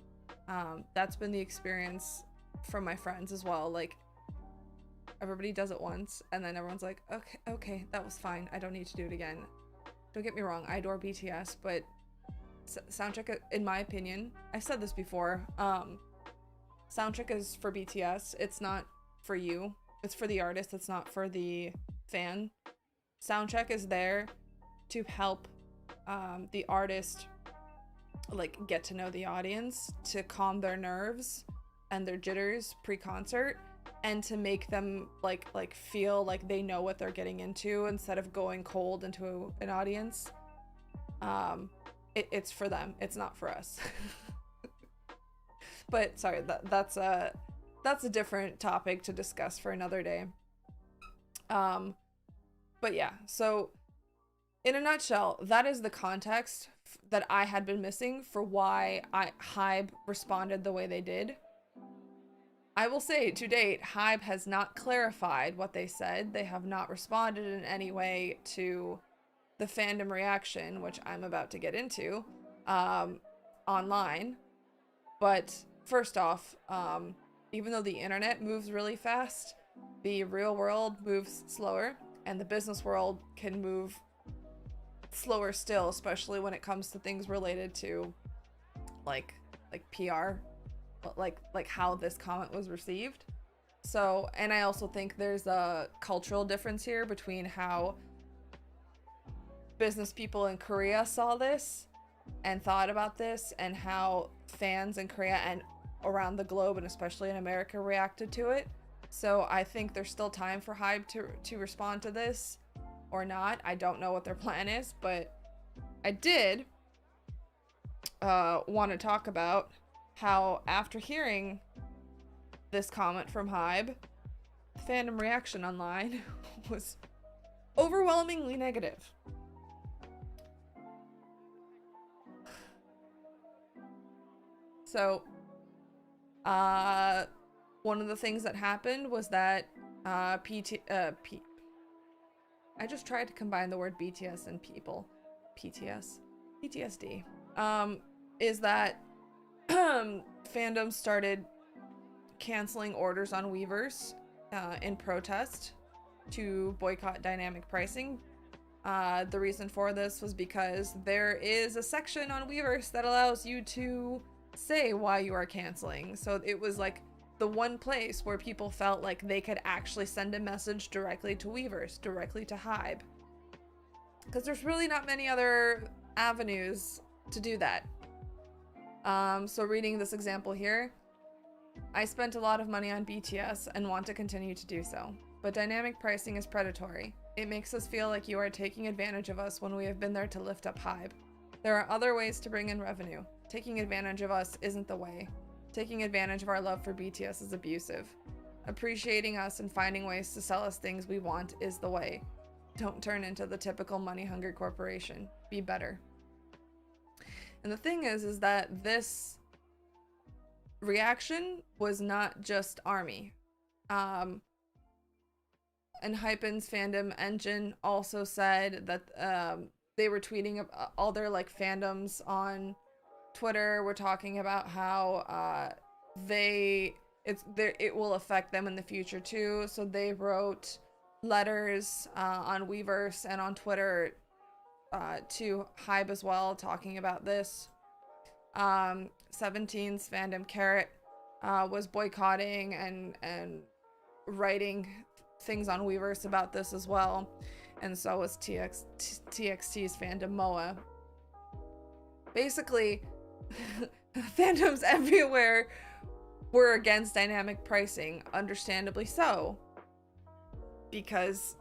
That's been the experience from my friends as well. Like, everybody does it once and then everyone's like, okay, that was fine. I don't need to do it again. Don't get me wrong, I adore BTS, but soundcheck, in my opinion, I've said this before, soundcheck is for BTS. It's not for you. It's for the artist. It's not for the fan. Soundcheck is there to help the artist like get to know the audience, to calm their nerves and their jitters pre-concert, and to make them like feel like they know what they're getting into instead of going cold into an audience. It's for them. It's not for us. But sorry, that's a different topic to discuss for another day. But yeah, so in a nutshell, that is the context that I had been missing for why Hive responded the way they did. I will say, to date, Hive has not clarified what they said. They have not responded in any way to the fandom reaction, which I'm about to get into, online. But first off, even though the internet moves really fast, the real world moves slower, and the business world can move slower still, especially when it comes to things related to like PR, like how this comment was received. So, and I also think there's a cultural difference here between how business people in Korea saw this and thought about this, and how fans in Korea and around the globe, and especially in America, reacted to it. So I think there's still time for Hive to respond to this, or not. I don't know what their plan is, but I did want to talk about how, after hearing this comment from Hive, the fandom reaction online was overwhelmingly negative. So, one of the things that happened was that I just tried to combine the word BTS and people. PTSD. Is that fandom started canceling orders on Weverse in protest to boycott dynamic pricing. The reason for this was because there is a section on Weverse that allows you to say why you are canceling. So it was like the one place where people felt like they could actually send a message directly to Weverse, directly to Hive. Because there's really not many other avenues to do that. So reading this example here, I spent a lot of money on BTS and want to continue to do so. But dynamic pricing is predatory. It makes us feel like you are taking advantage of us when we have been there to lift up Hive. There are other ways to bring in revenue. Taking advantage of us isn't the way. Taking advantage of our love for BTS is abusive. Appreciating us and finding ways to sell us things we want is the way. Don't turn into the typical money-hungry corporation. Be better. And the thing is that this reaction was not just ARMY. And Hypen's fandom engine also said that they were tweeting all their like fandoms on Twitter were talking about how it will affect them in the future too. So they wrote letters on Weverse and on Twitter to Hive as well, talking about this. 17's fandom Carrot was boycotting and writing things on Weverse about this as well, and so was TXT's fandom Moa. Basically, fandoms everywhere were against dynamic pricing, understandably so, because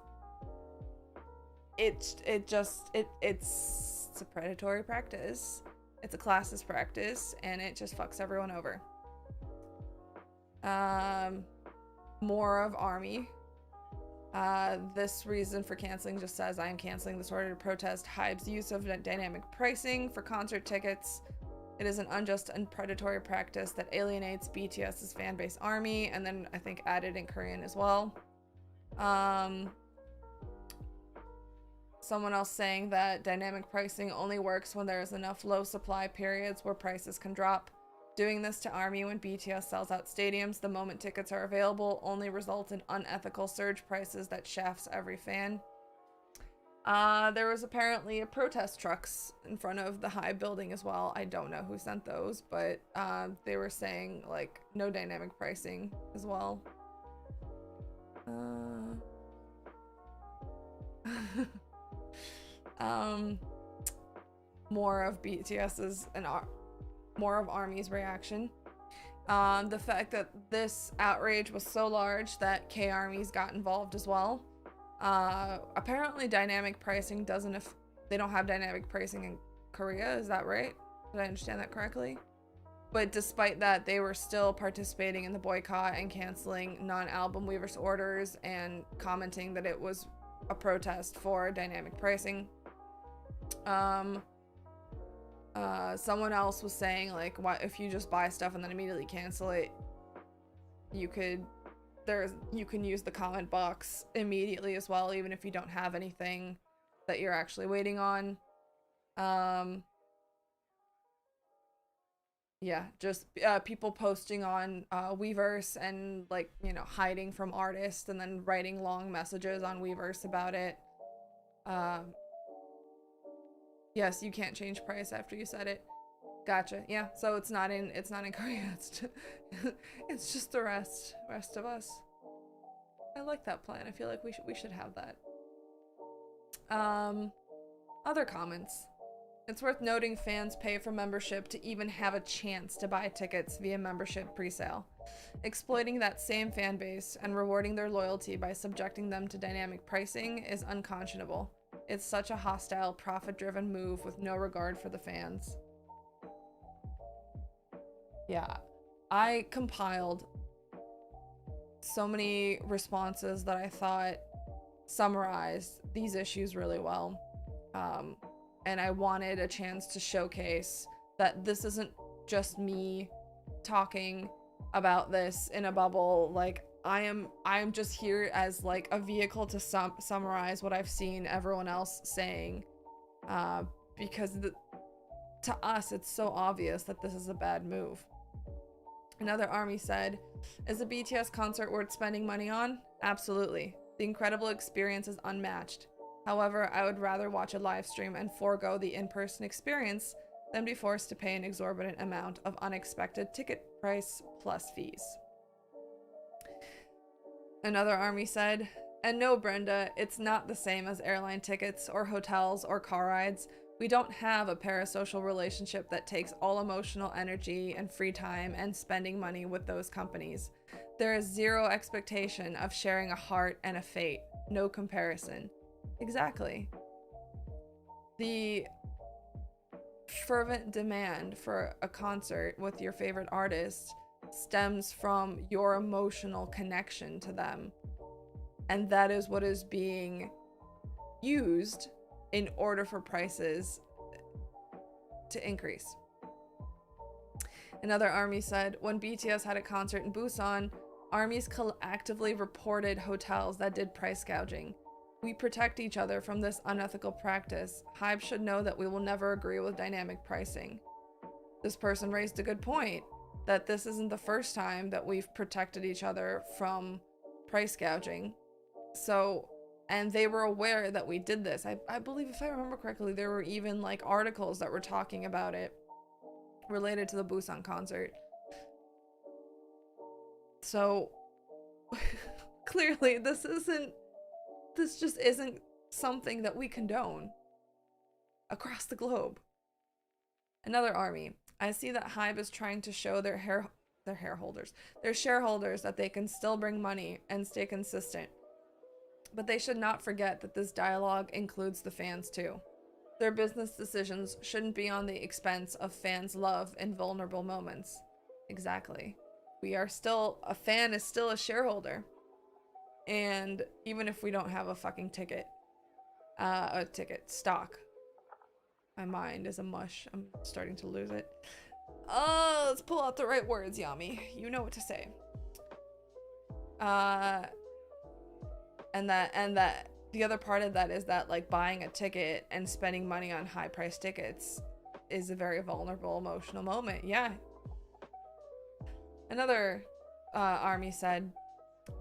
it's a predatory practice, it's a classist practice, and it just fucks everyone over. More of ARMY. This reason for canceling just says, I am canceling this order to protest Hive's use of dynamic pricing for concert tickets. It is an unjust and predatory practice that alienates BTS's fanbase ARMY, and then I think added in Korean as well. Someone else saying that dynamic pricing only works when there is enough low supply periods where prices can drop. Doing this to ARMY when BTS sells out stadiums the moment tickets are available only results in unethical surge prices that shafts every fan. There was apparently a protest trucks in front of the Hive building as well. I don't know who sent those, but they were saying like no dynamic pricing as well. More of BTS's and more of ARMY's reaction. The fact that this outrage was so large that K-ARMYs got involved as well. Apparently dynamic pricing they don't have dynamic pricing in Korea, is that right? Did I understand that correctly? But despite that, they were still participating in the boycott and canceling non-album Weverse orders and commenting that it was a protest for dynamic pricing. Someone else was saying like, what if you just buy stuff and then immediately cancel it, you can use the comment box immediately as well, even if you don't have anything that you're actually waiting on. Yeah, just people posting on Weverse and like, you know, hiding from artists and then writing long messages on Weverse about it. Yes, you can't change price after you set it. Gotcha. Yeah, so it's not in Korea. It's just the rest of us. I like that plan. I feel like we should have that. Other comments. It's worth noting fans pay for membership to even have a chance to buy tickets via membership presale. Exploiting that same fan base and rewarding their loyalty by subjecting them to dynamic pricing is unconscionable. It's such a hostile, profit-driven move with no regard for the fans. Yeah, I compiled so many responses that I thought summarized these issues really well. And I wanted a chance to showcase that this isn't just me talking about this in a bubble. Like, I am just here as like a vehicle to summarize what I've seen everyone else saying, because to us it's so obvious that this is a bad move. Another ARMY said, is a BTS concert worth spending money on? Absolutely. The incredible experience is unmatched. However, I would rather watch a live stream and forego the in-person experience than be forced to pay an exorbitant amount of unexpected ticket price plus fees. Another army said, and no, Brenda, it's not the same as airline tickets or hotels or car rides. We don't have a parasocial relationship that takes all emotional energy and free time and spending money with those companies. There is zero expectation of sharing a heart and a fate. No comparison. Exactly. The fervent demand for a concert with your favorite artist stems from your emotional connection to them. And that is what is being used in order for prices to increase. Another army said, when BTS had a concert in Busan, armies actively reported hotels that did price gouging. We protect each other from this unethical practice. Hive should know that we will never agree with dynamic pricing. This person raised a good point, that this isn't the first time that we've protected each other from price gouging. So, and they were aware that we did this. I believe, if I remember correctly, there were even like articles that were talking about it related to the Busan concert. So clearly this just isn't something that we condone across the globe. Another army. I see that Hive is trying to show their shareholders that they can still bring money and stay consistent. But they should not forget that this dialogue includes the fans too. Their business decisions shouldn't be on the expense of fans' love in vulnerable moments. Exactly. A fan is still a shareholder. And even if we don't have a fucking stock. My mind is a mush. I'm starting to lose it. Oh, let's pull out the right words, Yami. You know what to say. And that the other part of that is that, like, buying a ticket and spending money on high price tickets is a very vulnerable emotional moment. Yeah. Another army said,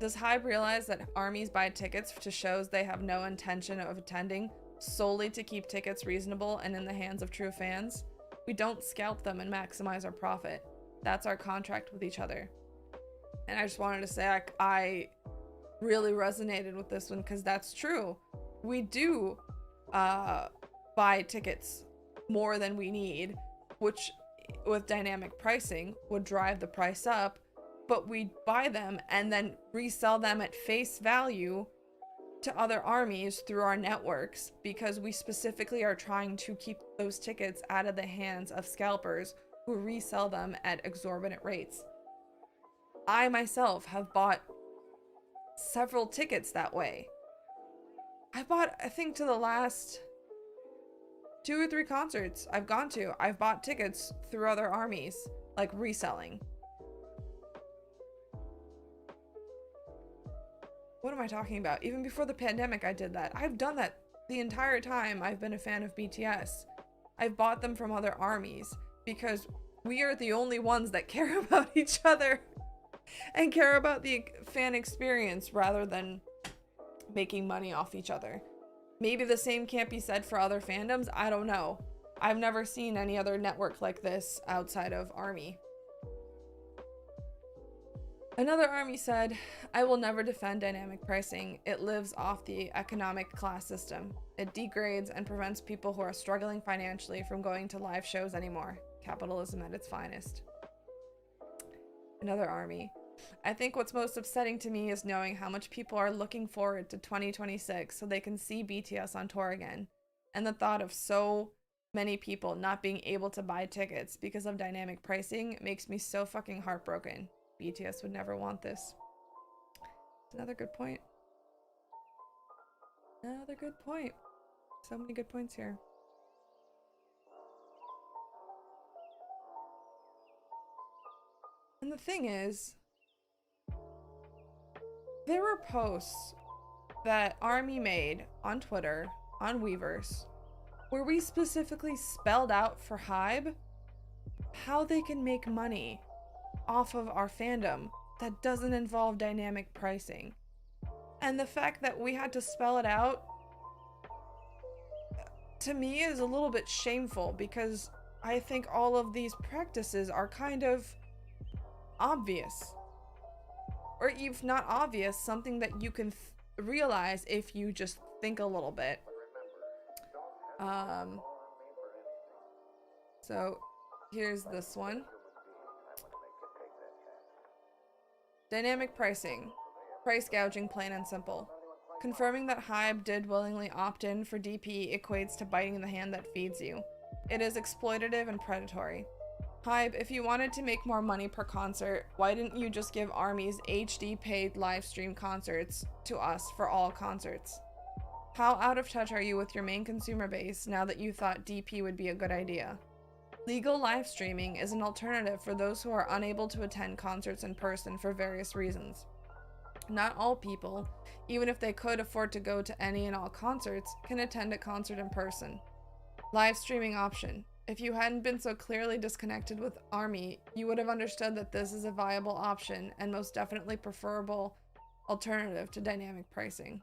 does Hive realize that armies buy tickets to shows they have no intention of attending solely to keep tickets reasonable and in the hands of true fans? We don't scalp them and maximize our profit. That's our contract with each other. And I just wanted to say I really resonated with this one because that's true. We do buy tickets more than we need, which with dynamic pricing would drive the price up, but we buy them and then resell them at face value to other armies through our networks because we specifically are trying to keep those tickets out of the hands of scalpers who resell them at exorbitant rates. I myself have bought several tickets that way. I bought, I think, to the last 2 or 3 concerts I've gone to, I've bought tickets through other armies, like reselling. What am I talking about? Even before the pandemic, I did that. I've done that the entire time I've been a fan of BTS. I've bought them from other armies because we are the only ones that care about each other and care about the fan experience rather than making money off each other. Maybe the same can't be said for other fandoms. I don't know. I've never seen any other network like this outside of Army. Another army said, I will never defend dynamic pricing. It lives off the economic class system. It degrades and prevents people who are struggling financially from going to live shows anymore. Capitalism at its finest. Another army. I think what's most upsetting to me is knowing how much people are looking forward to 2026 so they can see BTS on tour again. And the thought of so many people not being able to buy tickets because of dynamic pricing makes me so fucking heartbroken. BTS would never want this. Another good point. Another good point. So many good points here. And the thing is, there were posts that Army made on Twitter, on Weverse, where we specifically spelled out for Hive how they can make money off of our fandom that doesn't involve dynamic pricing. And the fact that we had to spell it out, to me, is a little bit shameful, because I think all of these practices are kind of obvious. Or if not obvious, something that you can realize if you just think a little bit. So here's this one. Dynamic pricing. Price gouging, plain and simple. Confirming that Hive did willingly opt in for DP equates to biting the hand that feeds you. It is exploitative and predatory. Hive, if you wanted to make more money per concert, why didn't you just give armies HD paid live stream concerts to us for all concerts? How out of touch are you with your main consumer base now that you thought DP would be a good idea? Legal live streaming is an alternative for those who are unable to attend concerts in person for various reasons. Not all people, even if they could afford to go to any and all concerts, can attend a concert in person. Live streaming option. If you hadn't been so clearly disconnected with ARMY, you would have understood that this is a viable option and most definitely preferable alternative to dynamic pricing.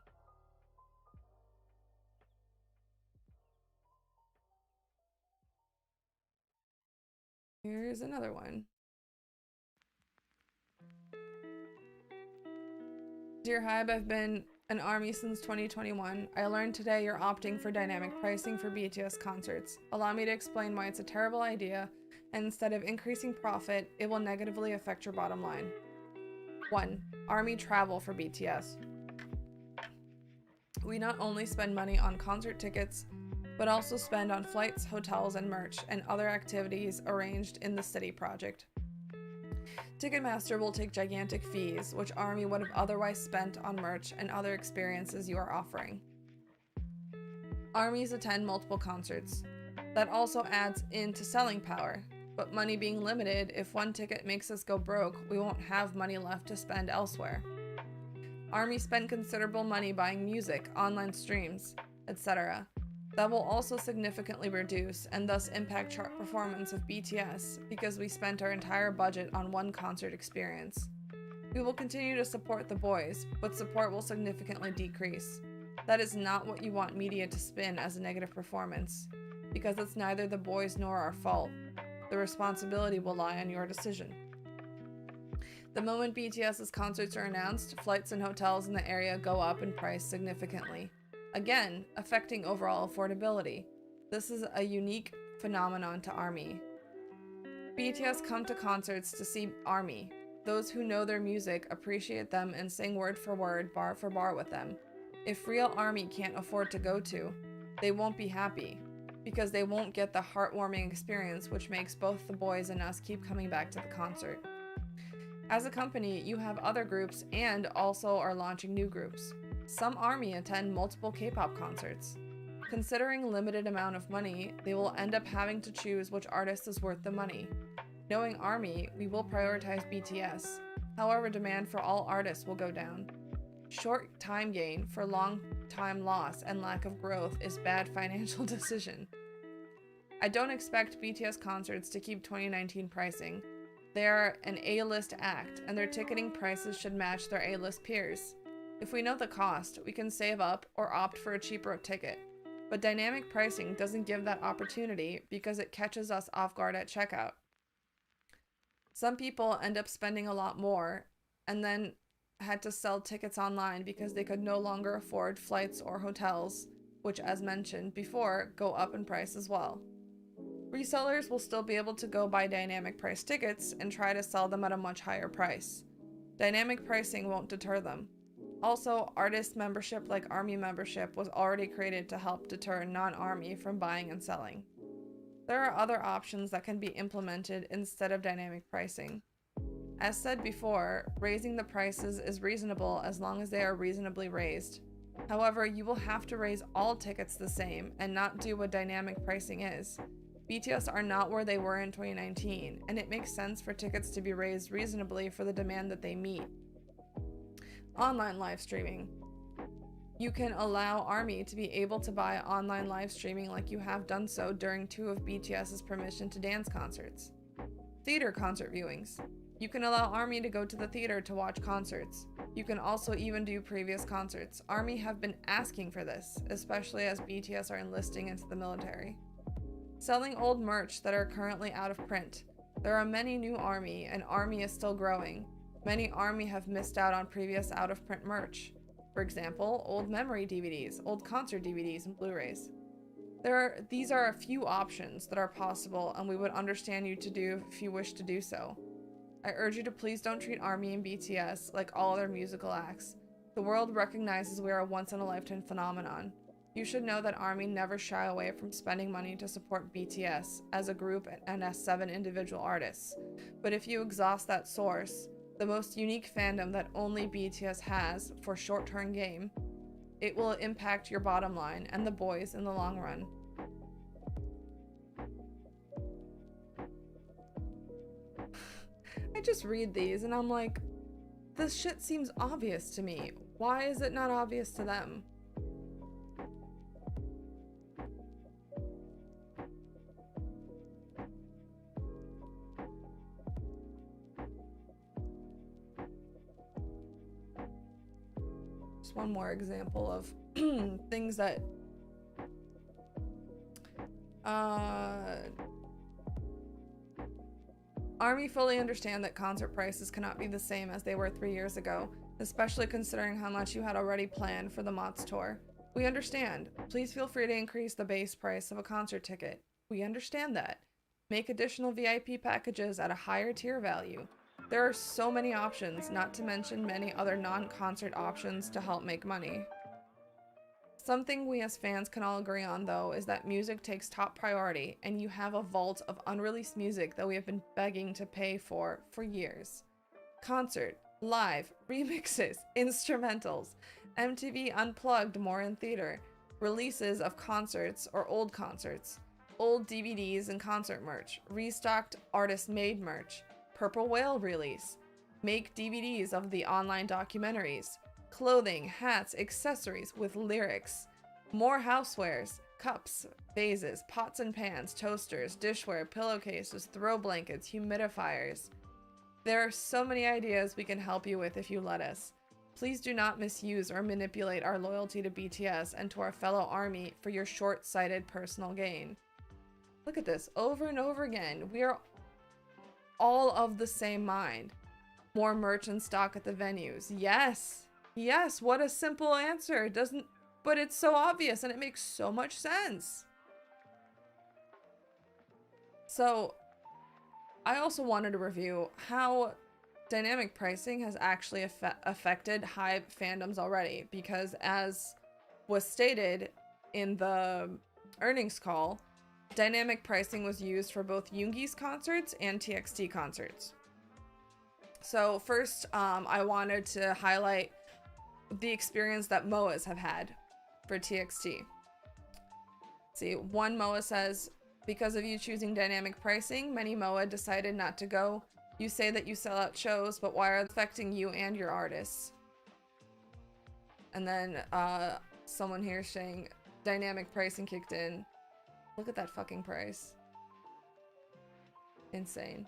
Here's another one. Dear Hive, I've been an ARMY since 2021. I learned today you're opting for dynamic pricing for BTS concerts. Allow me to explain why it's a terrible idea, and instead of increasing profit, it will negatively affect your bottom line. 1. ARMY travel for BTS. We not only spend money on concert tickets, but also spend on flights, hotels, and merch, and other activities arranged in the city project. Ticketmaster will take gigantic fees, which ARMY would have otherwise spent on merch and other experiences you are offering. ARMYs attend multiple concerts. That also adds into selling power, but money being limited, if one ticket makes us go broke, we won't have money left to spend elsewhere. ARMY spent considerable money buying music, online streams, etc. That will also significantly reduce and thus impact chart performance of BTS because we spent our entire budget on one concert experience. We will continue to support the boys, but support will significantly decrease. That is not what you want media to spin as a negative performance, because it's neither the boys nor our fault. The responsibility will lie on your decision. The moment BTS's concerts are announced, flights and hotels in the area go up in price significantly. Again, affecting overall affordability. This is a unique phenomenon to ARMY. BTS come to concerts to see ARMY. Those who know their music appreciate them and sing word for word, bar for bar with them. If real ARMY can't afford to go to, they won't be happy, because they won't get the heartwarming experience which makes both the boys and us keep coming back to the concert. As a company, you have other groups and also are launching new groups. Some ARMY attend multiple K-pop concerts. Considering limited amount of money, they will end up having to choose which artist is worth the money. Knowing ARMY, we will prioritize BTS. However, demand for all artists will go down. Short time gain for long time loss and lack of growth is bad financial decision. I don't expect BTS concerts to keep 2019 pricing. They are an A-list act, and their ticketing prices should match their A-list peers. If we know the cost, we can save up or opt for a cheaper ticket. But dynamic pricing doesn't give that opportunity because it catches us off guard at checkout. Some people end up spending a lot more and then had to sell tickets online because they could no longer afford flights or hotels, which, as mentioned before, go up in price as well. Resellers will still be able to go buy dynamic price tickets and try to sell them at a much higher price. Dynamic pricing won't deter them. Also, artist membership like ARMY membership was already created to help deter non-ARMY from buying and selling. There are other options that can be implemented instead of dynamic pricing. As said before, raising the prices is reasonable as long as they are reasonably raised. However, you will have to raise all tickets the same and not do what dynamic pricing is. BTS are not where they were in 2019, and it makes sense for tickets to be raised reasonably for the demand that they meet. Online live streaming. You can allow ARMY to be able to buy online live streaming like you have done so during 2 of BTS's Permission to Dance concerts. Theater concert viewings. You can allow ARMY to go to the theater to watch concerts. You can also even do previous concerts. ARMY have been asking for this, especially as BTS are enlisting into the military. Selling old merch that are currently out of print. There are many new ARMY, and ARMY is still growing. Many ARMY have missed out on previous out-of-print merch. For example, old memory DVDs, old concert DVDs, and Blu-rays. These are a few options that are possible, and we would understand you to do if you wish to do so. I urge you to please don't treat ARMY and BTS like all other musical acts. The world recognizes we are a once-in-a-lifetime phenomenon. You should know that ARMY never shy away from spending money to support BTS as a group and as 7 individual artists. But if you exhaust that source, the most unique fandom that only BTS has for short-term game, it will impact your bottom line and the boys in the long run. I just read these and I'm like, this shit seems obvious to me. Why is it not obvious to them? Just one more example of things that ARMY fully understand that concert prices cannot be the same as they were 3 years ago, especially considering how much you had already planned for the MOTS tour. We understand. Please feel free to increase the base price of a concert ticket. We understand that. Make additional VIP packages at a higher tier value. There are so many options, not to mention many other non-concert options to help make money. Something we as fans can all agree on, though, is that music takes top priority, and you have a vault of unreleased music that we have been begging to pay for years. Concert, live, remixes, instrumentals, MTV Unplugged more in theater, releases of concerts or old concerts, old DVDs and concert merch, restocked artist-made merch, Purple Whale release, make DVDs of the online documentaries, clothing, hats, accessories with lyrics, more housewares, cups, vases, pots and pans, toasters, dishware, pillowcases, throw blankets, humidifiers. There are so many ideas we can help you with if you let us. Please do not misuse or manipulate our loyalty to BTS and to our fellow ARMY for your short-sighted personal gain. Look at this over and over again. We are all of the same mind. More merch in stock at the venues. Yes. Yes, what a simple answer. It doesn't, but it's so obvious and it makes so much sense. So, I also wanted to review how dynamic pricing has actually affected Hive fandoms already, because as was stated in the earnings call, dynamic pricing was used for both Yoongi's concerts and TXT concerts. So first, I wanted to highlight the experience that MOAs have had for TXT. See, one MOA says, because of you choosing dynamic pricing, many MOA decided not to go. You say that you sell out shows, but why are it affecting you and your artists? And then someone here saying dynamic pricing kicked in. Look at that fucking price. Insane.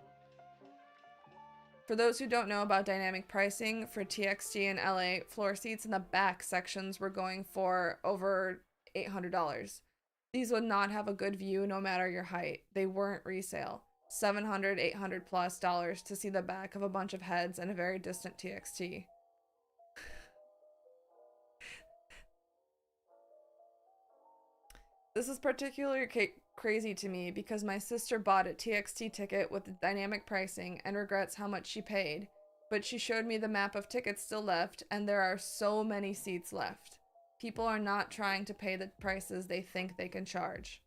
For those who don't know about dynamic pricing, for TXT in LA, floor seats in the back sections were going for over $800. These would not have a good view no matter your height. They weren't resale. $700, $800 plus dollars to see the back of a bunch of heads and a very distant TXT. This is particularly crazy to me because my sister bought a TXT ticket with the dynamic pricing and regrets how much she paid, but she showed me the map of tickets still left and there are so many seats left. People are not trying to pay the prices they think they can charge.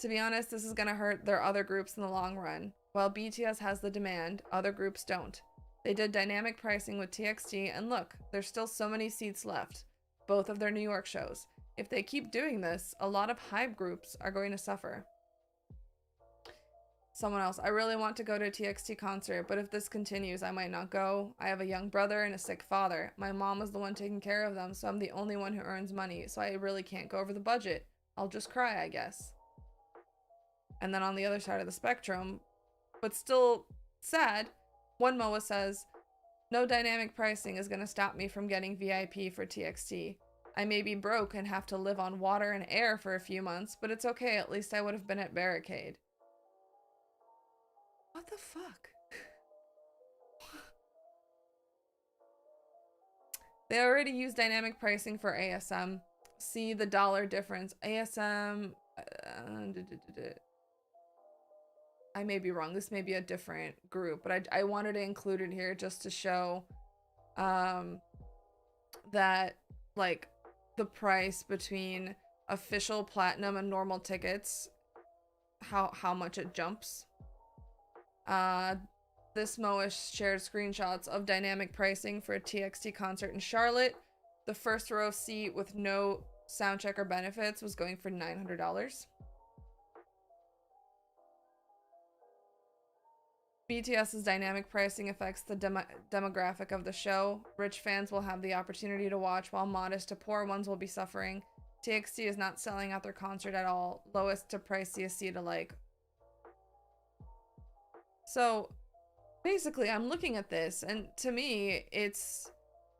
To be honest, this is gonna hurt their other groups in the long run. While BTS has the demand, other groups don't. They did dynamic pricing with TXT and look, there's still so many seats left, both of their New York shows. If they keep doing this, a lot of Hive groups are going to suffer. Someone else, I really want to go to a TXT concert, but if this continues, I might not go. I have a young brother and a sick father. My mom was the one taking care of them, so I'm the only one who earns money, so I really can't go over the budget. I'll just cry, I guess. And then on the other side of the spectrum, but still sad. One MOA says, no dynamic pricing is going to stop me from getting VIP for TXT. I may be broke and have to live on water and air for a few months, but it's okay. At least I would have been at Barricade. What the fuck? They already use dynamic pricing for ASM. See the dollar difference. ASM... I may be wrong. This may be a different group, but I wanted to include it here just to show that, like, the price between official platinum and normal tickets, how much it jumps. This MOA shared screenshots of dynamic pricing for a TXT concert in Charlotte. The first row seat with no soundcheck or benefits was going for $900. BTS's dynamic pricing affects the demographic of the show. Rich fans will have the opportunity to watch, while modest to poor ones will be suffering. TXT is not selling out their concert at all. Lowest to priciest seat alike. So, basically, I'm looking at this, and to me, it's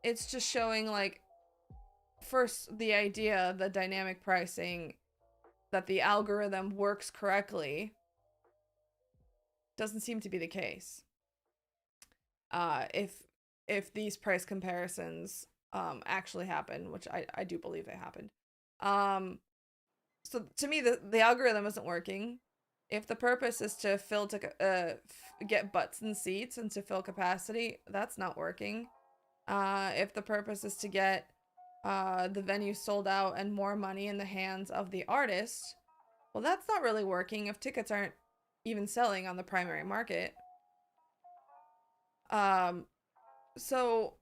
just showing, like, first, the idea, the dynamic pricing, that the algorithm works correctly, doesn't seem to be the case. If these price comparisons actually happen, which I do believe they happened. So to me, the algorithm isn't working. If the purpose is to get butts and seats and to fill capacity, that's not working. If the purpose is to get the venue sold out and more money in the hands of the artist, well, that's not really working if tickets aren't even selling on the primary market. So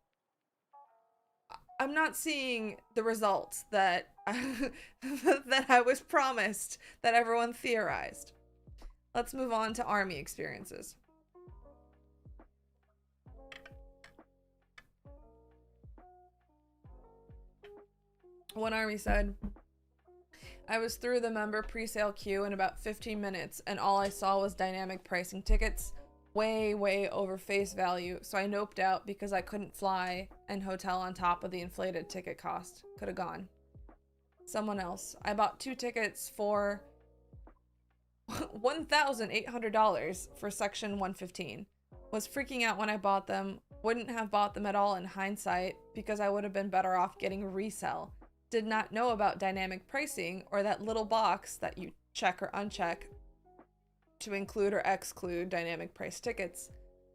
I'm not seeing the results that that I was promised, that everyone theorized. Let's move on to ARMY experiences. One ARMY said, I was through the member pre-sale queue in about 15 minutes, and all I saw was dynamic pricing tickets, way over face value, so I noped out because I couldn't fly and hotel on top of the inflated ticket cost. Could have gone. Someone else. I bought 2 tickets for $1,800 for section 115. Was freaking out when I bought them. Wouldn't have bought them at all in hindsight because I would have been better off getting resell. Did not know about dynamic pricing or that little box that you check or uncheck to include or exclude dynamic price tickets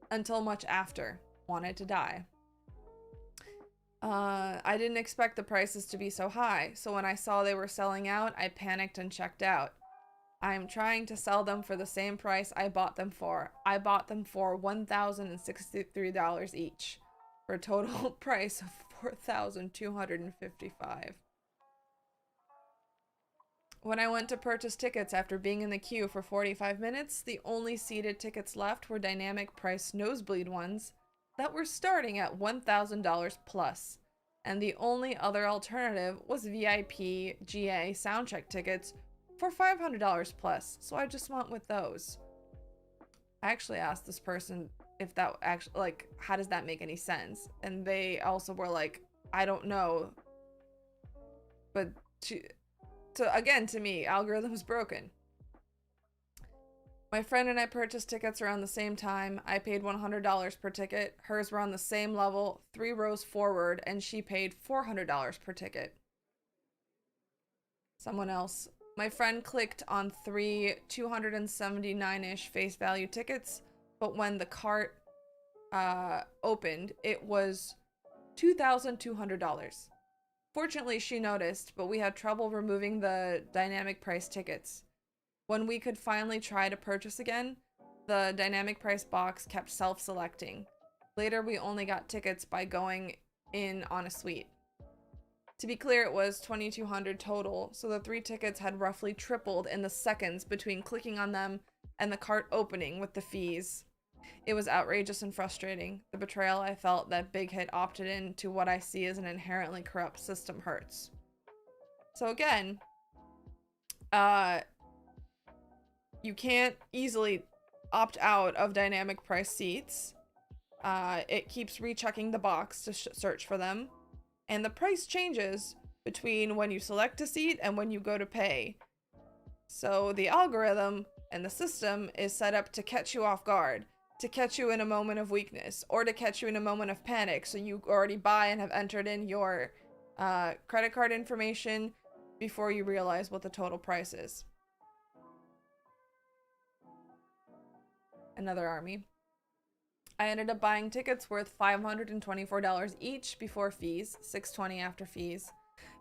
until much after. Wanted to die. I didn't expect the prices to be so high, so when I saw they were selling out, I panicked and checked out. I'm trying to sell them for the same price I bought them for. I bought them for $1,063 each, for a total price of $4,255. When I went to purchase tickets after being in the queue for 45 minutes, the only seated tickets left were dynamic price nosebleed ones that were starting at $1,000 plus, and the only other alternative was VIP GA soundcheck tickets for $500 plus, so I just went with those. I actually asked this person if that actually, like, how does that make any sense? And they also were like, I don't know. But so again, to me, algorithm is broken. My friend and I purchased tickets around the same time. I paid $100 per ticket. Hers were on the same level, 3 rows forward, and she paid $400 per ticket. Someone else. My friend clicked on 3 $279-ish face value tickets, but when the cart opened, it was $2,200. Fortunately, she noticed, but we had trouble removing the dynamic price tickets. When we could finally try to purchase again, the dynamic price box kept self-selecting. Later, we only got tickets by going in on a suite. To be clear, it was $2,200 total, so the 3 tickets had roughly tripled in the seconds between clicking on them and the cart opening with the fees. It was outrageous and frustrating. The betrayal I felt that Big Hit opted into what I see as an inherently corrupt system hurts. So again, you can't easily opt out of dynamic price seats, it keeps rechecking the box to search for them, and the price changes between when you select a seat and when you go to pay. So the algorithm and the system is set up to catch you off guard, to catch you in a moment of weakness, or to catch you in a moment of panic, so you already buy and have entered in your credit card information before you realize what the total price is. Another army. I ended up buying tickets worth $524 each before fees, $620 after fees.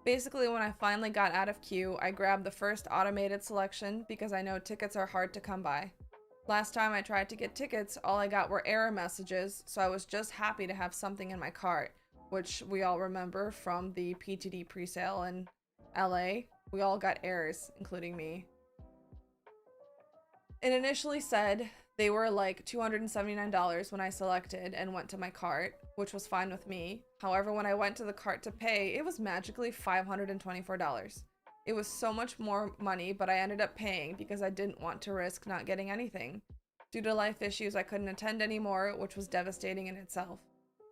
Basically, when I finally got out of queue, I grabbed the first automated selection because I know tickets are hard to come by. Last time I tried to get tickets, all I got were error messages, so I was just happy to have something in my cart, which we all remember from the PTD presale in LA. We all got errors, including me. It initially said they were like $279 when I selected and went to my cart, which was fine with me. However, when I went to the cart to pay, it was magically $524. It was so much more money, but I ended up paying because I didn't want to risk not getting anything. Due to life issues, I couldn't attend anymore, which was devastating in itself.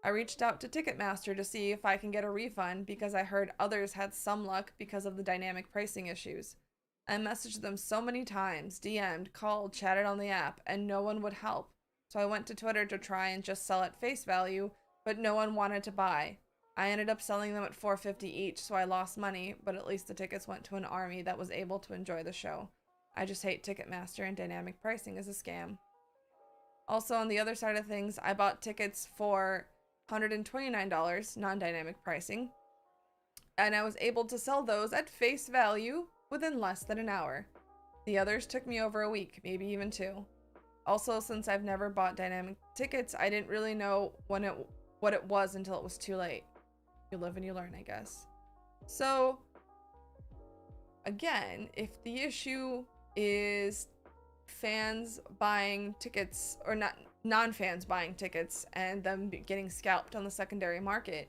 I reached out to Ticketmaster to see if I can get a refund because I heard others had some luck because of the dynamic pricing issues. I messaged them so many times, DM'd, called, chatted on the app, and no one would help. So I went to Twitter to try and just sell at face value, but no one wanted to buy. I ended up selling them at $450 each, so I lost money, but at least the tickets went to an army that was able to enjoy the show. I just hate Ticketmaster, and dynamic pricing is a scam. Also, on the other side of things, I bought tickets for $129, non-dynamic pricing, and I was able to sell those at face value within less than an hour. The others took me over a week, maybe even 2. Also, since I've never bought dynamic tickets, I didn't really know what it was until it was too late. You live and you learn, I guess. So, again, if the issue is fans buying tickets, or not non-fans buying tickets and them getting scalped on the secondary market,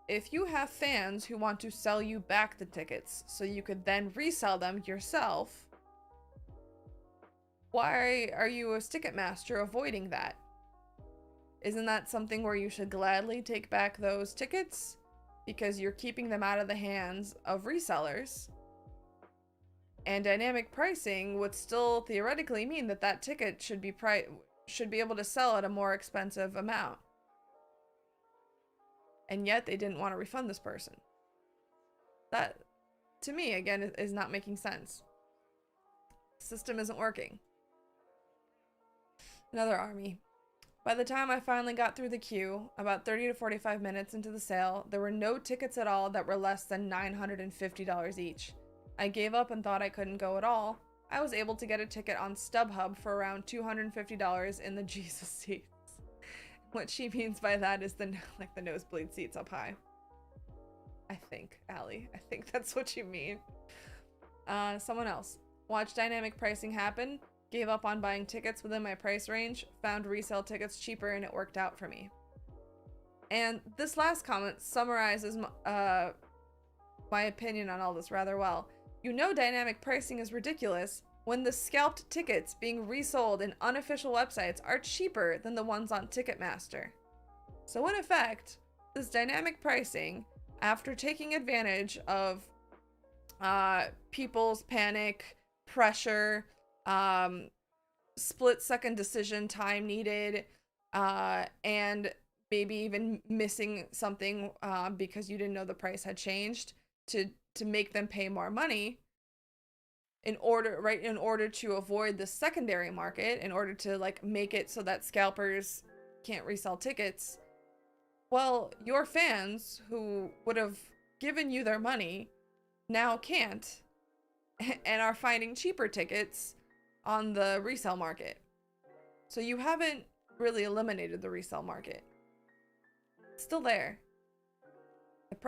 if you have fans who want to sell you back the tickets so you could then resell them yourself, why are you as Ticketmaster avoiding that? Isn't that something where you should gladly take back those tickets because you're keeping them out of the hands of resellers? And dynamic pricing would still theoretically mean that that ticket should be able to sell at a more expensive amount. And yet they didn't want to refund this person. That, to me, again, is not making sense. The system isn't working. Another army. By the time I finally got through the queue, about 30 to 45 minutes into the sale, there were no tickets at all that were less than $950 each. I gave up and thought I couldn't go at all. I was able to get a ticket on StubHub for around $250 in the Jesus seats. What she means by that is the nosebleed seats up high. I think, Allie. I think that's what you mean. Someone else. Watched dynamic pricing happen, gave up on buying tickets within my price range, found resale tickets cheaper, and it worked out for me. And this last comment summarizes my opinion on all this rather well. You know dynamic pricing is ridiculous when the scalped tickets being resold in unofficial websites are cheaper than the ones on Ticketmaster. So in effect, this dynamic pricing, after taking advantage of people's panic, pressure, split-second decision time needed, and maybe even missing something because you didn't know the price had changed, to make them pay more money in order to avoid the secondary market, in order to make it so that scalpers can't resell tickets. Well, your fans who would have given you their money now can't and are finding cheaper tickets on the resale market. So you haven't really eliminated the resale market. It's still there.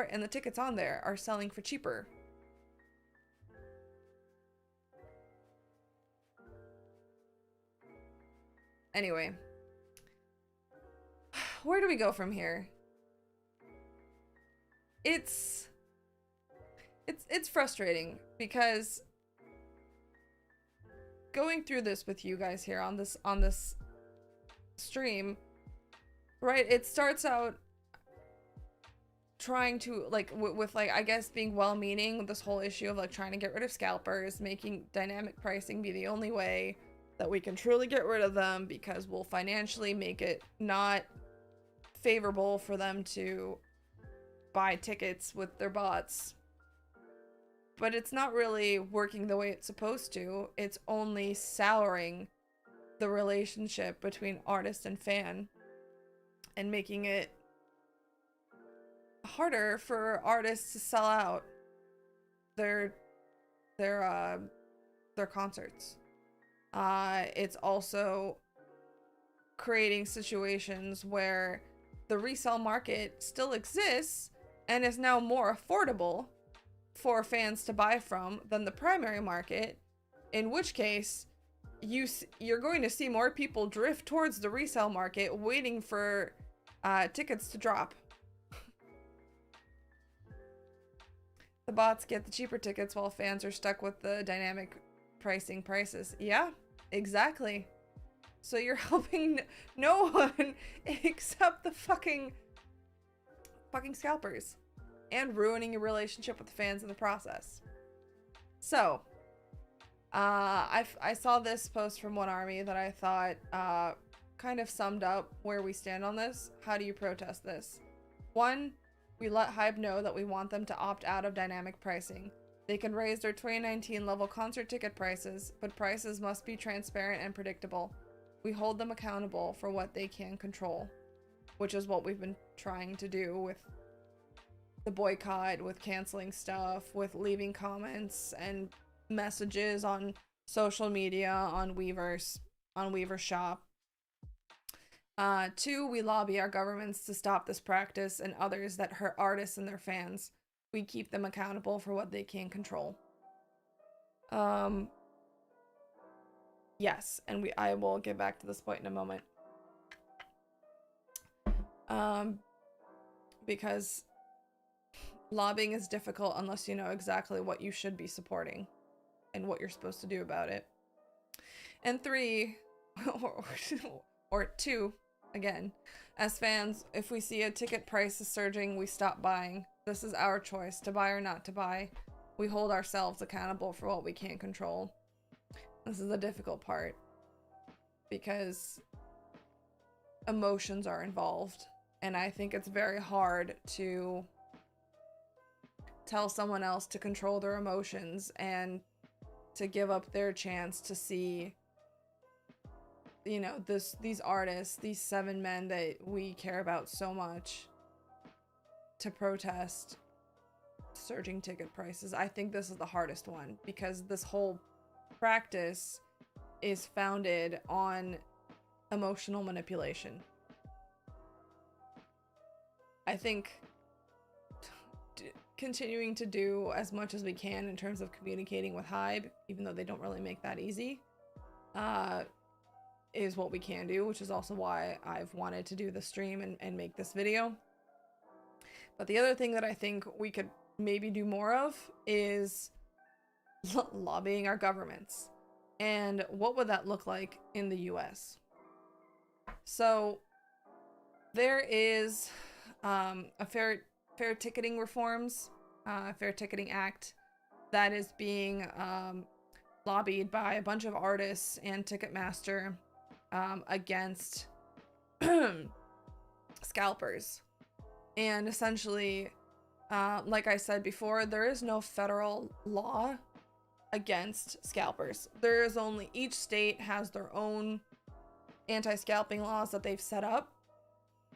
And the tickets on there are selling for cheaper. Anyway, where do we go from here? It's frustrating because going through this with you guys here on this stream, right? It starts out trying to like with like, I guess, being well-meaning with this whole issue of like trying to get rid of scalpers, making dynamic pricing be the only way that we can truly get rid of them, because we'll financially make it not favorable for them to buy tickets with their bots. But it's not really working the way it's supposed to. It's only souring the relationship between artist and fan and making it harder for artists to sell out their concerts. It's also creating situations where the resale market still exists and is now more affordable for fans to buy from than the primary market, in which case you're going to see more people drift towards the resale market waiting for tickets to drop. The bots get the cheaper tickets while fans are stuck with the dynamic pricing prices. Yeah, exactly. So you're helping no one except the fucking scalpers, and ruining your relationship with the fans in the process. So, I saw this post from One Army that I thought kind of summed up where we stand on this. How do you protest this? 1, we let Hive know that we want them to opt out of dynamic pricing. They can raise their 2019 level concert ticket prices, but prices must be transparent and predictable. We hold them accountable for what they can control, which is what we've been trying to do with the boycott, with canceling stuff, with leaving comments and messages on social media, on Weverse, on Weaver Shop. 2, we lobby our governments to stop this practice and others that hurt artists and their fans. We keep them accountable for what they can control. Yes, and I will get back to this point in a moment. Because lobbying is difficult unless you know exactly what you should be supporting and what you're supposed to do about it. And 3, or 2, again, as fans, if we see a ticket price is surging, we stop buying. This is our choice, to buy or not to buy. We hold ourselves accountable for what we can't control. This is the difficult part, because emotions are involved, and I think it's very hard to tell someone else to control their emotions and to give up their chance to see, you know, these artists, these 7 men that we care about so much, to protest surging ticket prices. I think this is the hardest one, because this whole practice is founded on emotional manipulation. I think continuing to do as much as we can in terms of communicating with Hive, even though they don't really make that easy, is what we can do, which is also why I've wanted to do the stream and make this video. But the other thing that I think we could maybe do more of is lobbying our governments. And what would that look like in the US? So there is a fair ticketing reforms, Fair Ticketing Act, that is being lobbied by a bunch of artists and Ticketmaster against scalpers. And essentially, like I said before, there is no federal law against scalpers. There is only, each state has their own anti-scalping laws that they've set up,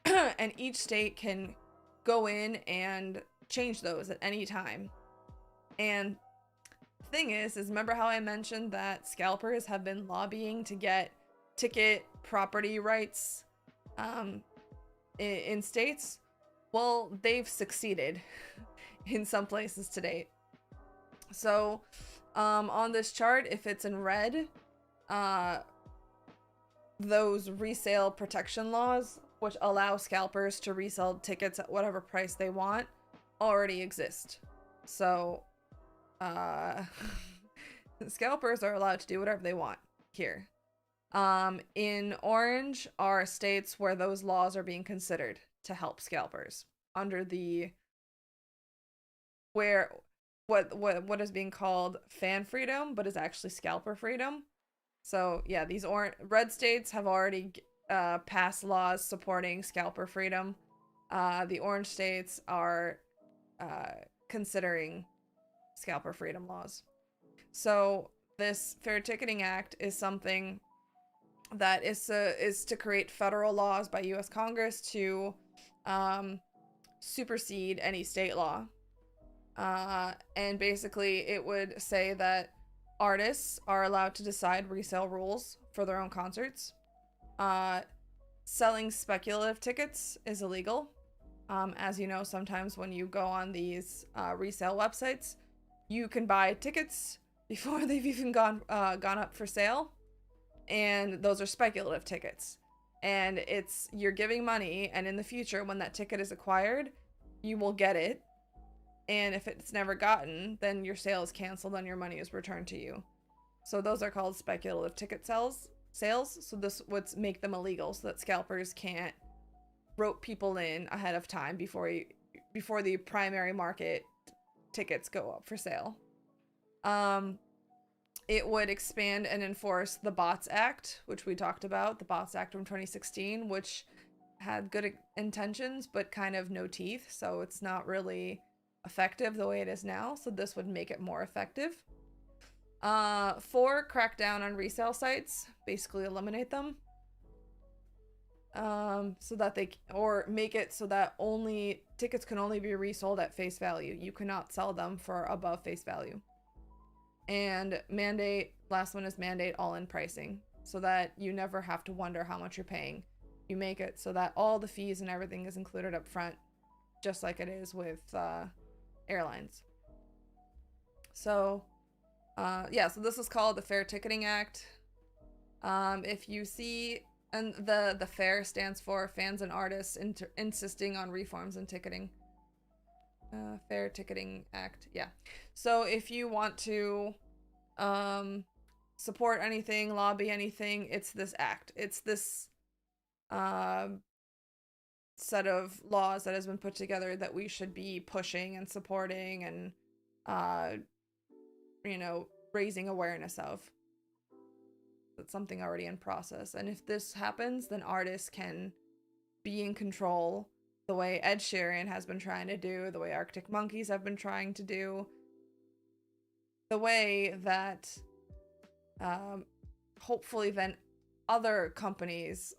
and each state can go in and change those at any time. And the thing is remember how I mentioned that scalpers have been lobbying to get ticket property rights in states? Well, they've succeeded in some places to date. So on this chart, if it's in red, those resale protection laws, which allow scalpers to resell tickets at whatever price they want, already exist. So Scalpers are allowed to do whatever they want here. In orange are states where those laws are being considered to help scalpers under the where what is being called fan freedom, but is actually scalper freedom. So yeah, these red states have already passed laws supporting scalper freedom. The orange states are considering scalper freedom laws. So this Fair Ticketing Act is something that is to create federal laws by U.S. Congress to supersede any state law. And basically, it would say that artists are allowed to decide resale rules for their own concerts. Selling speculative tickets is illegal. As you know, sometimes when you go on these resale websites, you can buy tickets before they've even gone up for sale, and those are speculative tickets. And you're giving money, and in the future, when that ticket is acquired, you will get it. And if it's never gotten, then your sale is canceled and your money is returned to you. So those are called speculative ticket sales. So this would make them illegal, so that scalpers can't rope people in ahead of time before the primary market tickets go up for sale. It would expand and enforce the Bots Act, which we talked about, the Bots Act from 2016, which had good intentions but kind of no teeth, so it's not really effective the way it is now. So this would make it more effective. 4, crack down on resale sites, basically eliminate them. So that or make it so that only tickets can only be resold at face value. You cannot sell them for above face value. And last one is mandate all-in pricing, so that you never have to wonder how much you're paying. You make it so that all the fees and everything is included up front, just like it is with airlines. So yeah, so this is called the Fair Ticketing Act. If you see, and the FAIR stands for Fans and Artists Insisting on Reforms in Ticketing. Fair Ticketing Act, yeah. So if you want to support anything, lobby anything, it's this act. It's this set of laws that has been put together that we should be pushing and supporting and raising awareness of. That's something already in process. And if this happens, then artists can be in control the way Ed Sheeran has been trying to do, the way Arctic Monkeys have been trying to do, the way that hopefully then other companies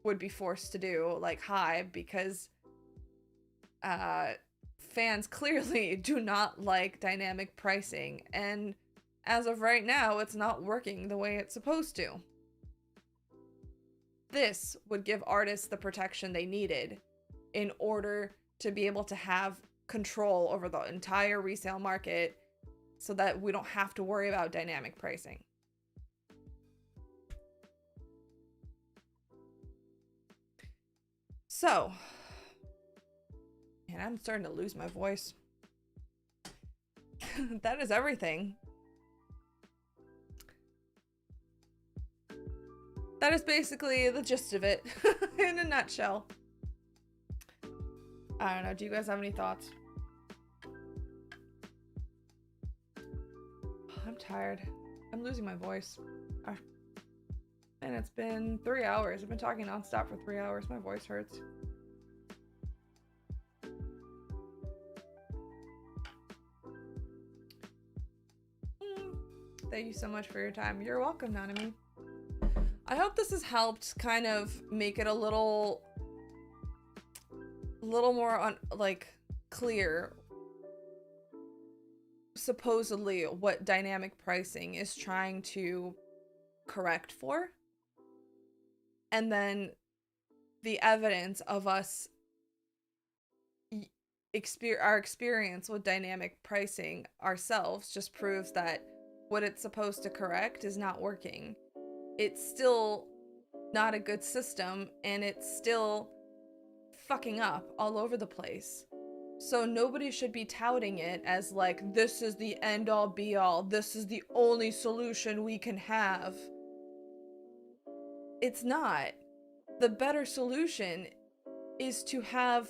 would be forced to do, like Hive, because fans clearly do not like dynamic pricing, and as of right now, it's not working the way it's supposed to. This would give artists the protection they needed in order to be able to have control over the entire resale market, so that we don't have to worry about dynamic pricing. So, man, I'm starting to lose my voice. That is everything. That is basically the gist of it in a nutshell. I don't know. Do you guys have any thoughts? I'm tired. I'm losing my voice. And it's been 3 hours. I've been talking nonstop for 3 hours. My voice hurts. Thank you so much for your time. You're welcome, Nanami. I hope this has helped kind of make it a little more clear supposedly what dynamic pricing is trying to correct for, and then the evidence of us our experience with dynamic pricing ourselves just proves that what it's supposed to correct is not working. It's still not a good system, and it's still fucking up all over the place. So nobody should be touting it as like, this is the end all be all, this is the only solution we can have. It's not. The better solution is to have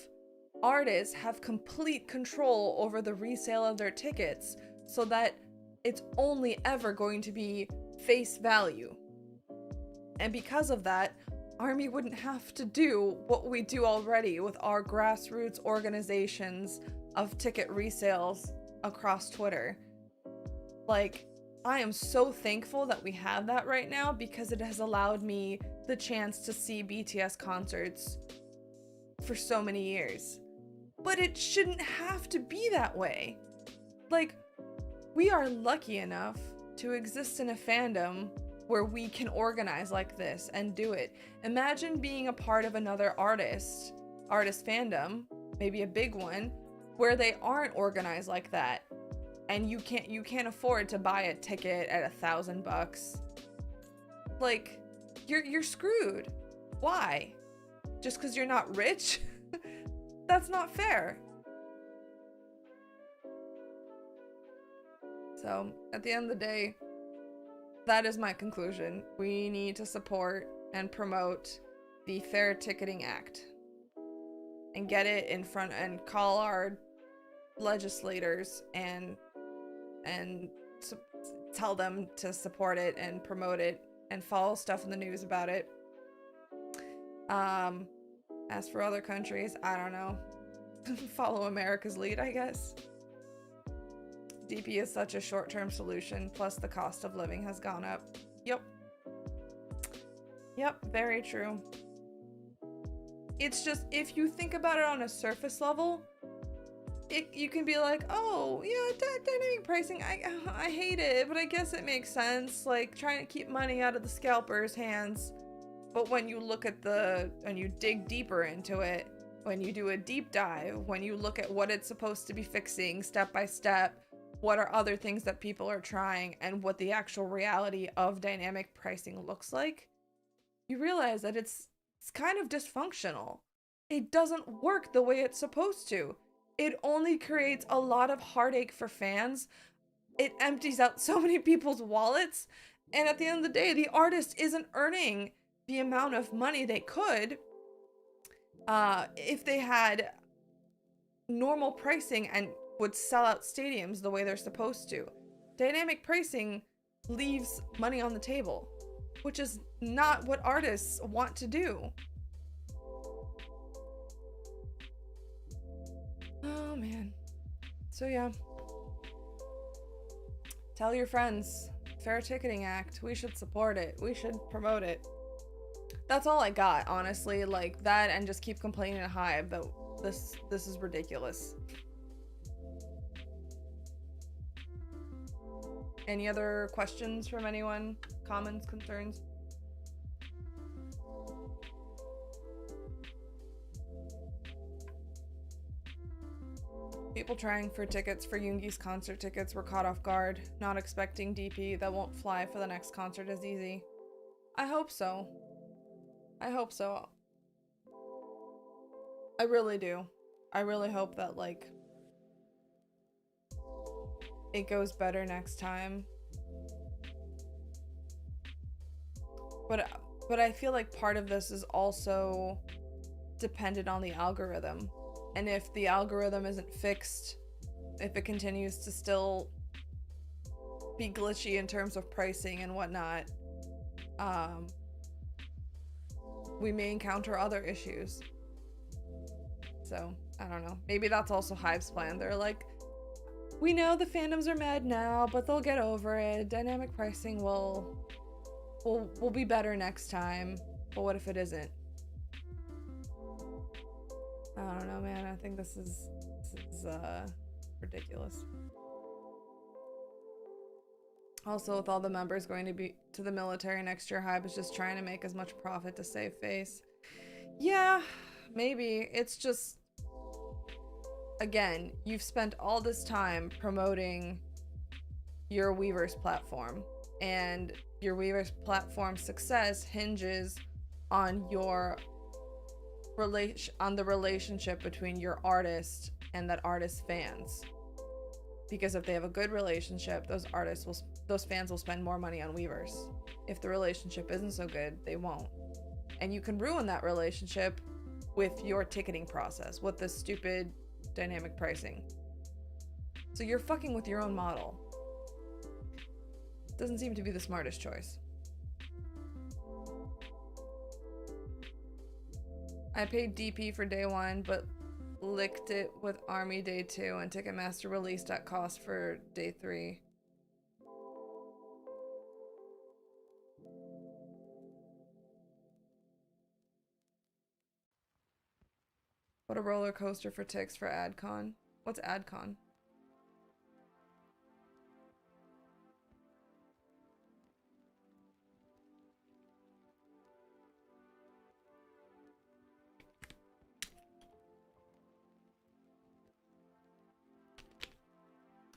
artists have complete control over the resale of their tickets so that it's only ever going to be face value. And because of that, Army wouldn't have to do what we do already with our grassroots organizations of ticket resales across Twitter. Like, I am so thankful that we have that right now because it has allowed me the chance to see BTS concerts for so many years. But it shouldn't have to be that way. Like, we are lucky enough to exist in a fandom where we can organize like this and do it. Imagine being a part of another artist fandom, maybe a big one, where they aren't organized like that, and you can't afford to buy a ticket at $1,000. Like, you're screwed. Why? Just because you're not rich? That's not fair. So, at the end of the day, that is my conclusion. We need to support and promote the Fair Ticketing Act and get it in front and call our legislators and tell them to support it and promote it and follow stuff in the news about it. As for other countries, I don't know. Follow America's lead, I guess. DP is such a short-term solution, plus the cost of living has gone up. Yep, very true. It's just, if you think about it on a surface level, you can be like, oh, yeah, dynamic pricing, I hate it, but I guess it makes sense, like, trying to keep money out of the scalpers' hands. But when you look at when you dig deeper into it, when you do a deep dive, when you look at what it's supposed to be fixing step by step, what are other things that people are trying, and what the actual reality of dynamic pricing looks like, you realize that it's kind of dysfunctional. It doesn't work the way it's supposed to. It only creates a lot of heartache for fans. It empties out so many people's wallets, and at the end of the day, the artist isn't earning the amount of money they could if they had normal pricing and would sell out stadiums the way they're supposed to. Dynamic pricing leaves money on the table, which is not what artists want to do. Oh man. So yeah. Tell your friends. Fair Ticketing Act. We should support it. We should promote it. That's all I got, honestly. Like that, and just keep complaining to Hive that this is ridiculous. Any other questions from anyone? Comments, concerns? People trying for tickets for Yoongi's concert tickets were caught off guard, not expecting DP that won't fly for the next concert as easy. I hope so. I hope so. I really do. I really hope that, like, it goes better next time. But I feel like part of this is also dependent on the algorithm. And if the algorithm isn't fixed, if it continues to still be glitchy in terms of pricing and whatnot, we may encounter other issues. So, I don't know. Maybe that's also Hive's plan. They're like, we know the fandoms are mad now, but they'll get over it. Dynamic pricing will be better next time. But what if it isn't? I don't know, man. I think this is ridiculous. Also, with all the members going to be to the military next year, Hive is just trying to make as much profit to save face. Yeah, maybe. It's just, again, you've spent all this time promoting your Weverse platform, and your Weverse platform's success hinges on the relationship between your artist and that artist fans. Because if they have a good relationship, those fans will spend more money on weavers. If the relationship isn't so good, they won't. And you can ruin that relationship with your ticketing process, with this stupid dynamic pricing. So you're fucking with your own model. Doesn't seem to be the smartest choice. I paid DP for day 1, but licked it with Army day 2, and Ticketmaster released at cost for day 3. What a roller coaster for ticks for AdCon. What's AdCon?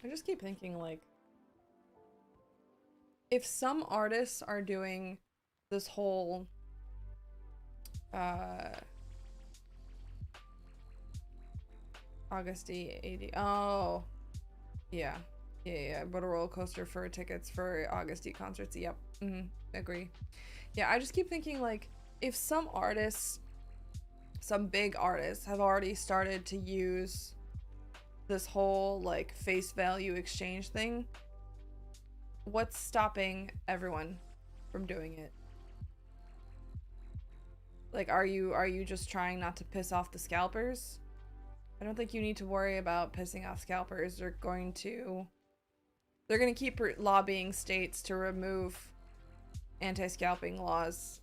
I just keep thinking, like, if some artists are doing this whole Augusty 80. Oh, yeah. But a roller coaster for tickets for Augusty concerts. Yep. Agree. Yeah, I just keep thinking, like, if some artists, some big artists, have already started to use this whole, like, face value exchange thing, what's stopping everyone from doing it? Like, are you just trying not to piss off the scalpers? I don't think you need to worry about pissing off scalpers. They're going to keep lobbying states to remove anti-scalping laws,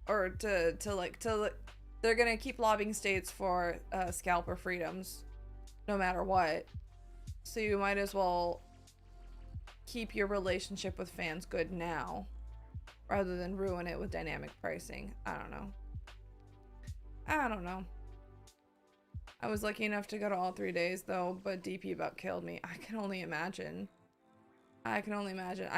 or they're gonna keep lobbying states for scalper freedoms no matter what. So you might as well keep your relationship with fans good now rather than ruin it with dynamic pricing. I don't know. I was lucky enough to go to all 3 days though, but DP about killed me. I can only imagine. I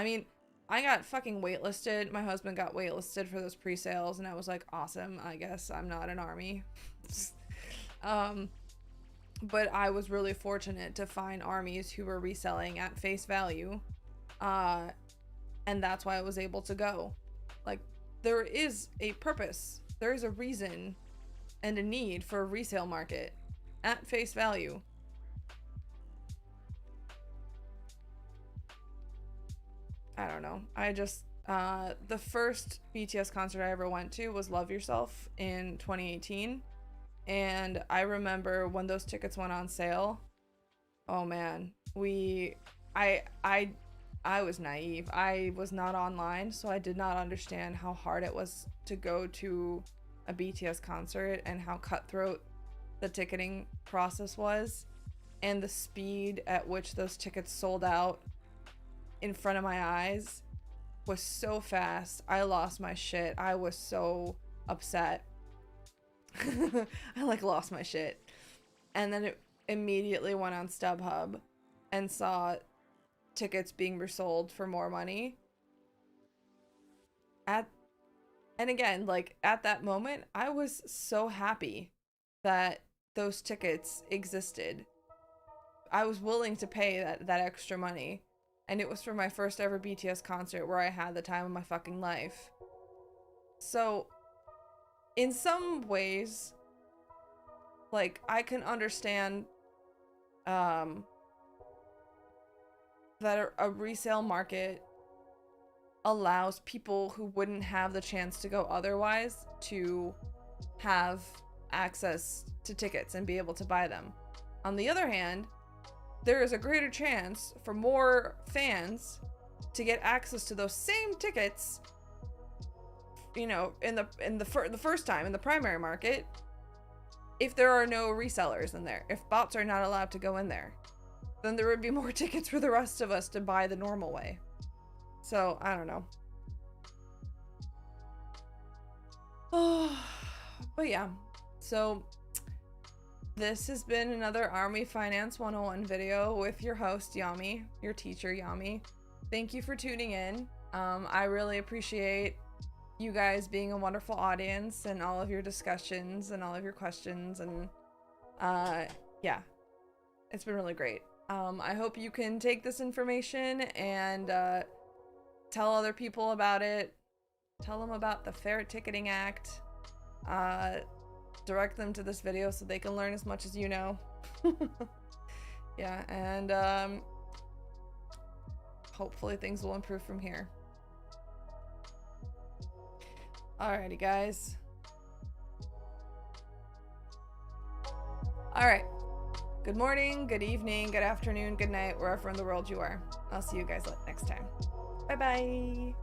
mean, I got fucking waitlisted. My husband got waitlisted for those pre-sales, and I was like, awesome, I guess I'm not an army. But I was really fortunate to find armies who were reselling at face value. And that's why I was able to go. Like, there is a purpose. There is a reason and a need for a resale market at face value. I don't know. I just, the first BTS concert I ever went to was Love Yourself in 2018. And I remember when those tickets went on sale, oh man, I was naive. I was not online, so I did not understand how hard it was to go to a BTS concert and how cutthroat the ticketing process was, and the speed at which those tickets sold out in front of my eyes was so fast. I lost my shit. I was so upset. I like lost my shit. And then it immediately went on StubHub and saw tickets being resold for more money. And again, like, at that moment, I was so happy that those tickets existed. I was willing to pay that extra money. And it was for my first ever BTS concert where I had the time of my fucking life. So, in some ways, like, I can understand that a resale market allows people who wouldn't have the chance to go otherwise to have access to tickets and be able to buy them. On the other hand, there is a greater chance for more fans to get access to those same tickets, you know, in the first time in the primary market, if there are no resellers in there. If bots are not allowed to go in there, then there would be more tickets for the rest of us to buy the normal way. So, I don't know. Oh, but yeah. So, this has been another Army Finance 101 video with your host, Yami, your teacher, Yami. Thank you for tuning in. I really appreciate you guys being a wonderful audience and all of your discussions and all of your questions, and yeah. It's been really great. I hope you can take this information and tell other people about it. Tell them about the Fair Ticketing Act. Direct them to this video so they can learn as much as you know. Yeah, and hopefully things will improve from here. Alrighty, guys. Alright. Good morning, good evening, good afternoon, good night, wherever in the world you are. I'll see you guys next time. Bye-bye.